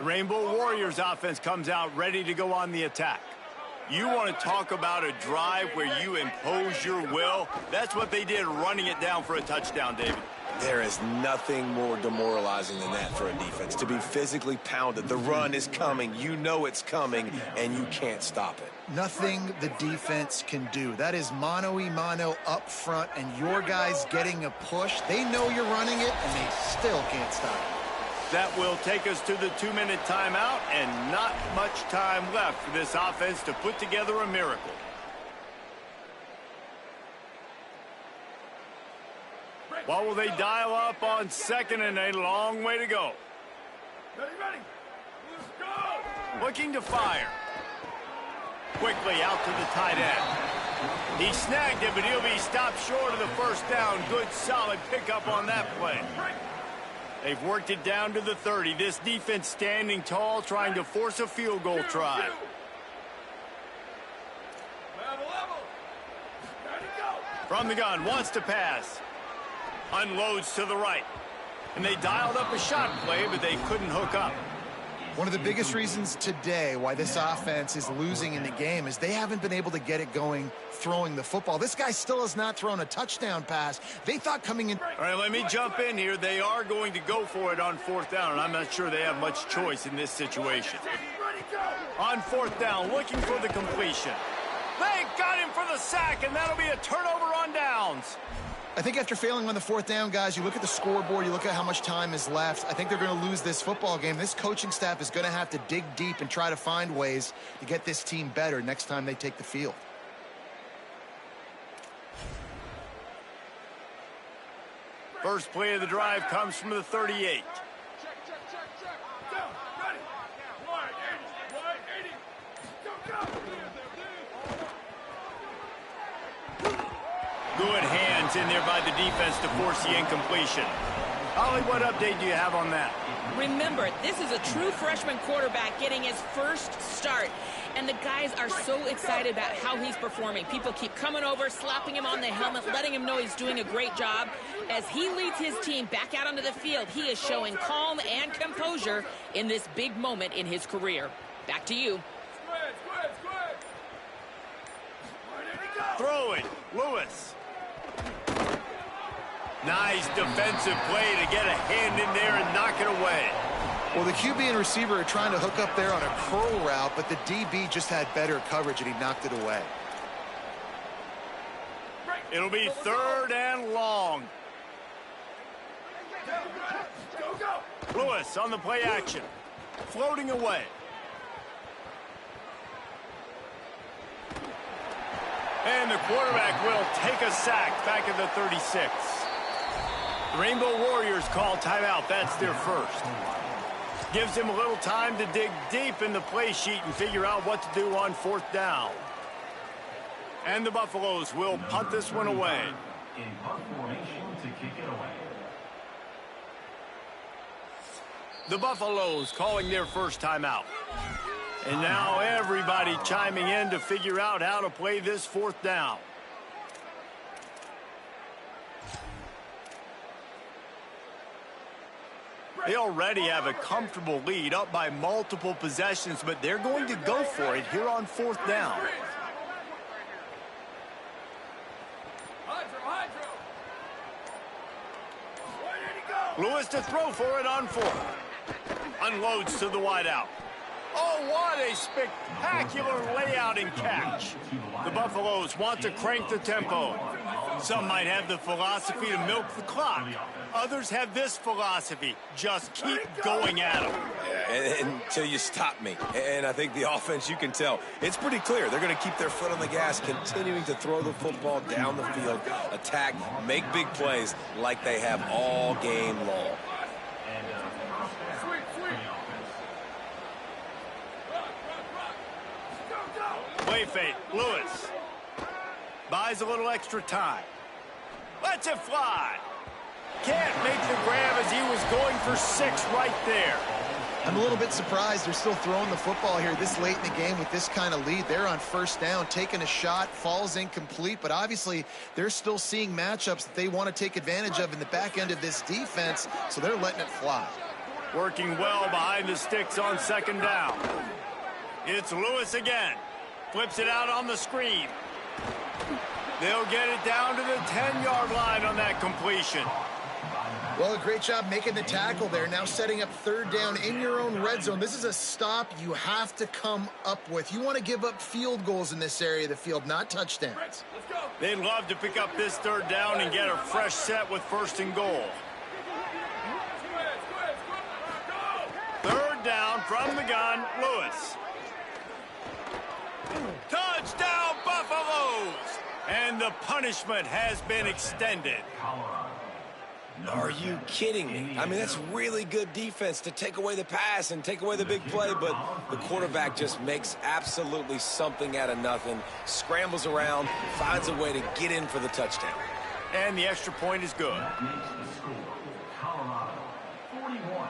Rainbow Warriors offense comes out ready to go on the attack. You want to talk about a drive where you impose your will? That's what they did, running it down for a touchdown, David. There is nothing more demoralizing than that for a defense, to be physically pounded. The run is coming. You know it's coming, and you can't stop it. Nothing the defense can do. That is mano-a-mano up front, and your guys getting a push. They know you're running it, and they still can't stop it. That will take us to the 2-minute timeout, and not much time left for this offense to put together a miracle. What will they dial up on 2nd and a long way to go? Ready, ready. Let's go. Looking to fire. Quickly out to the tight end. He snagged it, but he'll be stopped short of the 1st down. Good, solid pickup on that play. They've worked it down to the 30. This defense standing tall, trying to force a field goal try. Level. Ready, go. From the gun, wants to pass. Unloads to the right. And they dialed up a shot play, but they couldn't hook up. One of the biggest reasons today why this offense is losing in the game is they haven't been able to get it going throwing the football. This guy still has not thrown a touchdown pass. They thought coming in... All right, let me jump in here. They are going to go for it on 4th down, and I'm not sure they have much choice in this situation. On 4th down, looking for the completion. They got him for the sack, and that'll be a turnover on downs. I think after failing on the 4th down, guys, you look at the scoreboard, you look at how much time is left. I think they're going to lose this football game. This coaching staff is going to have to dig deep and try to find ways to get this team better next time they take the field. First play of the drive comes from the 38. Good hands in there by the defense to force the incompletion. Holly, what update do you have on that? Remember, this is a true freshman quarterback getting his first start. And the guys are so excited about how he's performing. People keep coming over, slapping him on the helmet, letting him know he's doing a great job. As he leads his team back out onto the field, he is showing calm and composure in this big moment in his career. Back to you. Throw it, Lewis. Nice defensive play to get a hand in there and knock it away. Well, the QB and receiver are trying to hook up there on a curl route, but the DB just had better coverage and he knocked it away. It'll be 3rd and long. Lewis on the play action. Floating away. And the quarterback will take a sack back at the 36. The Rainbow Warriors call timeout. That's their first. Gives him a little time to dig deep in the play sheet and figure out what to do on 4th down. And the Buffaloes will punt this one away. In punt formation to kick it away. The Buffaloes calling their first timeout. And now everybody chiming in to figure out how to play this 4th down. They already have a comfortable lead, up by multiple possessions, but they're going to go for it here on 4th down. Lewis to throw for it on 4th. Unloads to the wideout. Oh, what a spectacular layout and catch. The Buffaloes want to crank the tempo. Some might have the philosophy to milk the clock. Others have this philosophy. Just keep going at them. Until you stop me. And I think the offense, you can tell, it's pretty clear. They're going to keep their foot on the gas, continuing to throw the football down the field, attack, make big plays like they have all game long. Play fake, Lewis. Buys a little extra time. Lets it fly. Can't make the grab as he was going for 6 right there. I'm a little bit surprised they're still throwing the football here this late in the game with this kind of lead. They're on 1st down, taking a shot, falls incomplete, but obviously they're still seeing matchups that they want to take advantage of in the back end of this defense, so they're letting it fly. Working well behind the sticks on 2nd down. It's Lewis again. Flips it out on the screen. They'll get it down to the 10-yard line on that completion. Well, a great job making the tackle there. Now setting up 3rd down in your own red zone. This is a stop you have to come up with. You want to give up field goals in this area of the field, not touchdowns. They'd love to pick up this 3rd down and get a fresh set with 1st and goal. 3rd down from the gun, Lewis. Touchdown, Buffaloes! And the punishment has been extended. Are you kidding me? I mean, that's really good defense to take away the pass and take away the big play, but the quarterback just makes absolutely something out of nothing, scrambles around, finds a way to get in for the touchdown. And the extra point is good. That makes the score Colorado 41,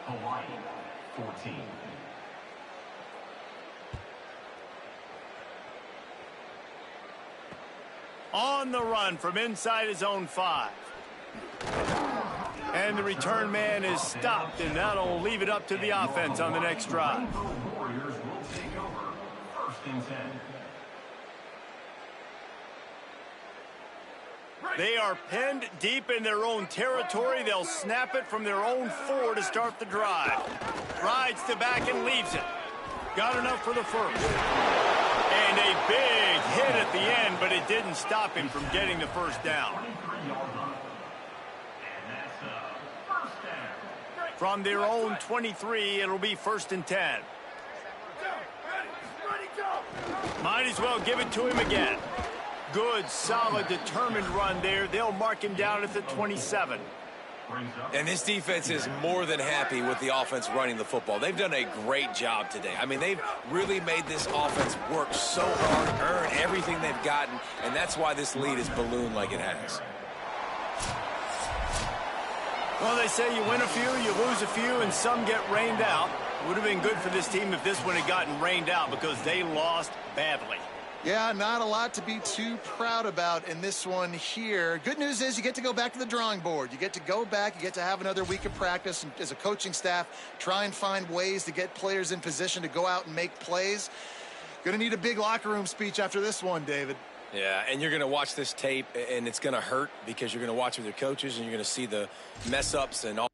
Hawaii 14. On the run from inside his own 5. And the return man is stopped, and that'll leave it up to the offense on the next drive. Warriors will take over 1st and 10. They are pinned deep in their own territory. They'll snap it from their own 4 to start the drive. Rides to back and leaves it. Got enough for the first. And a big hit at the end, but it didn't stop him from getting the first down. From their own 23, it'll be 1st and 10. Might as well give it to him again. Good, solid, determined run there. They'll mark him down at the 27. And this defense is more than happy with the offense running the football. They've done a great job today. I mean, they've really made this offense work so hard, earn everything they've gotten, and that's why this lead is ballooned like it has. Well, they say you win a few, you lose a few, and some get rained out. Would have been good for this team if this one had gotten rained out because they lost badly. Yeah, not a lot to be too proud about in this one here. Good news is you get to go back to the drawing board. You get to go back, you get to have another week of practice, and as a coaching staff, try and find ways to get players in position to go out and make plays. Going to need a big locker room speech after this one, David. Yeah, and you're going to watch this tape, and it's going to hurt because you're going to watch with your coaches, and you're going to see the mess-ups and all.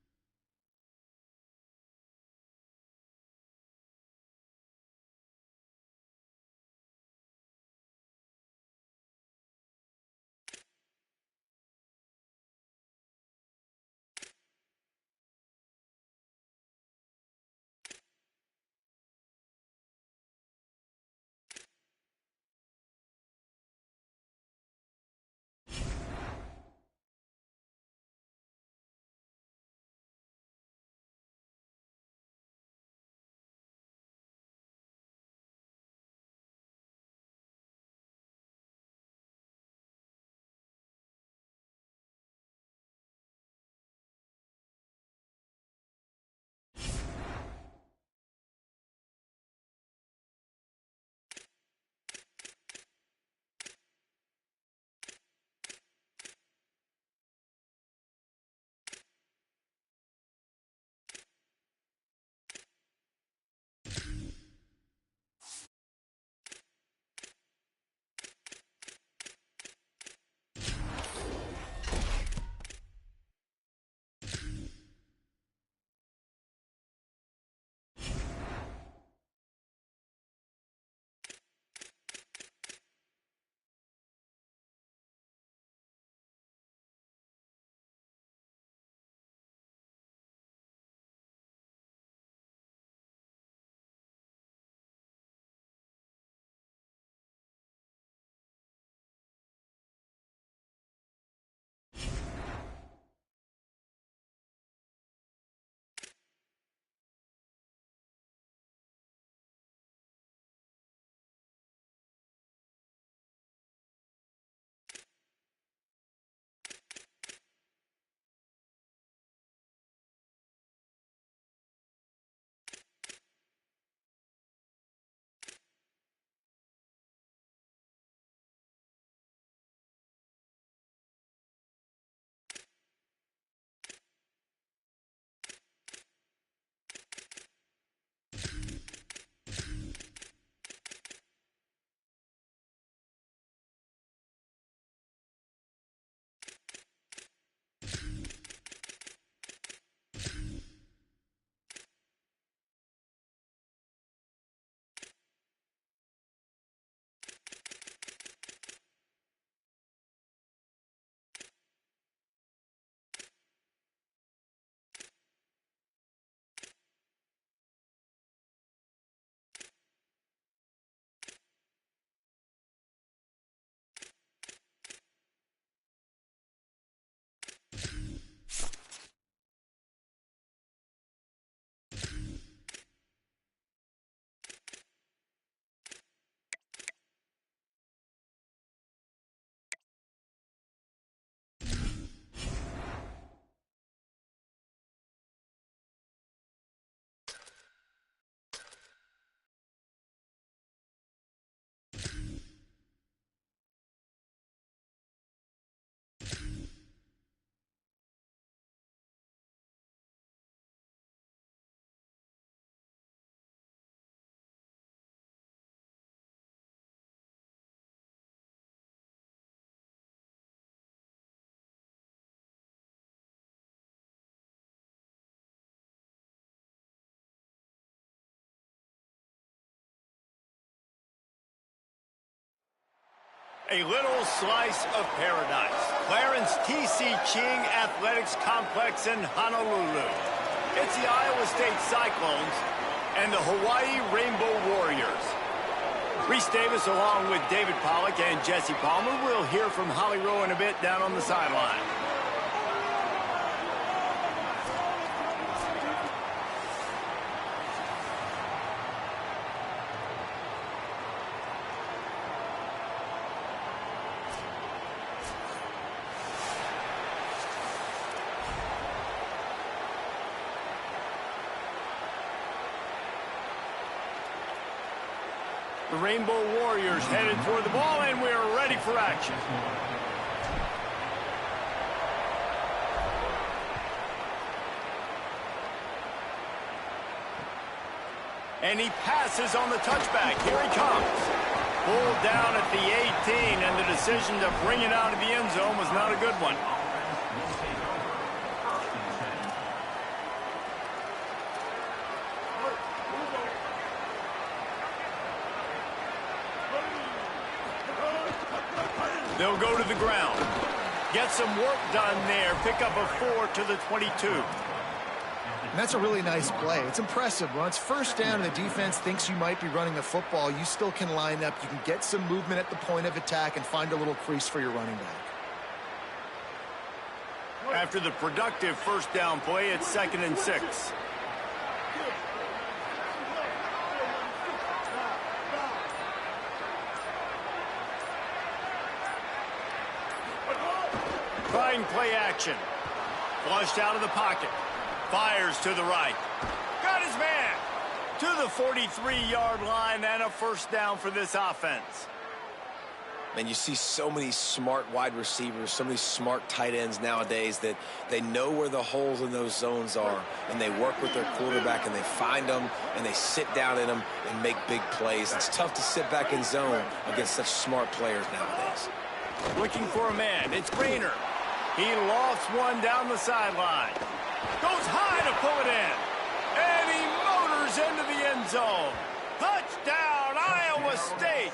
A little slice of paradise. Clarence T.C. Ching Athletics Complex in Honolulu. It's the Iowa State Cyclones and the Hawaii Rainbow Warriors. Reese Davis along with David Pollack and Jesse Palmer. We'll hear from Holly Rowe in a bit down on the sideline. The Rainbow Warriors headed toward the ball, and we're ready for action. And he passes on the touchback. Here he comes. Pulled down at the 18, and the decision to bring it out of the end zone was not a good one. They'll go to the ground. Get some work done there. Pick up a 4 to the 22. And that's a really nice play. It's impressive. When it's first down and the defense thinks you might be running the football, you still can line up. You can get some movement at the point of attack and find a little crease for your running back. After the productive first down play, it's 2nd and 6. Trying play action. Flushed out of the pocket. Fires to the right. Got his man to the 43-yard line, and a first down for this offense. And you see so many smart wide receivers, so many smart tight ends nowadays that they know where the holes in those zones are, and they work with their quarterback, and they find them, and they sit down in them and make big plays. It's tough to sit back in zone against such smart players nowadays. Looking for a man. It's Greener. He lofts one down the sideline. Goes high to pull it in. And he motors into the end zone. Touchdown, Iowa State.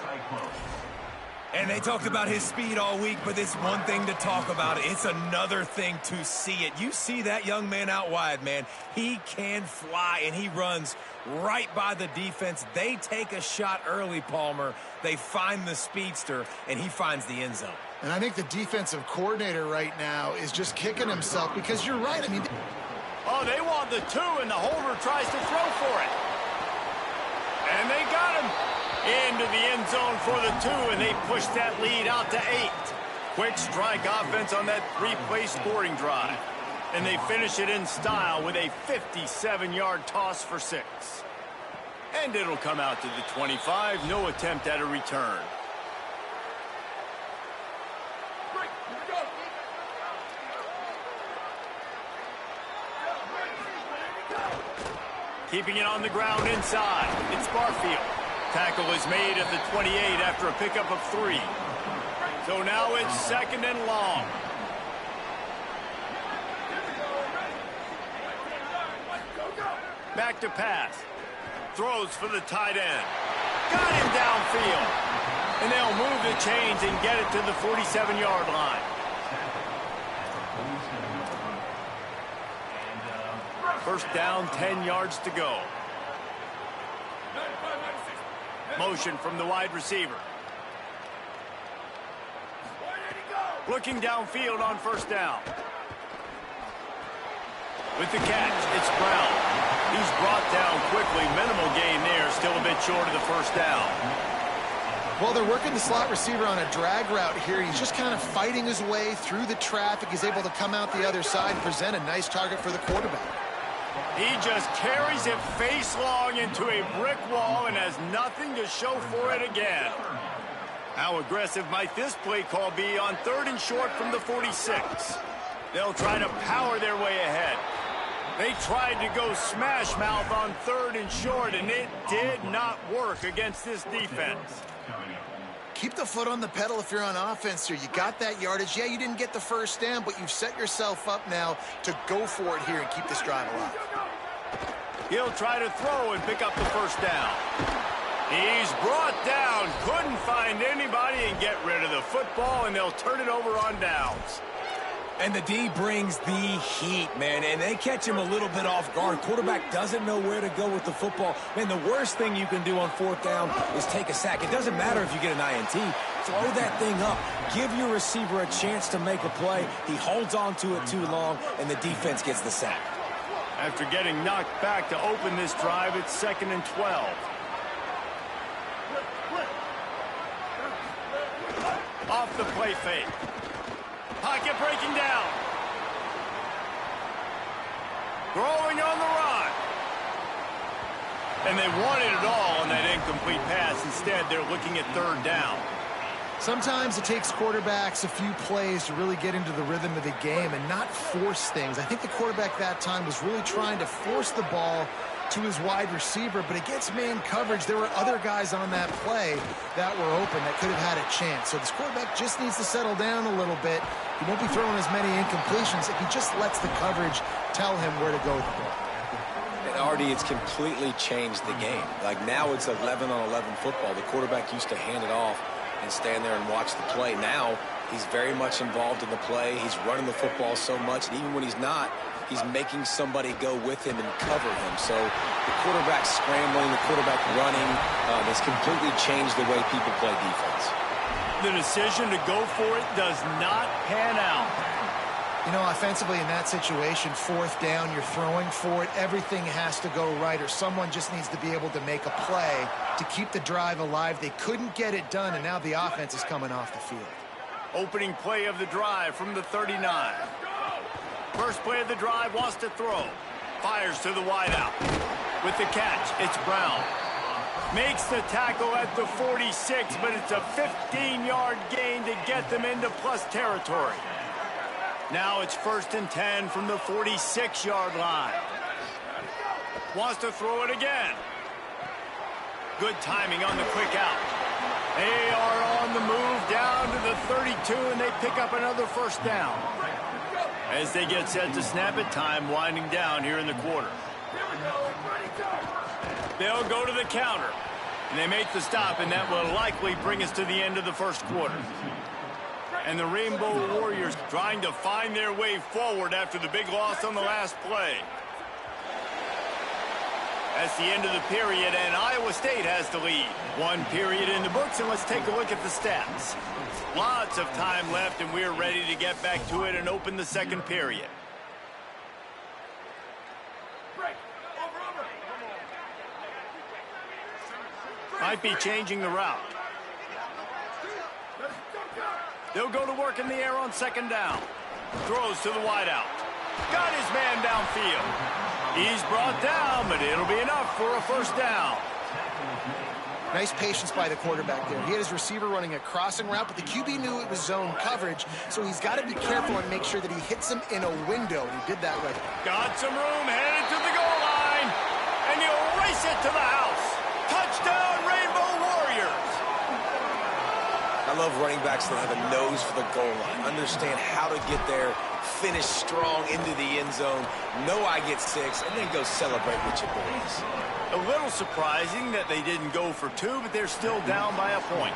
And they talked about his speed all week, but it's one thing to talk about. It's another thing to see it. You see that young man out wide, man. He can fly, and he runs right by the defense. They take a shot early, Palmer. They find the speedster, and he finds the end zone. And I think the defensive coordinator right now is just kicking himself because you're right. I mean, oh, they want the 2, and the holder tries to throw for it. And they got him into the end zone for the 2, and they push that lead out to 8. Quick strike offense on that 3-play scoring drive. And they finish it in style with a 57-yard toss for 6. And it'll come out to the 25. No attempt at a return. Keeping it on the ground inside. It's Barfield. Tackle is made at the 28 after a pickup of 3. So now it's 2nd and long. Back to pass. Throws for the tight end. Got him downfield. And they'll move the chains and get it to the 47-yard line. First down, 10 yards to go. Motion from the wide receiver. Looking downfield on first down. With the catch, it's Brown. He's brought down quickly. Minimal gain there, still a bit short of the first down. Well, they're working the slot receiver on a drag route here. He's just kind of fighting his way through the traffic. He's able to come out the other side and present a nice target for the quarterback. He just carries it face long into a brick wall and has nothing to show for it again. How aggressive might this play call be on 3rd and short from the 46? They'll try to power their way ahead. They tried to go smash mouth on 3rd and short, and it did not work against this defense. Keep the foot on the pedal if you're on offense here. You got that yardage. Yeah, you didn't get the first down, but you've set yourself up now to go for it here and keep this drive alive. He'll try to throw and pick up the first down. He's brought down, couldn't find anybody and get rid of the football, and they'll turn it over on downs. And the D brings the heat, man, and they catch him a little bit off guard. Quarterback doesn't know where to go with the football. Man, the worst thing you can do on fourth down is take a sack. It doesn't matter if you get an INT. Throw that thing up. Give your receiver a chance to make a play. He holds on to it too long, and the defense gets the sack. After getting knocked back to open this drive, it's 2nd and 12. Off the play fake. Pocket breaking down. Throwing on the run. And they wanted it all on that incomplete pass. Instead, they're looking at 3rd down. Sometimes it takes quarterbacks a few plays to really get into the rhythm of the game and not force things. I think the quarterback that time was really trying to force the ball to his wide receiver, but against man coverage, there were other guys on that play that were open that could have had a chance. So this quarterback just needs to settle down a little bit. He won't be throwing as many incompletions if he just lets the coverage tell him where to go with the ball. And Artie, it's completely changed the game. Like now it's 11-on-11 football. The quarterback used to hand it off and stand there and watch the play. Now he's very much involved in the play. He's running the football so much, and even when he's not, he's making somebody go with him and cover him. So the quarterback scrambling, the quarterback running has completely changed the way people play defense. The decision to go for it does not pan out. You know, offensively in that situation, 4th down, you're throwing for it. Everything has to go right, or someone just needs to be able to make a play to keep the drive alive. They couldn't get it done, and now the offense is coming off the field. Opening play of the drive from the 39. First play of the drive, wants to throw. Fires to the wideout. With the catch, it's Brown. Makes the tackle at the 46, but it's a 15-yard gain to get them into plus territory. Now it's 1st and 10 from the 46-yard line. Wants to throw it again. Good timing on the quick out. They are on the move down to the 32, and they pick up another 1st down. As they get set to snap it, time winding down here in the quarter. They'll go to the counter, and they make the stop, and that will likely bring us to the end of the 1st quarter. And the Rainbow Warriors trying to find their way forward after the big loss on the last play. That's the end of the period, and Iowa State has the lead. 1 period in the books, and let's take a look at the stats. Lots of time left, and we're ready to get back to it and open the 2nd period. Might be changing the route. They'll go to work in the air on 2nd down. Throws to the wideout. Got his man downfield. He's brought down, but it'll be enough for a 1st down. Nice patience by the quarterback there. He had his receiver running a crossing route, but the QB knew it was zone coverage, so he's got to be careful and make sure that he hits him in a window, and he did that right. Got some room, headed to the goal line, and he'll race it to the house. Touchdown, Rainbow Warriors! I love running backs that have a nose for the goal line, understand how to get there, finish strong into the end zone, know I get 6, and then go celebrate with your boys. A little surprising that they didn't go for 2, but they're still down by a point.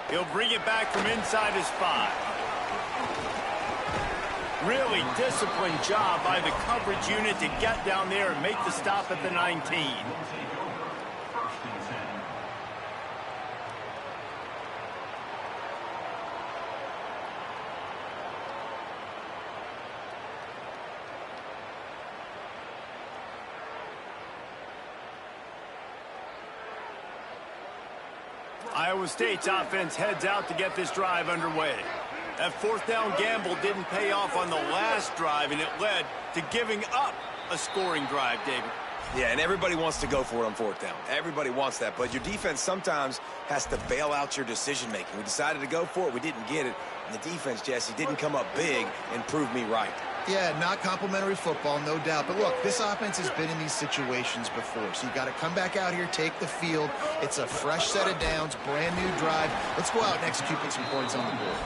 He'll bring it back from inside his 5. Really disciplined job by the coverage unit to get down there and make the stop at the 19. Iowa State's offense heads out to get this drive underway. That 4th down gamble didn't pay off on the last drive, and it led to giving up a scoring drive, David. Yeah, and everybody wants to go for it on 4th down. Everybody wants that, but your defense sometimes has to bail out your decision-making. We decided to go for it. We didn't get it. And the defense, Jesse, didn't come up big and prove me right. Yeah, not complimentary football, no doubt. But look, this offense has been in these situations before. So you got to come back out here, take the field. It's a fresh set of downs, brand new drive. Let's go out and execute, put some points on the board.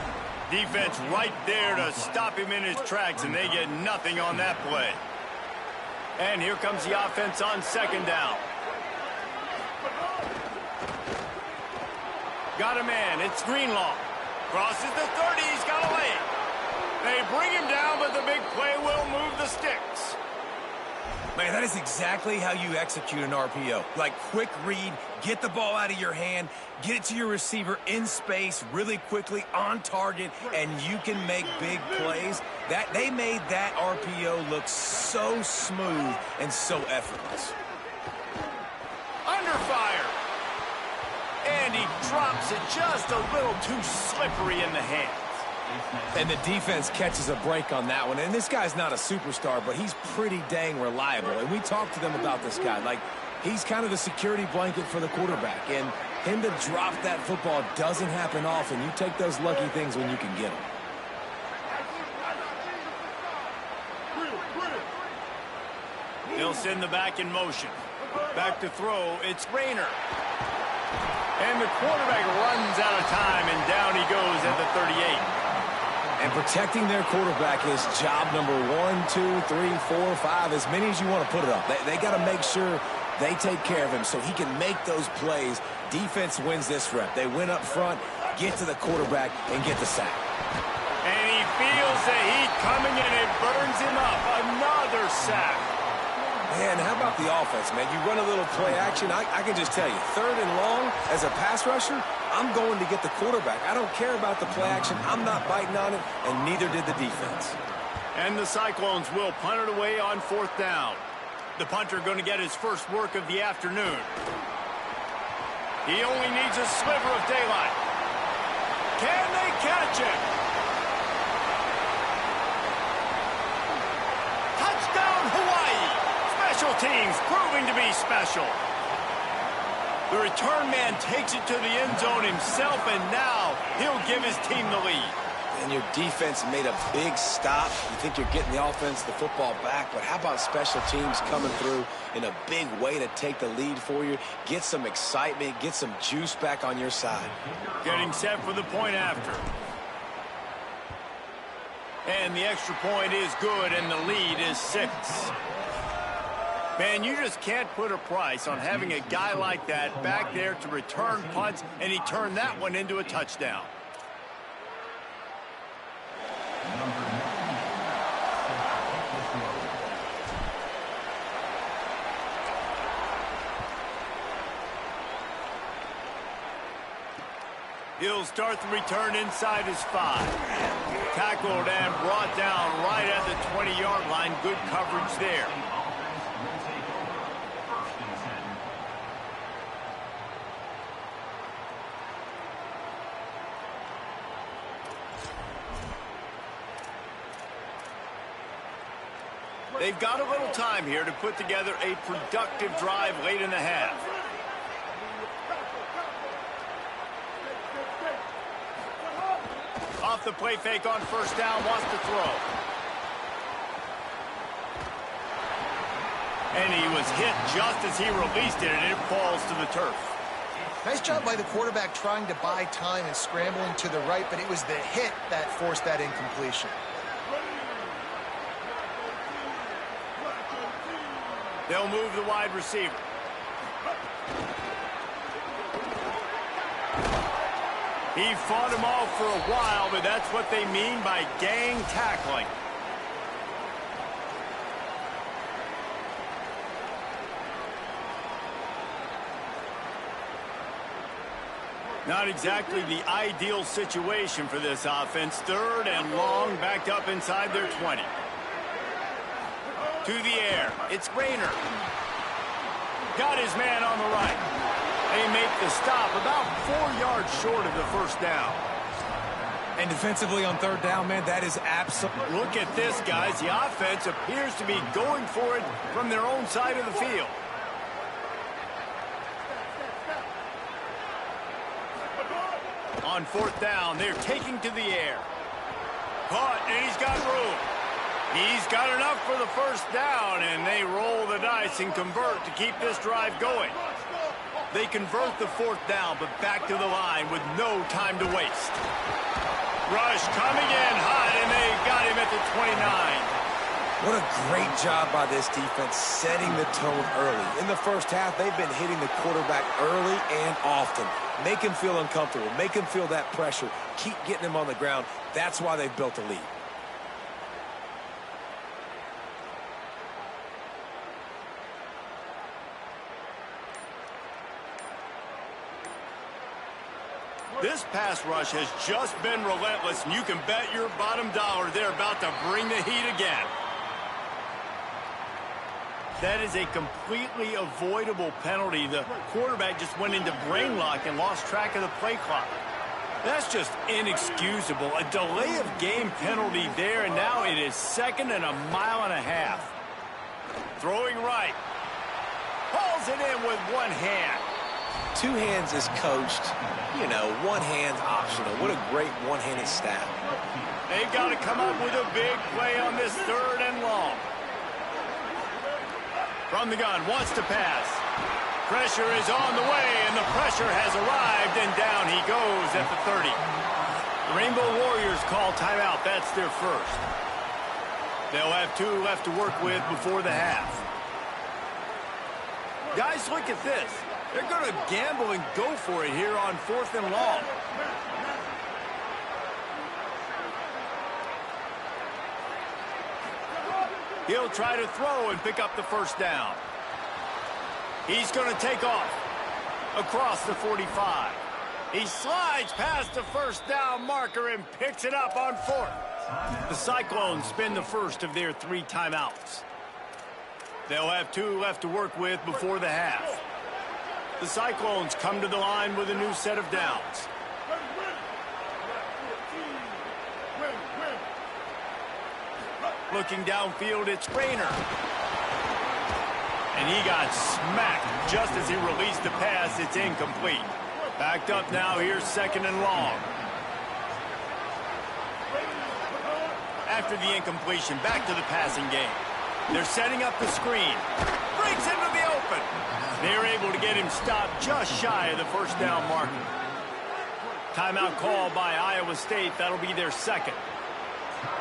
Defense right there to stop him in his tracks, and they get nothing on that play. And here comes the offense on second down. Got a man. It's Greenlaw. Crosses the 30. He's got a lane. They bring him down, but the big play will move the sticks. Man, that is exactly how you execute an RPO. Like, quick read, get the ball out of your hand, get it to your receiver in space really quickly, on target, and you can make big plays. They made that RPO look so smooth and so effortless. Under fire. And he drops it just a little too slippery in the hands. And the defense catches a break on that one. And this guy's not a superstar, but he's pretty dang reliable. And we talked to them about this guy. Like, he's kind of the security blanket for the quarterback. And him to drop that football doesn't happen often. You take those lucky things when you can get them. They'll send the back in motion. Back to throw. It's Rayner. And the quarterback runs out of time, and down he goes at the 38. And protecting their quarterback is job number 1, 2, 3, 4, 5, as many as you want to put it up. They got to make sure they take care of him so he can make those plays. Defense wins this rep. They win up front, get to the quarterback, and get the sack. And he feels the heat coming, and it burns him up. Another sack. Man, how about the offense, man? You run a little play action. I can just tell you, 3rd and long, as a pass rusher, I'm going to get the quarterback. I don't care about the play action. I'm not biting on it, and neither did the defense. And the Cyclones will punt it away on 4th down. The punter going to get his first work of the afternoon. He only needs a sliver of daylight. Can they catch him? Touchdown, Hawaii! Special teams proving to be special. The return man takes it to the end zone himself, and now he'll give his team the lead. And your defense made a big stop. You think you're getting the offense, the football back, but how about special teams coming through in a big way to take the lead for you, get some excitement, get some juice back on your side. Getting set for the point after. And the extra point is good, and the lead is 6. Man, you just can't put a price on having a guy like that back there to return punts, and he turned that one into a touchdown. He'll start the return inside his 5. Tackled and brought down right at the 20-yard line. Good coverage there. They've got a little time here to put together a productive drive late in the half. Off the play fake on 1st down, wants to throw. And he was hit just as he released it, and it falls to the turf. Nice job by the quarterback trying to buy time and scrambling to the right, but it was the hit that forced that incompletion. They'll move the wide receiver. He fought him off for a while, but that's what they mean by gang tackling. Not exactly the ideal situation for this offense. 3rd and long, backed up inside their 20. To the air, it's Rayner. Got his man on the right. They make the stop about 4 yards short of the 1st down. And defensively on 3rd down, man, that is absolutely... Look at this, guys. The offense appears to be going for it from their own side of the field. On 4th down, they're taking to the air. Caught, and he's got room. He's got enough for the 1st down, and they roll the dice and convert to keep this drive going. They convert the 4th down, but back to the line with no time to waste. Rush coming in hot, and they got him at the 29. What a great job by this defense setting the tone early. In the first half, they've been hitting the quarterback early and often. Make him feel uncomfortable. Make him feel that pressure. Keep getting him on the ground. That's why they've built a lead. This pass rush has just been relentless, and you can bet your bottom dollar they're about to bring the heat again. That is a completely avoidable penalty. The quarterback just went into brain lock and lost track of the play clock. That's just inexcusable. A delay of game penalty there, and now it is 2nd and 1.5 miles. Throwing right. Hauls it in with one hand. 2 hands is coached. You know, 1 hand's optional. What a great one-handed stat. They've got to come up with a big play on this 3rd and long. From the gun, wants to pass. Pressure is on the way, and the pressure has arrived, and down he goes at the 30. The Rainbow Warriors call timeout. That's their first. They'll have 2 left to work with before the half. Guys, look at this. They're going to gamble and go for it here on 4th and long. He'll try to throw and pick up the first down. He's going to take off across the 45. He slides past the first down marker and picks it up on 4th. The Cyclones spend the first of their 3 timeouts. They'll have 2 left to work with before the half. The Cyclones come to the line with a new set of downs. Looking downfield, it's Rayner. And he got smacked just as he released the pass. It's incomplete. Backed up now, here's 2nd and long. After the incompletion, back to the passing game. They're setting up the screen. Breaks into the open. They're able to get him stopped just shy of the first down marker. Timeout call by Iowa State. That'll be their 2nd.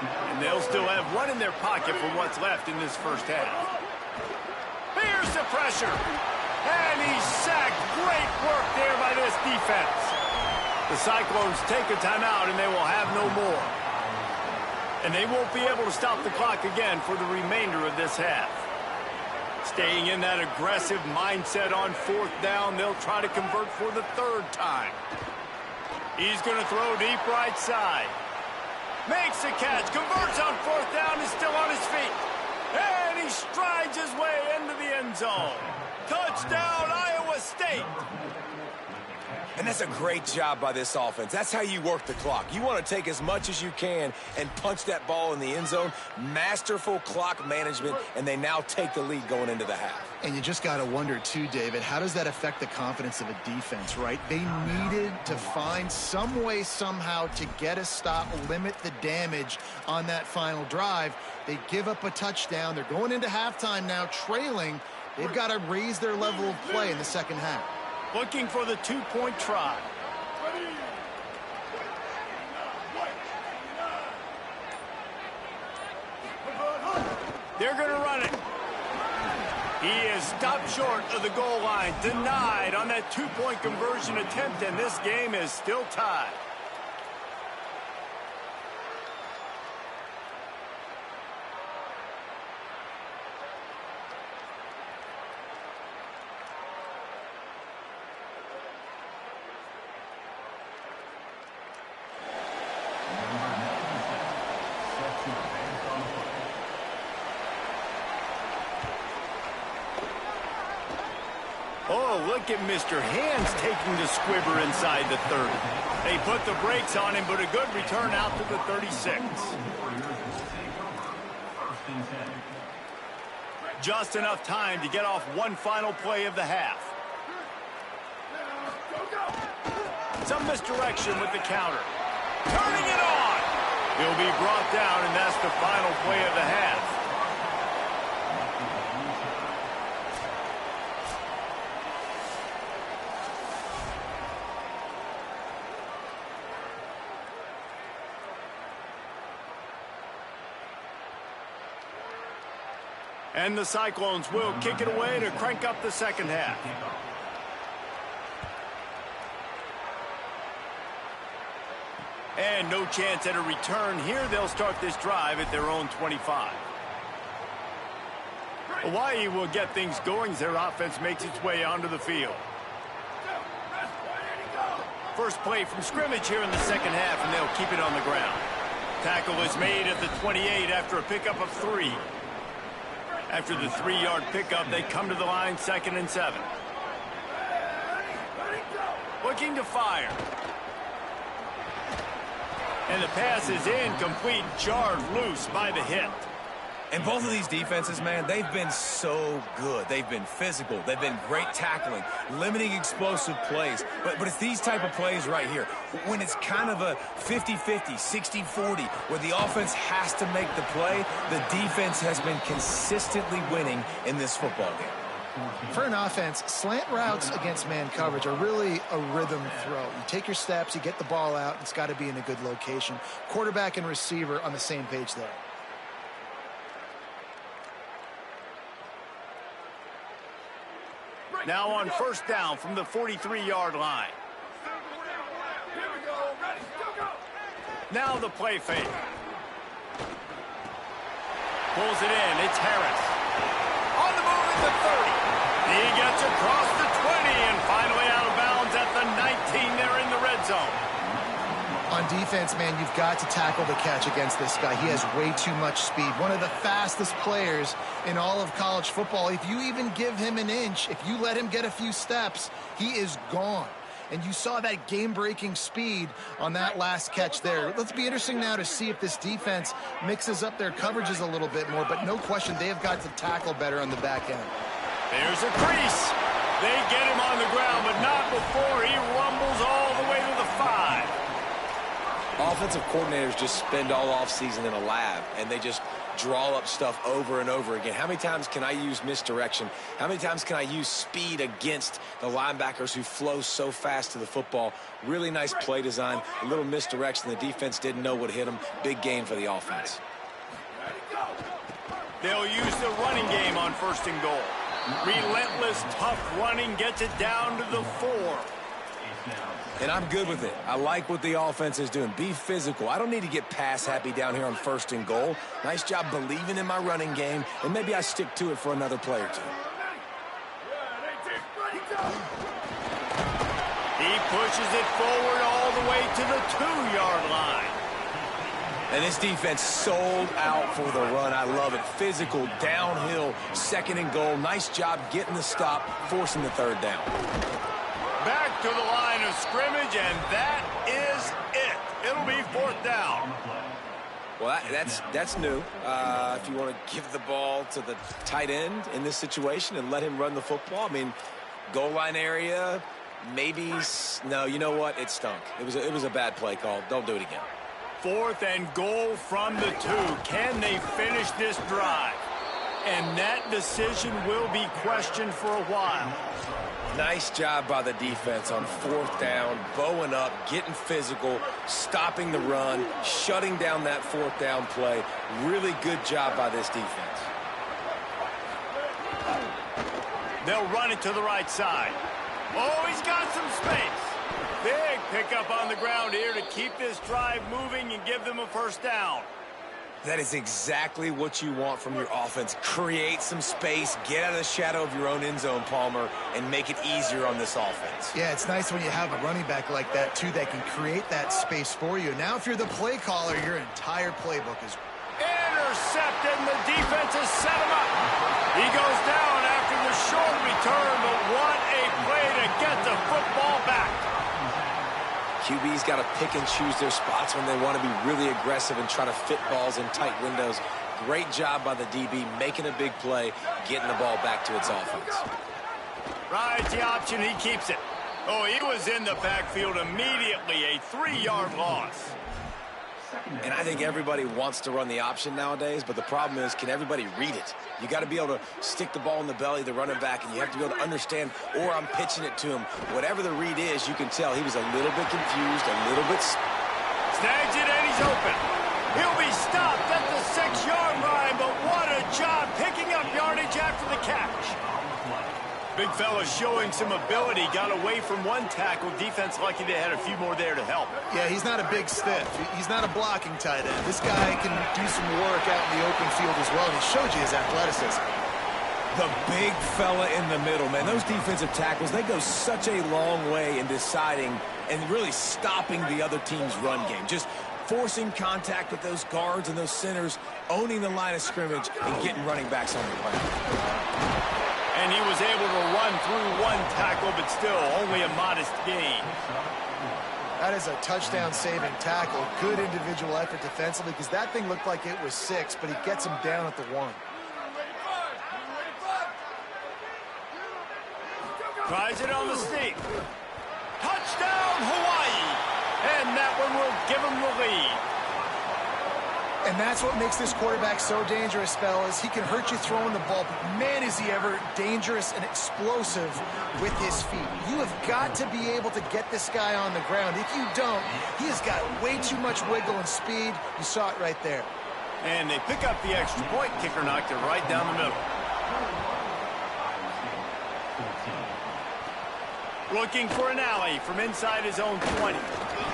And they'll still have 1 in their pocket for what's left in this first half. Here's the pressure. And he's sacked. Great work there by this defense. The Cyclones take a timeout, and they will have no more. And they won't be able to stop the clock again for the remainder of this half. Staying in that aggressive mindset on 4th down, they'll try to convert for the 3rd time. He's going to throw deep right side. Makes a catch, converts on 4th down, is still on his feet. And he strides his way into the end zone. Touchdown, Iowa State. And that's a great job by this offense. That's how you work the clock. You want to take as much as you can and punch that ball in the end zone. Masterful clock management, and they now take the lead going into the half. And you just got to wonder, too, David, how does that affect the confidence of a defense, right? They needed to find some way, somehow, to get a stop, limit the damage on that final drive. They give up a touchdown. They're going into halftime now, trailing. They've got to raise their level of play in the second half. Looking for the 2-point try. They're going to run it. He is stopped short of the goal line, denied on that 2-point conversion attempt, and this game is still tied. Oh, look at Mr. Hands taking the squibber inside the 30. They put the brakes on him, but a good return out to the 36. Just enough time to get off one final play of the half. Some misdirection with the counter. Turning it on. He'll be brought down, and that's the final play of the half. And the Cyclones will kick it away to crank up the second half. And no chance at a return here. They'll start this drive at their own 25. Hawaii will get things going as their offense makes its way onto the field. First play from scrimmage here in the second half, and they'll keep it on the ground. Tackle is made at the 28 after a pickup of 3. After the 3-yard pickup, they come to the line 2nd and 7. Looking to fire. And the pass is incomplete, jarred loose by the hit. And both of these defenses, man, they've been so good. They've been physical. They've been great tackling, limiting explosive plays. But it's these type of plays right here, when it's kind of a 50-50, 60-40, where the offense has to make the play, the defense has been consistently winning in this football game. For an offense, slant routes against man coverage are really a rhythm throw. You take your steps, you get the ball out, it's got to be in a good location. Quarterback and receiver on the same page there. Now on first down from the 43-yard line. Now the play fake. Pulls it in. It's Harris. On the move at the 30. He gets across the 20 and finally out of bounds at the 19 there in the red zone. On defense, man, you've got to tackle the catch against this guy. He has way too much speed. One of the fastest players in all of college football. If you even give him an inch, if you let him get a few steps, he is gone. And you saw that game-breaking speed on that last catch there. Let's be interesting now to see if this defense mixes up their coverages a little bit more. But no question, they have got to tackle better on the back end. There's a crease. They get him on the ground, but not before he rumbles all the way to the 5. Offensive coordinators just spend all offseason in a lab, and they just draw up stuff over and over again. How many times can I use misdirection? How many times can I use speed against the linebackers who flow so fast to the football? Really nice play design, a little misdirection. The defense didn't know what hit them. Big gain for the offense. They'll use the running game on first and goal. Relentless, tough running gets it down to the 4. And I'm good with it. I like what the offense is doing. Be physical. I don't need to get pass happy down here on first and goal. Nice job believing in my running game, and maybe I stick to it for another play or two. He pushes it forward all the way to the 2-yard line. And this defense sold out for the run. I love it. Physical, downhill, second and goal. Nice job getting the stop, forcing the third down. Back to the line of scrimmage, and that is it. It'll be 4th down. Well, that's new. If you want to give the ball to the tight end in this situation and let him run the football, I mean, goal line area, maybe. No, you know what? It stunk. It was a bad play call. Don't do it again. 4th and goal from the 2. Can they finish this drive? And that decision will be questioned for a while. Nice job by the defense on 4th down, bowing up, getting physical, stopping the run, shutting down that 4th down play. Really good job by this defense. They'll run it to the right side. Oh, he's got some space. Big pickup on the ground here to keep this drive moving and give them a first down. That is exactly what you want from your offense. Create some space, get out of the shadow of your own end zone, Palmer, and make it easier on this offense. Yeah, it's nice when you have a running back like that, too, that can create that space for you. Now, if you're the play caller, your entire playbook is intercepted, and the defense has set him up. He goes down after the short return, but what a play to get the football back. QB's got to pick and choose their spots when they want to be really aggressive and try to fit balls in tight windows. Great job by the DB, making a big play, getting the ball back to its offense. Right, the option, he keeps it. Oh, he was in the backfield immediately, a 3-yard loss. And I think everybody wants to run the option nowadays, but the problem is, can everybody read it? You got to be able to stick the ball in the belly of the running back, and you have to be able to understand, or I'm pitching it to him. Whatever the read is, you can tell he was a little bit confused, a little bit. Snags it, and he's open. He'll be stopped at the 6-yard line, but what a job picking up yardage after the catch. Big fella showing some ability, got away from one tackle. Defense lucky they had a few more there to help. Yeah, he's not a big stiff. He's not a blocking tight end. This guy can do some work out in the open field as well, and he showed you his athleticism. The big fella in the middle, man. Those defensive tackles, they go such a long way in deciding and really stopping the other team's run game. Just forcing contact with those guards and those centers, owning the line of scrimmage, and getting running backs on the ground. And he was able to run through one tackle, but still only a modest gain. That is a touchdown-saving tackle. Good individual effort defensively, because that thing looked like it was 6, but he gets him down at the 1. Tries it on the sneak. Touchdown, Hawaii! And that one will give him the lead. And that's what makes this quarterback so dangerous, fellas. He can hurt you throwing the ball, but man, is he ever dangerous and explosive with his feet. You have got to be able to get this guy on the ground. If you don't, he has got way too much wiggle and speed. You saw it right there. And they pick up the extra point. Kicker knocked it right down the middle. Looking for an alley from inside his own 20.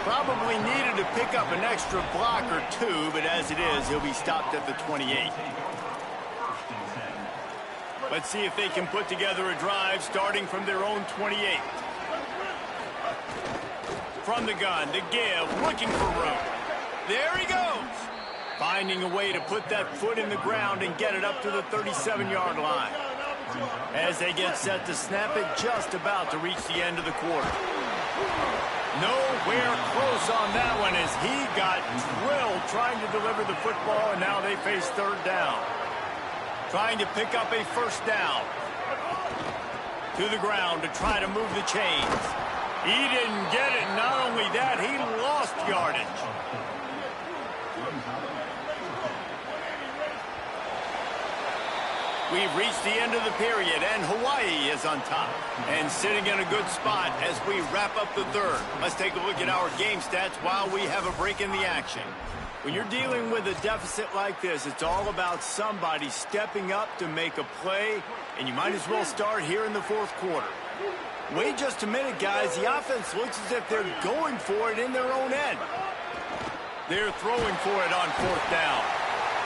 Probably needed to pick up an extra block or 2, but as it is, he'll be stopped at the 28. Let's see if they can put together a drive starting from their own 28. From the gun to give, looking for room. There he goes. Finding a way to put that foot in the ground and get it up to the 37-yard line. As they get set to snap it, just about to reach the end of the quarter. Nowhere close on that one as he got drilled trying to deliver the football, and now they face third down. Trying to pick up a first down. To the ground to try to move the chains. He didn't get it. Not only that, he lost yardage. We've reached the end of the period, and Hawaii is on top and sitting in a good spot as we wrap up the third. Let's take a look at our game stats while we have a break in the action. When you're dealing with a deficit like this, it's all about somebody stepping up to make a play, and you might as well start here in the fourth quarter. Wait just a minute, guys. The offense looks as if they're going for it in their own end. They're throwing for it on fourth down.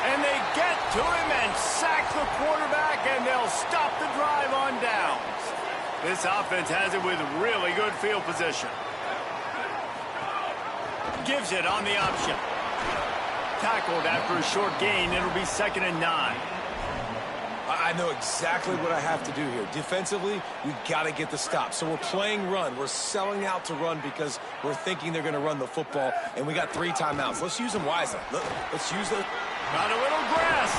And they get to him and sack the quarterback, and they'll stop the drive on downs. This offense has it with really good field position. Gives it on the option. Tackled after a short gain. It'll be 2nd and 9. I know exactly what I have to do here. Defensively, we got to get the stop. So we're playing run. We're selling out to run because we're thinking they're going to run the football, and we got 3 timeouts. Let's use them wisely. Let's use those. Got a little grass.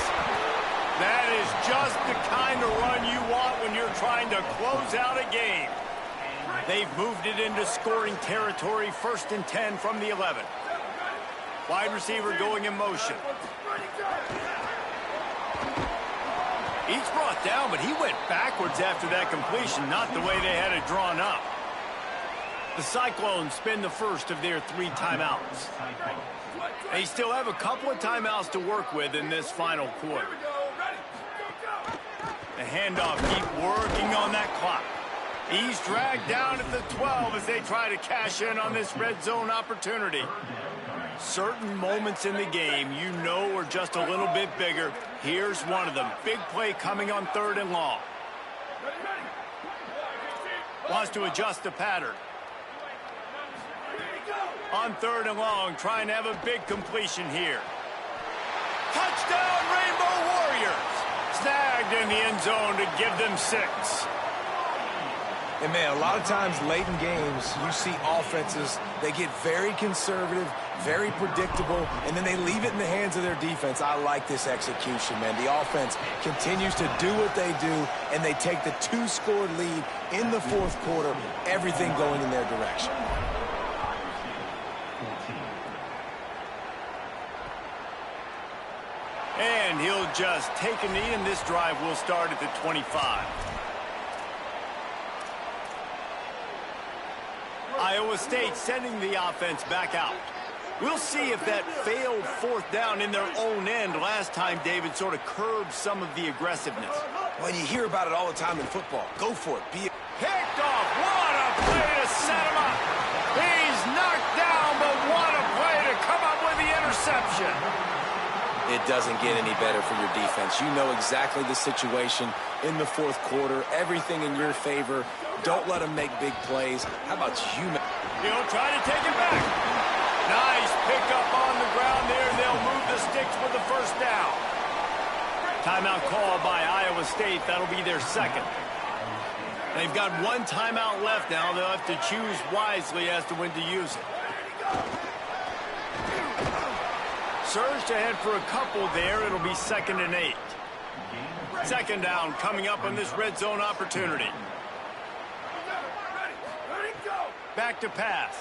That is just the kind of run you want when you're trying to close out a game. They've moved it into scoring territory, 1st and 10 from the 11. Wide receiver going in motion. He's brought down, but he went backwards after that completion, not the way they had it drawn up. The Cyclones spend the first of their 3 timeouts. They still have a couple of timeouts to work with in this final quarter. The handoff, keep working on that clock. He's dragged down at the 12 as they try to cash in on this red zone opportunity. Certain moments in the game you know are just a little bit bigger. Here's one of them. Big play coming on 3rd and long. Wants to adjust the pattern. On 3rd and long, trying to have a big completion here. Touchdown, Rainbow Warriors! Snagged in the end zone to give them 6. And, man, a lot of times late in games, you see offenses, they get very conservative, very predictable, and then they leave it in the hands of their defense. I like this execution, man. The offense continues to do what they do, and they take the 2-score lead in the fourth quarter, everything going in their direction. And he'll just take a knee, and this drive will start at the 25. Iowa State sending the offense back out. We'll see if that failed fourth down in their own end last time, David, sort of curbed some of the aggressiveness. Well, you hear about it all the time in football. Go for it. Picked off. What a play to set him up. He's knocked down, but what a play to come up with the interception. It doesn't get any better for your defense. You know exactly the situation in the fourth quarter. Everything in your favor. Don't let them make big plays. How about you? He'll try to take it back. Nice pickup on the ground there. They'll move the sticks for the first down. Timeout call by Iowa State. That'll be their second. They've got one timeout left now. They'll have to choose wisely as to when to use it. Surged ahead for a couple there. It'll be 2nd and 8. Second down coming up on this red zone opportunity. Back to pass.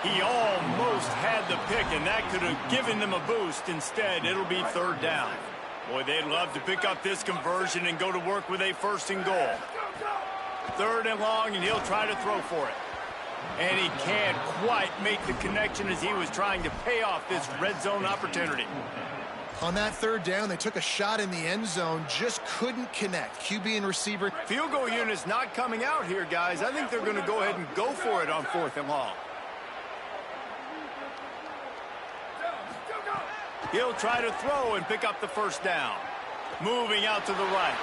He almost had the pick, and that could have given them a boost. Instead, it'll be 3rd down. Boy, they'd love to pick up this conversion and go to work with a 1st and goal. 3rd and long, and he'll try to throw for it. And he can't quite make the connection as he was trying to pay off this red zone opportunity. On that 3rd down, they took a shot in the end zone, just couldn't connect. QB and receiver. Field goal unit's not coming out here, guys. I think they're going to go ahead and go for it on 4th and long. He'll try to throw and pick up the 1st down. Moving out to the right.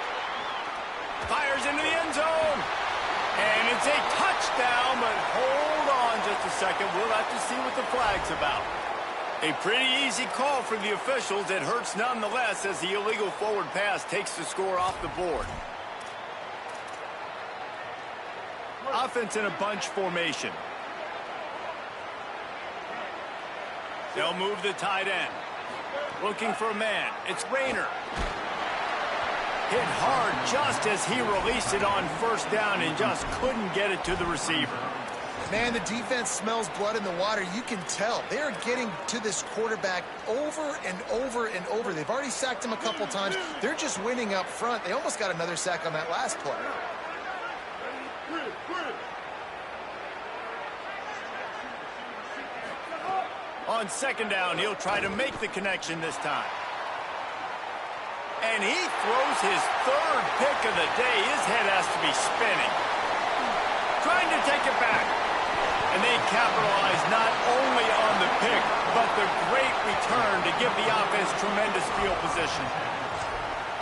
Fires into the end zone. And it's a touchdown, but hold on just a second. We'll have to see what the flag's about. A pretty easy call for the officials. It hurts nonetheless as the illegal forward pass takes the score off the board. Offense in a bunch formation. They'll move the tight end. Looking for a man. It's Rayner. Hit hard just as he released it on 1st down and just couldn't get it to the receiver. Man, the defense smells blood in the water. You can tell. They are getting to this quarterback over and over and over. They've already sacked him a couple times. They're just winning up front. They almost got another sack on that last play. On 2nd down, he'll try to make the connection this time. And he throws his 3rd pick of the day. His head has to be spinning. Trying to take it back. And they capitalize not only on the pick, but the great return to give the offense tremendous field position.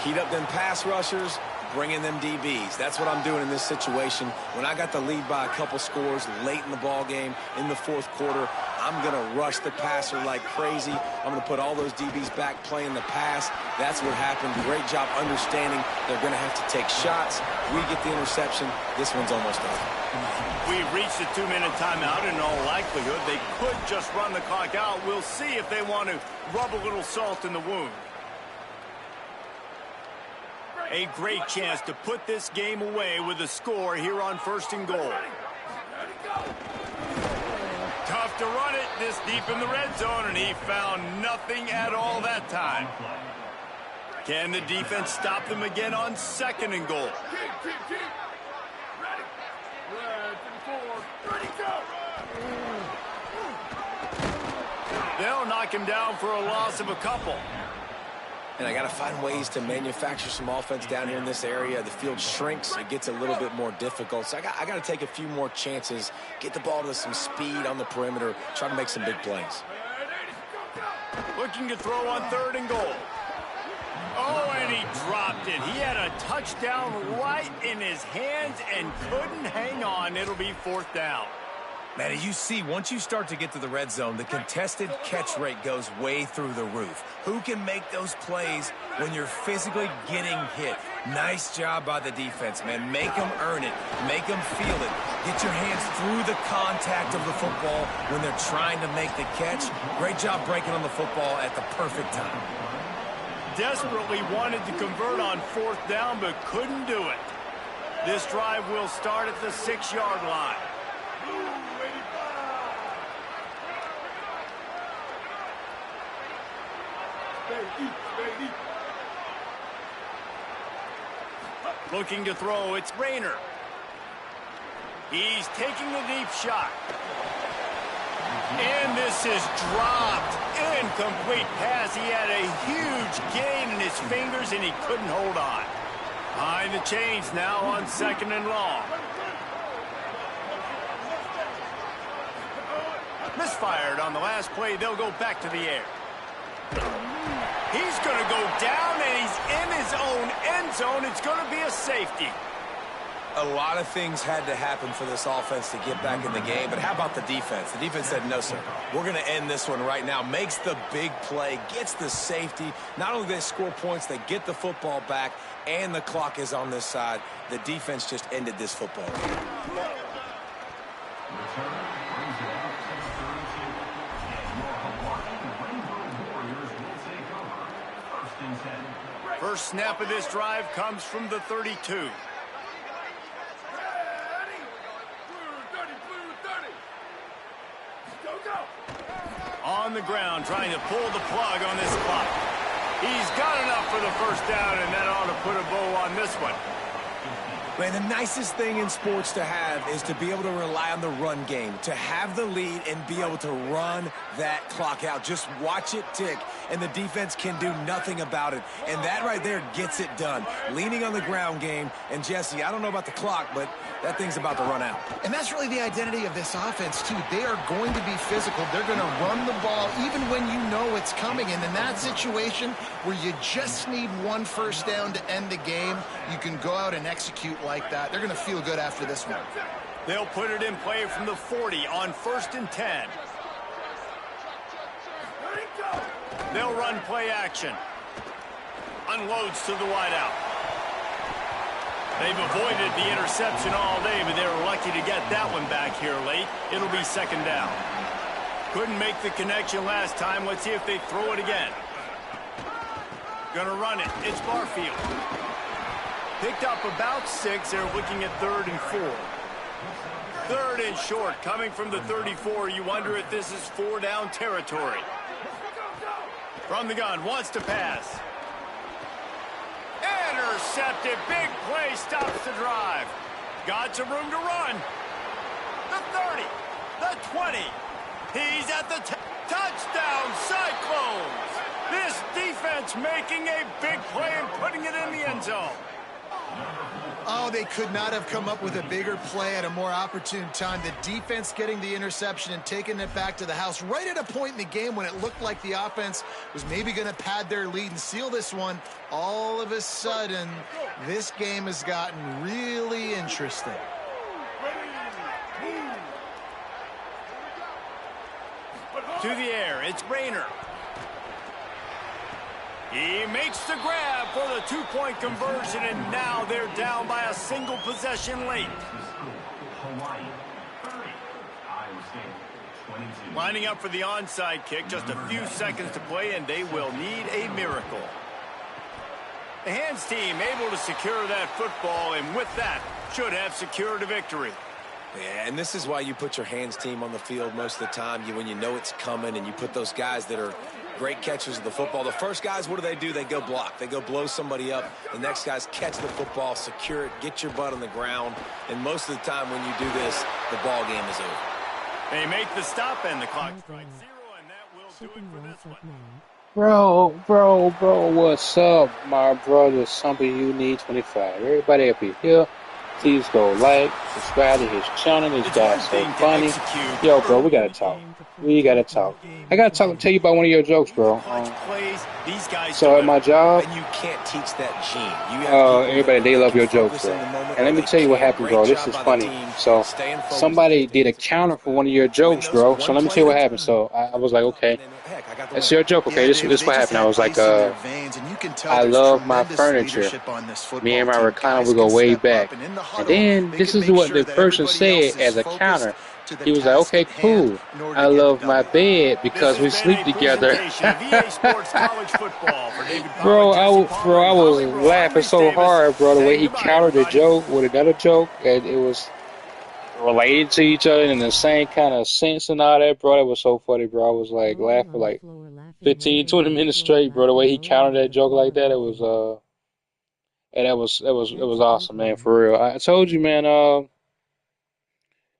Heat up them pass rushers, bring in them DBs. That's what I'm doing in this situation. When I got the lead by a couple scores late in the ball game, in the 4th quarter, I'm going to rush the passer like crazy. I'm going to put all those DBs back playing the pass. That's what happened. Great job understanding they're going to have to take shots. We get the interception. This one's almost done. We reached a 2-minute timeout. In all likelihood, they could just run the clock out. We'll see if they want to rub a little salt in the wound. A great chance to put this game away with a score here on 1st and goal. Tough to run it this deep in the red zone, and he found nothing at all that time. Can the defense stop them again on 2nd and goal? They'll knock him down for a loss of a couple. And I got to find ways to manufacture some offense down here in this area. The field shrinks. It gets a little bit more difficult. So I got to take a few more chances, get the ball to some speed on the perimeter, try to make some big plays. Looking to throw on 3rd and goal. Oh, and he dropped it. He had a touchdown right in his hands and couldn't hang on. It'll be 4th down. Man, you see, once you start to get to the red zone, the contested catch rate goes way through the roof. Who can make those plays when you're physically getting hit? Nice job by the defense, man. Make them earn it. Make them feel it. Get your hands through the contact of the football when they're trying to make the catch. Great job breaking on the football at the perfect time. Desperately wanted to convert on 4th down, but couldn't do it. This drive will start at the 6-yard line. Looking to throw, it's Rayner. He's taking a deep shot. And this is dropped. Incomplete pass. He had a huge gain in his fingers, and he couldn't hold on. Behind the chains now on 2nd and long. Misfired on the last play. They'll go back to the air. He's going to go down, and he's in his own end zone. It's going to be a safety. A lot of things had to happen for this offense to get back in the game, but how about the defense? The defense said, no, sir, we're going to end this one right now. Makes the big play, gets the safety. Not only do they score points, they get the football back, and the clock is on this side. The defense just ended this football game. First snap of this drive comes from the 32. On the ground, trying to pull the plug on this clock. He's got enough for the first down, and that ought to put a bow on this one. Man, the nicest thing in sports to have is to be able to rely on the run game, to have the lead and be able to run that clock out. Just watch it tick, and the defense can do nothing about it. And that right there gets it done. Leaning on the ground game, and Jesse, I don't know about the clock, but that thing's about to run out. And that's really the identity of this offense, too. They are going to be physical. They're going to run the ball even when you know it's coming. And in that situation where you just need one first down to end the game, you can go out and execute like that. They're going to feel good after this one. They'll put it in play from the 40 on 1st and 10. They'll run play action. Unloads to the wideout. They've avoided the interception all day, but they were lucky to get that one back here late. It'll be 2nd down. Couldn't make the connection last time. Let's see if they throw it again. Gonna run it. It's Barfield. Picked up about 6. They're looking at 3rd and 4. 3rd and short. Coming from the 34, you wonder if this is 4-down territory. From the gun, wants to pass. Intercepted. Big play stops the drive. Got some room to run. The 30. The 20. He's at the touchdown. Cyclones. This defense making a big play and putting it in the end zone. Oh, they could not have come up with a bigger play at a more opportune time. The defense getting the interception and taking it back to the house right at a point in the game when it looked like the offense was maybe going to pad their lead and seal this one. All of a sudden, this game has gotten really interesting. To the air, it's Rayner. He makes the grab for the 2-point conversion, and now they're down by a single possession late. Lining up for the onside kick, just a few seconds to play, and they will need a miracle. The hands team able to secure that football, and with that, should have secured a victory. Yeah, and this is why you put your hands team on the field most of the time, when you know it's coming, and you put those guys that are great catchers of the football. The first guys, what do? They go block. They go blow somebody up. The next guys catch the football, secure it, get your butt on the ground. And most of the time when you do this, the ball game is over. They make the stop, and the clock strikes 0, and that will do it for this one. Bro, what's up, my brother? Something you need 25. Everybody up here. Please go like, subscribe to his channel. This guy's so funny. Yo, bro, we gotta talk. I gotta tell you about one of your jokes, bro. So at my job, you can't teach that gene. everybody, they love your jokes, bro. And let me tell you what happened, bro. This is funny. So somebody did a counter for one of your jokes, bro. So let me tell you what happened. So I was like, okay, that's your joke, okay? This is what happened. I was like, I love my furniture. Me and my recliner, we go way back. And then this is what the person said as a counter. He was like, okay, cool. I love my bed because we sleep together. Bro, I was laughing so hard, bro, the way he countered the joke with another joke. And it was related to each other in the same kind of sense and all that, bro. That was so funny, bro. I was like laughing like 15, 20 minutes straight, bro. The way he countered that joke like that, it was and it was awesome, man, for real. I told you, man,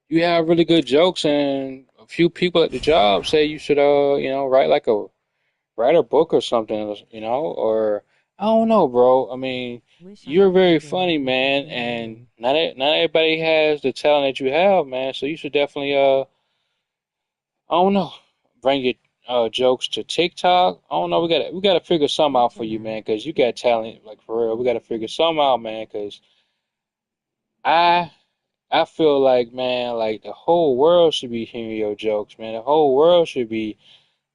you have really good jokes, and few people at the job say you should, write a book or something, or I don't know, bro. I mean, you're very funny, man, and not everybody has the talent that you have, man. So you should definitely, I don't know, bring your jokes to TikTok. I don't know. We gotta figure something out for you, man, because you got talent, like for real. We gotta figure something out, man, because I I feel like, man, like the whole world should be hearing your jokes, man. The whole world should be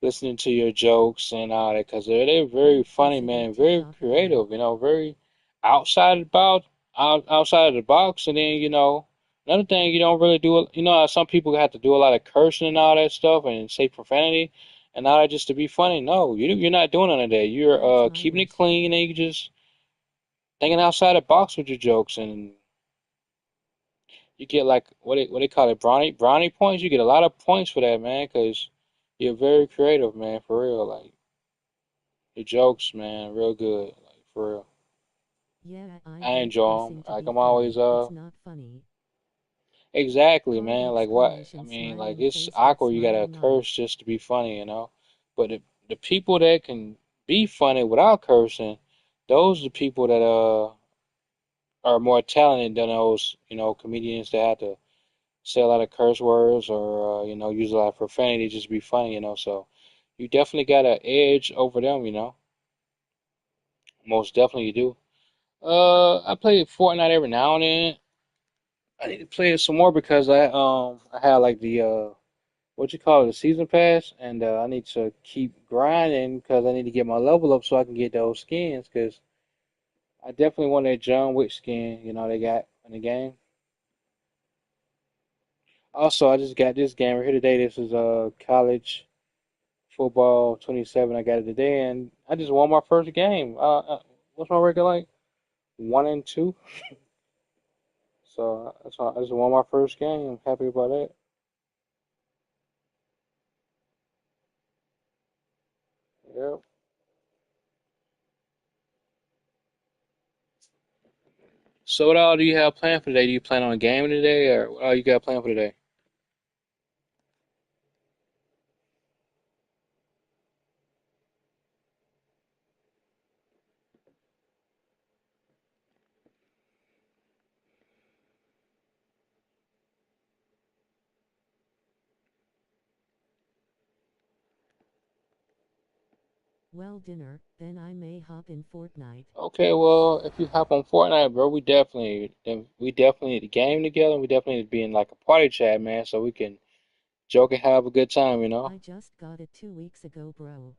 listening to your jokes and all that, because they're very funny, man, very creative, very outside about outside of the box. And then, another thing you don't really do, how some people have to do a lot of cursing and all that stuff and say profanity and all that just to be funny. No, you're not doing none of that. You're keeping it clean, and you just thinking outside the box with your jokes, and you get like what they call it, brownie points. You get a lot of points for that, man, because you're very creative, man, for real. Like your jokes, man, real good, like for real. Yeah, I I hate enjoy them. guessing to Like be I'm always funny. It's not funny. exactly, Heart man. Like what? I exclamation mean, like smiling it's face with awkward. You gotta smiling curse eyes. just to be funny. But the people that can be funny without cursing, those are the people that are more talented than those comedians that have to say a lot of curse words or use a lot of profanity just to be funny. So you definitely got an edge over them. Most definitely you do. I play Fortnite every now and then. I need to play it some more because I have like the what you call it, the season pass, and I need to keep grinding because I need to get my level up so I can get those skins. Because I definitely want that John Wick skin, they got in the game. Also, I just got this game right here today. This is college football 27. I got it today, and I just won my first game. What's my record like? 1-2. So that's why I just won my first game. I'm happy about that. Yep. So what all do you have planned for today? Do you plan on a game today, or what all you got planned for today? Well, dinner, then I may hop in Fortnite. Okay, well, if you hop on Fortnite, bro, we definitely need to game together. And we definitely need to be in like a party chat, man, so we can joke and have a good time. I just got it 2 weeks ago, bro.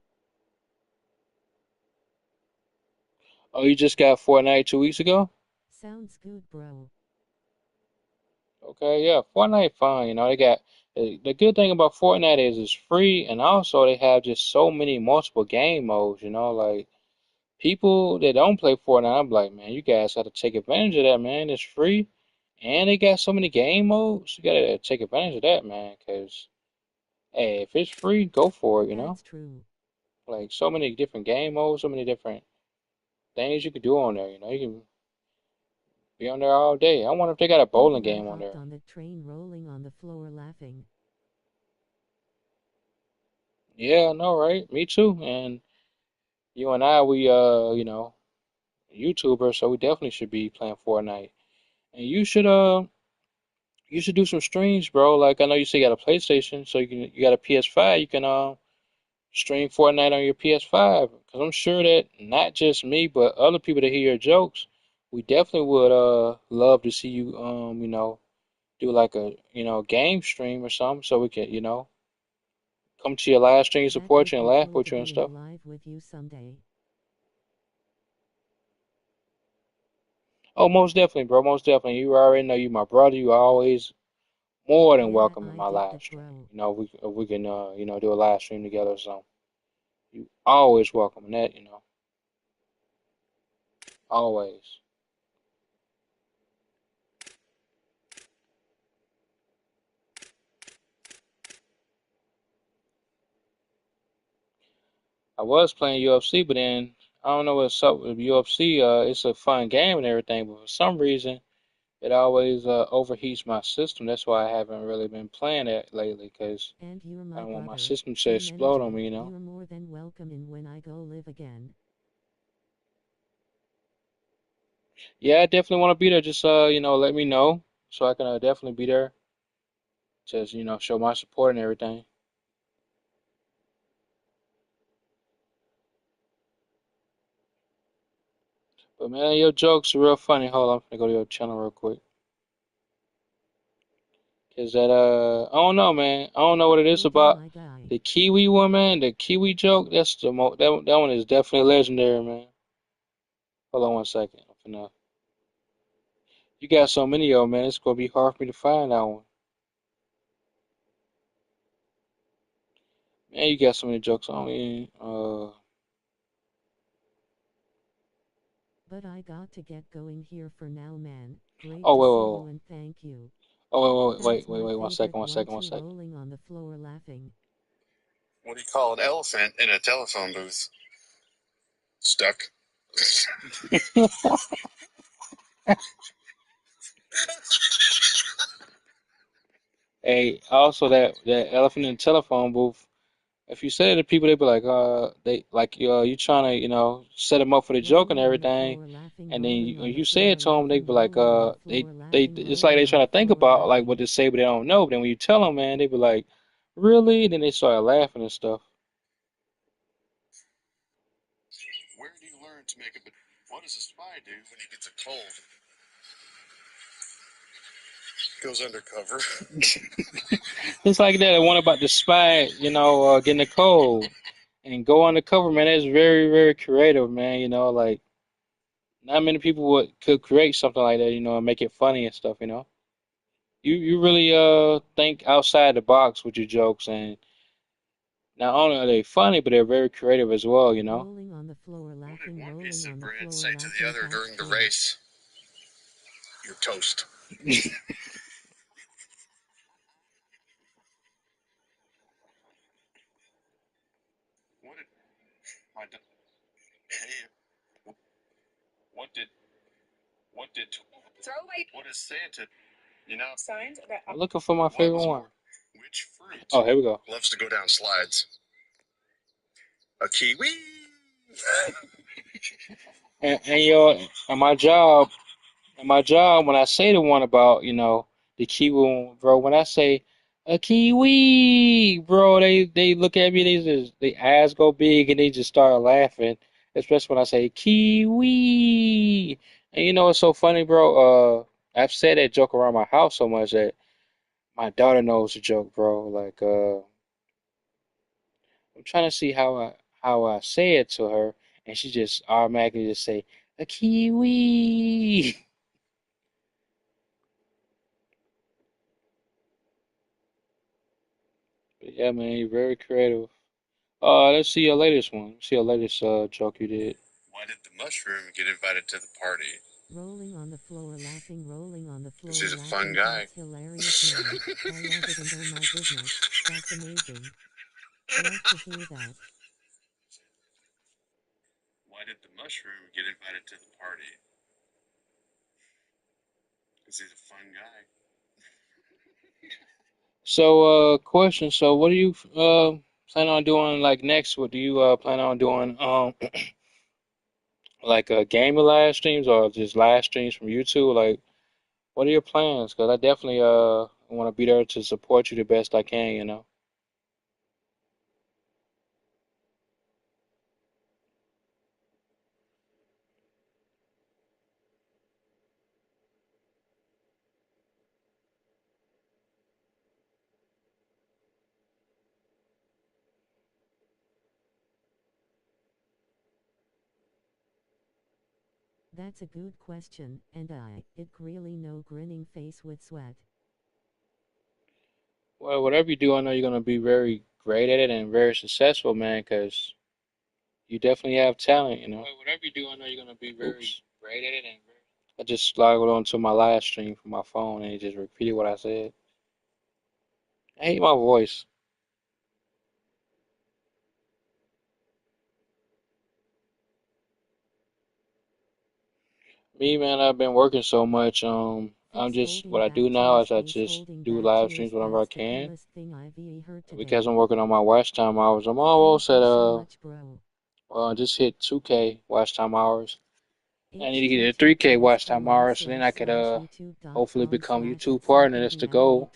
Oh, you just got Fortnite 2 weeks ago? Sounds good, bro. Okay, yeah, Fortnite fine. They got the good thing about Fortnite is it's free, and also they have just so many multiple game modes. Like people that don't play Fortnite, I'm like, man, you guys got to take advantage of that, man. It's free, and they got so many game modes. You gotta take advantage of that, man. Cause hey, if it's free, go for it. That's true. Like so many different game modes, so many different things you can do on there. You can be on there all day. I wonder if they got a bowling Even I game on hopped there. on the train rolling on the floor laughing. Yeah, I know, right? Me too. And you and I, we YouTubers, so we definitely should be playing Fortnite. And you should do some streams, bro. Like I know you say you got a PlayStation, so you got a PS5, you can stream Fortnite on your PS5. Because I'm sure that not just me, but other people that hear your jokes, we definitely would love to see you do like a game stream or something, so we can come to your live stream, That support would you, and be laugh cool with to you and be in a stuff. live with you someday. Oh, most definitely, bro. Most definitely. You already know you my brother. You always more than Yeah, welcome in I my get live it, stream. bro. If we can do a live stream together or something. You always welcome in that. Always. I was playing UFC, but then I don't know what's up with UFC. It's a fun game and everything, but for some reason it always overheats my system. That's why I haven't really been playing it lately, because And you're I my don't want my brother. system to Team explode on Energy, me, you know? you're more than welcome in when I go live again. Yeah, I definitely want to be there. Just let me know so I can definitely be there. Just show my support and everything. But man, your jokes are real funny. Hold on, I'm gonna go to your channel real quick. Cause that I don't know, man. I don't know what it is Okay, about my guy. the Kiwi woman, the Kiwi joke. That's that one is definitely legendary, man. Hold on one second. I'm finna, you got so many of them, man. It's gonna be hard for me to find that one. Man, you got so many jokes on me. But I got to get going here for now, man. Great Oh to wait, see wait, you and thank you. oh That's wait, my one second, favorite one one second, one too, second. rolling on the floor laughing. What do you call an elephant in a telephone booth? Stuck. Hey, also that elephant in the telephone booth. If you say it to people, they be like, they like you trying to, set them up for the joke and Rolling on the everything, floor laughing, and then rolling when on the you say floor it to them, they laughing, be like, rolling on the floor they laughing, it's like they rolling on trying the to think floor about like what laughing. to say, but they don't know. But then when you tell them, man, they be like, really? Then they start laughing and stuff. Where do you learn to make a? What does a spy do when he gets a cold? Goes undercover. It's like that. The one about the spy, getting a cold and go undercover, man. That's very, very creative, man. Like not many people could create something like that, and make it funny and stuff, You really think outside the box with your jokes, and not only are they funny, but they're very creative as well. Rolling on the floor What did laughing, one rolling piece on of the bread floor say to the laughing. other That's during the true. race? You're toast. What did my hey, what did what did what is Santa? You know, I'm looking for my what favorite one. which fruit Oh, here we go. loves to go down slides? A kiwi. And and my job, when I say the one about, the kiwi one, bro, when I say a kiwi, bro, they look at me, they eyes go big and they just start laughing, especially when I say kiwi. And you know what's so funny, bro? I've said that joke around my house so much that my daughter knows the joke, bro. Like, I'm trying to see how I say it to her, and she just automatically just say a kiwi. But yeah, man, you're very creative. Let's see your latest one. Let's see your latest joke you did. Why did the mushroom get invited to the party? Rolling on the floor laughing, rolling on the Because floor he's a fun laughing. guy. That's hilarious, man. I love it and oh my goodness, that's amazing. Love to hear that. Why did the mushroom get invited to the party? Because he's a fun guy. So, question. So, what do you plan on doing like next? What do you plan on doing? Like gaming live streams or just live streams from YouTube? Like, what are your plans? Because I definitely want to be there to support you the best I can. That's a good question, and it really no grinning face with sweat. Well, whatever you do, I know you're gonna be very great at it and very successful, man. Because you definitely have talent. Well, whatever you do, I know you're gonna be very great at it and very. I just logged on to my live stream from my phone and it just repeated what I said. I hate my voice. Me, man, I've been working so much. I'm just, what I do now is I just do live streams whenever I can. Because I'm working on my watch time hours. I'm almost at, just hit 2K watch time hours. I need to get a 3K watch time hours, so then I could, hopefully become YouTube partner. That's the goal.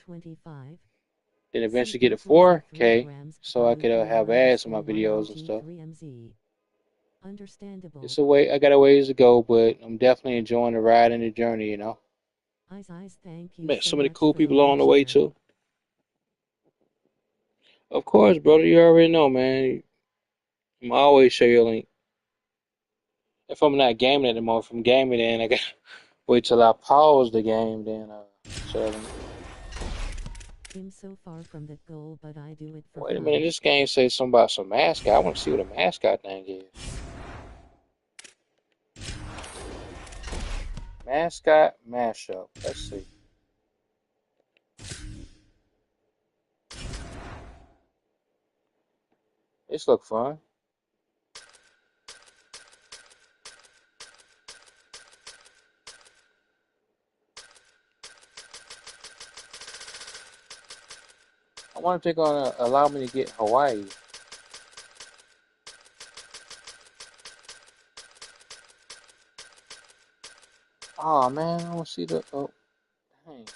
Then eventually get a 4K, so I could, have ads in my videos and stuff. It's a way, I got a ways to go, but I'm definitely enjoying the ride and the journey, you know. Met some of the cool people along the way, too. Of course, brother, you already know, man. I'm always share your link. If I'm not gaming anymore, if I'm gaming, then I gotta wait till I pause the game, then share a link. I'm so far from that goal, but I do it for Wait a minute, this game says something about some mascot. I want to see what a mascot thing is. Mascot mashup. Let's see. This look fun. I wonder if they're gonna allow me to get Hawaii. Oh man, I don't see the. Oh, dang!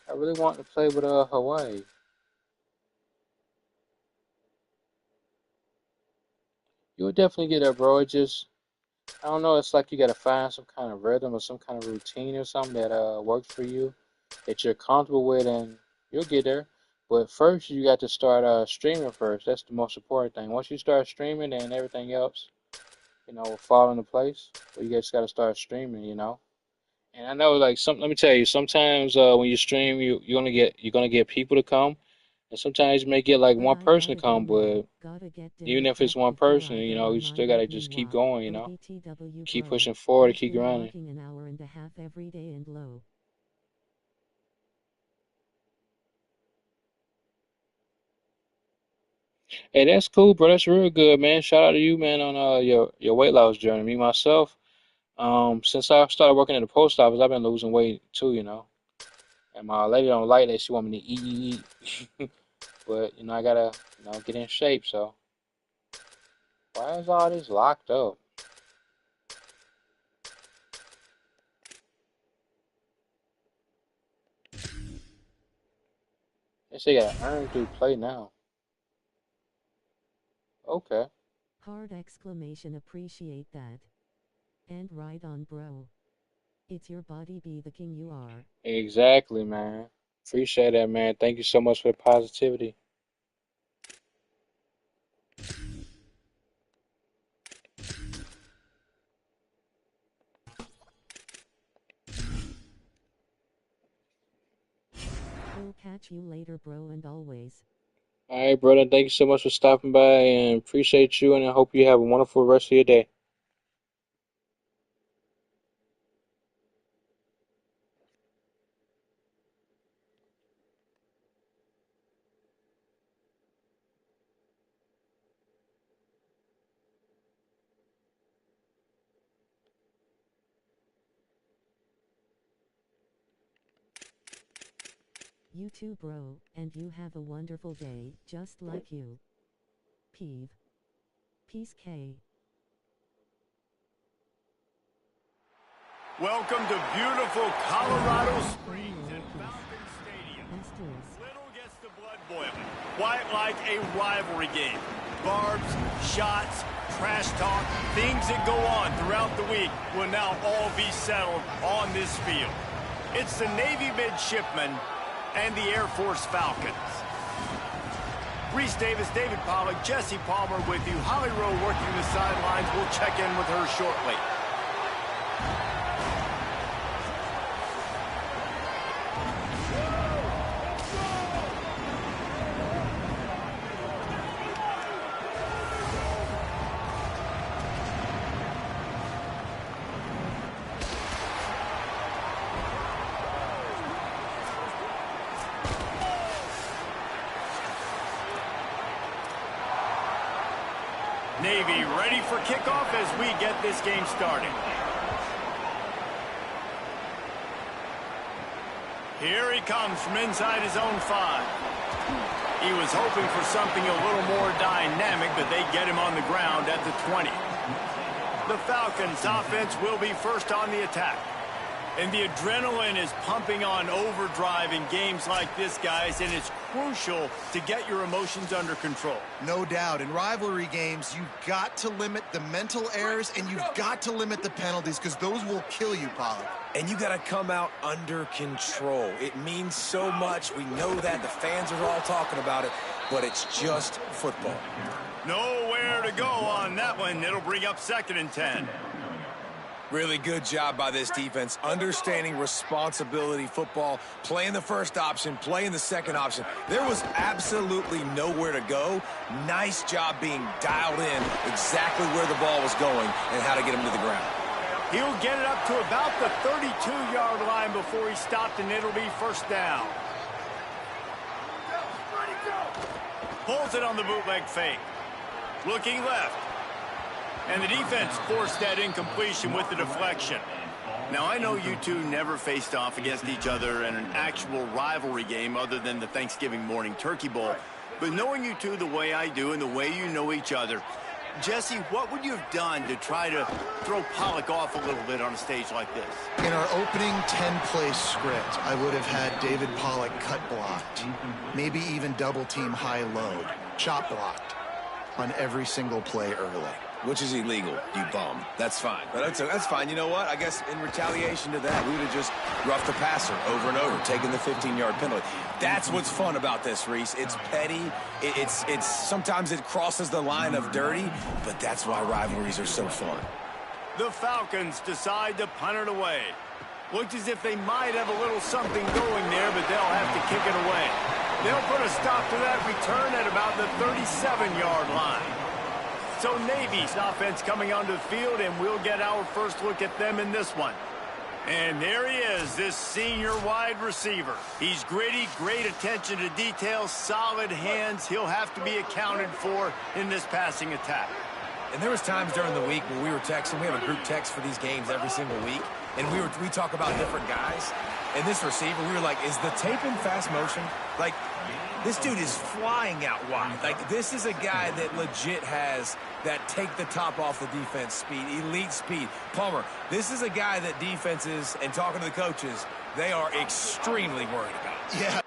I really want to play with Hawaii. You would definitely get that, bro. It just, I don't know. It's like you gotta find some kind of rhythm or some kind of routine or something that works for you, that you're comfortable with, and you'll get there. But first, you got to start streaming first. That's the most important thing. Once you start streaming, then everything else, you know, will fall into place. But you just got to start streaming, you know. And I know, like, let me tell you, sometimes when you stream, you're gonna get people to come, and sometimes you may get like one person to come, but even if it's one person, you know, you still gotta just keep going, you know, keep pushing forward, keep grinding. An hour and a half every day and low. Hey, that's cool, bro. That's real good, man. Shout out to you, man, on your weight loss journey. Me myself, since I started working at the post office, I've been losing weight too, you know. And my lady don't like that. She want me to eat. But, you know, I gotta, you know, get in shape, so. Why is all this locked up? They say you gotta earn through play now. Okay. Hard exclamation, appreciate that. And right on, bro. It's your body, be the king you are. Exactly, man. Appreciate that, man. Thank you so much for the positivity. We'll catch you later, bro, and always. All right, brother. Thank you so much for stopping by, and appreciate you, and I hope you have a wonderful rest of your day. You too, bro, and you have a wonderful day, just like you. Peeve. Peace K. Welcome to beautiful Colorado Springs and Falcon Stadium. Little gets the blood boiling. Quite like a rivalry game. Barbs, shots, trash talk, things that go on throughout the week will now all be settled on this field. It's the Navy midshipmen and the Air Force Falcons. Reese Davis, David Pollack, Jesse Palmer with you. Holly Rowe working the sidelines. We'll check in with her shortly. Navy ready for kickoff as we get this game started. Here he comes from inside his own 5. He was hoping for something a little more dynamic, but they get him on the ground at the 20. The Falcons offense will be first on the attack. And the adrenaline is pumping on overdrive in games like this, guys, and it's crucial to get your emotions under control. No doubt. In rivalry games, you've got to limit the mental errors and you've got to limit the penalties because those will kill you, Pollock. And you got to come out under control. It means so much. We know that. The fans are all talking about it, but it's just football. Nowhere to go on that one. It'll bring up 2nd and 10. Really good job by this defense, understanding responsibility football, playing the first option, playing the second option. There was absolutely nowhere to go. Nice job being dialed in exactly where the ball was going and how to get him to the ground. He'll get it up to about the 32-yard line before he stopped, and it'll be first down. Pulls it on the bootleg fake. Looking left. And the defense forced that incompletion with the deflection. Now, I know you two never faced off against each other in an actual rivalry game other than the Thanksgiving morning Turkey Bowl. But knowing you two the way I do and the way you know each other, Jesse, what would you have done to try to throw Pollock off a little bit on a stage like this? In our opening 10-play script, I would have had David Pollock cut blocked, maybe even double-team high load, chop blocked on every single play early. Which is illegal, you bum. That's fine. But that's fine. You know what? I guess in retaliation to that, we would have just roughed the passer over and over, taking the 15-yard penalty. That's what's fun about this, Reese. It's petty. It's sometimes it crosses the line of dirty, but that's why rivalries are so fun. The Falcons decide to punt it away. Looks as if they might have a little something going there, but they'll have to kick it away. They'll put a stop to that return at about the 37-yard line. So Navy's offense coming onto the field, and we'll get our first look at them in this one. And there he is, this senior wide receiver. He's gritty, great attention to detail, solid hands. He'll have to be accounted for in this passing attack. And there was times during the week when we were texting. We have a group text for these games every single week. And we talk about different guys. And this receiver, we were like, is the tape in fast motion? Like, this dude is flying out wide. Like, this is a guy that legit has that take the top off the defense speed, elite speed. Palmer, this is a guy that defenses, and talking to the coaches, they are extremely worried about. Yeah,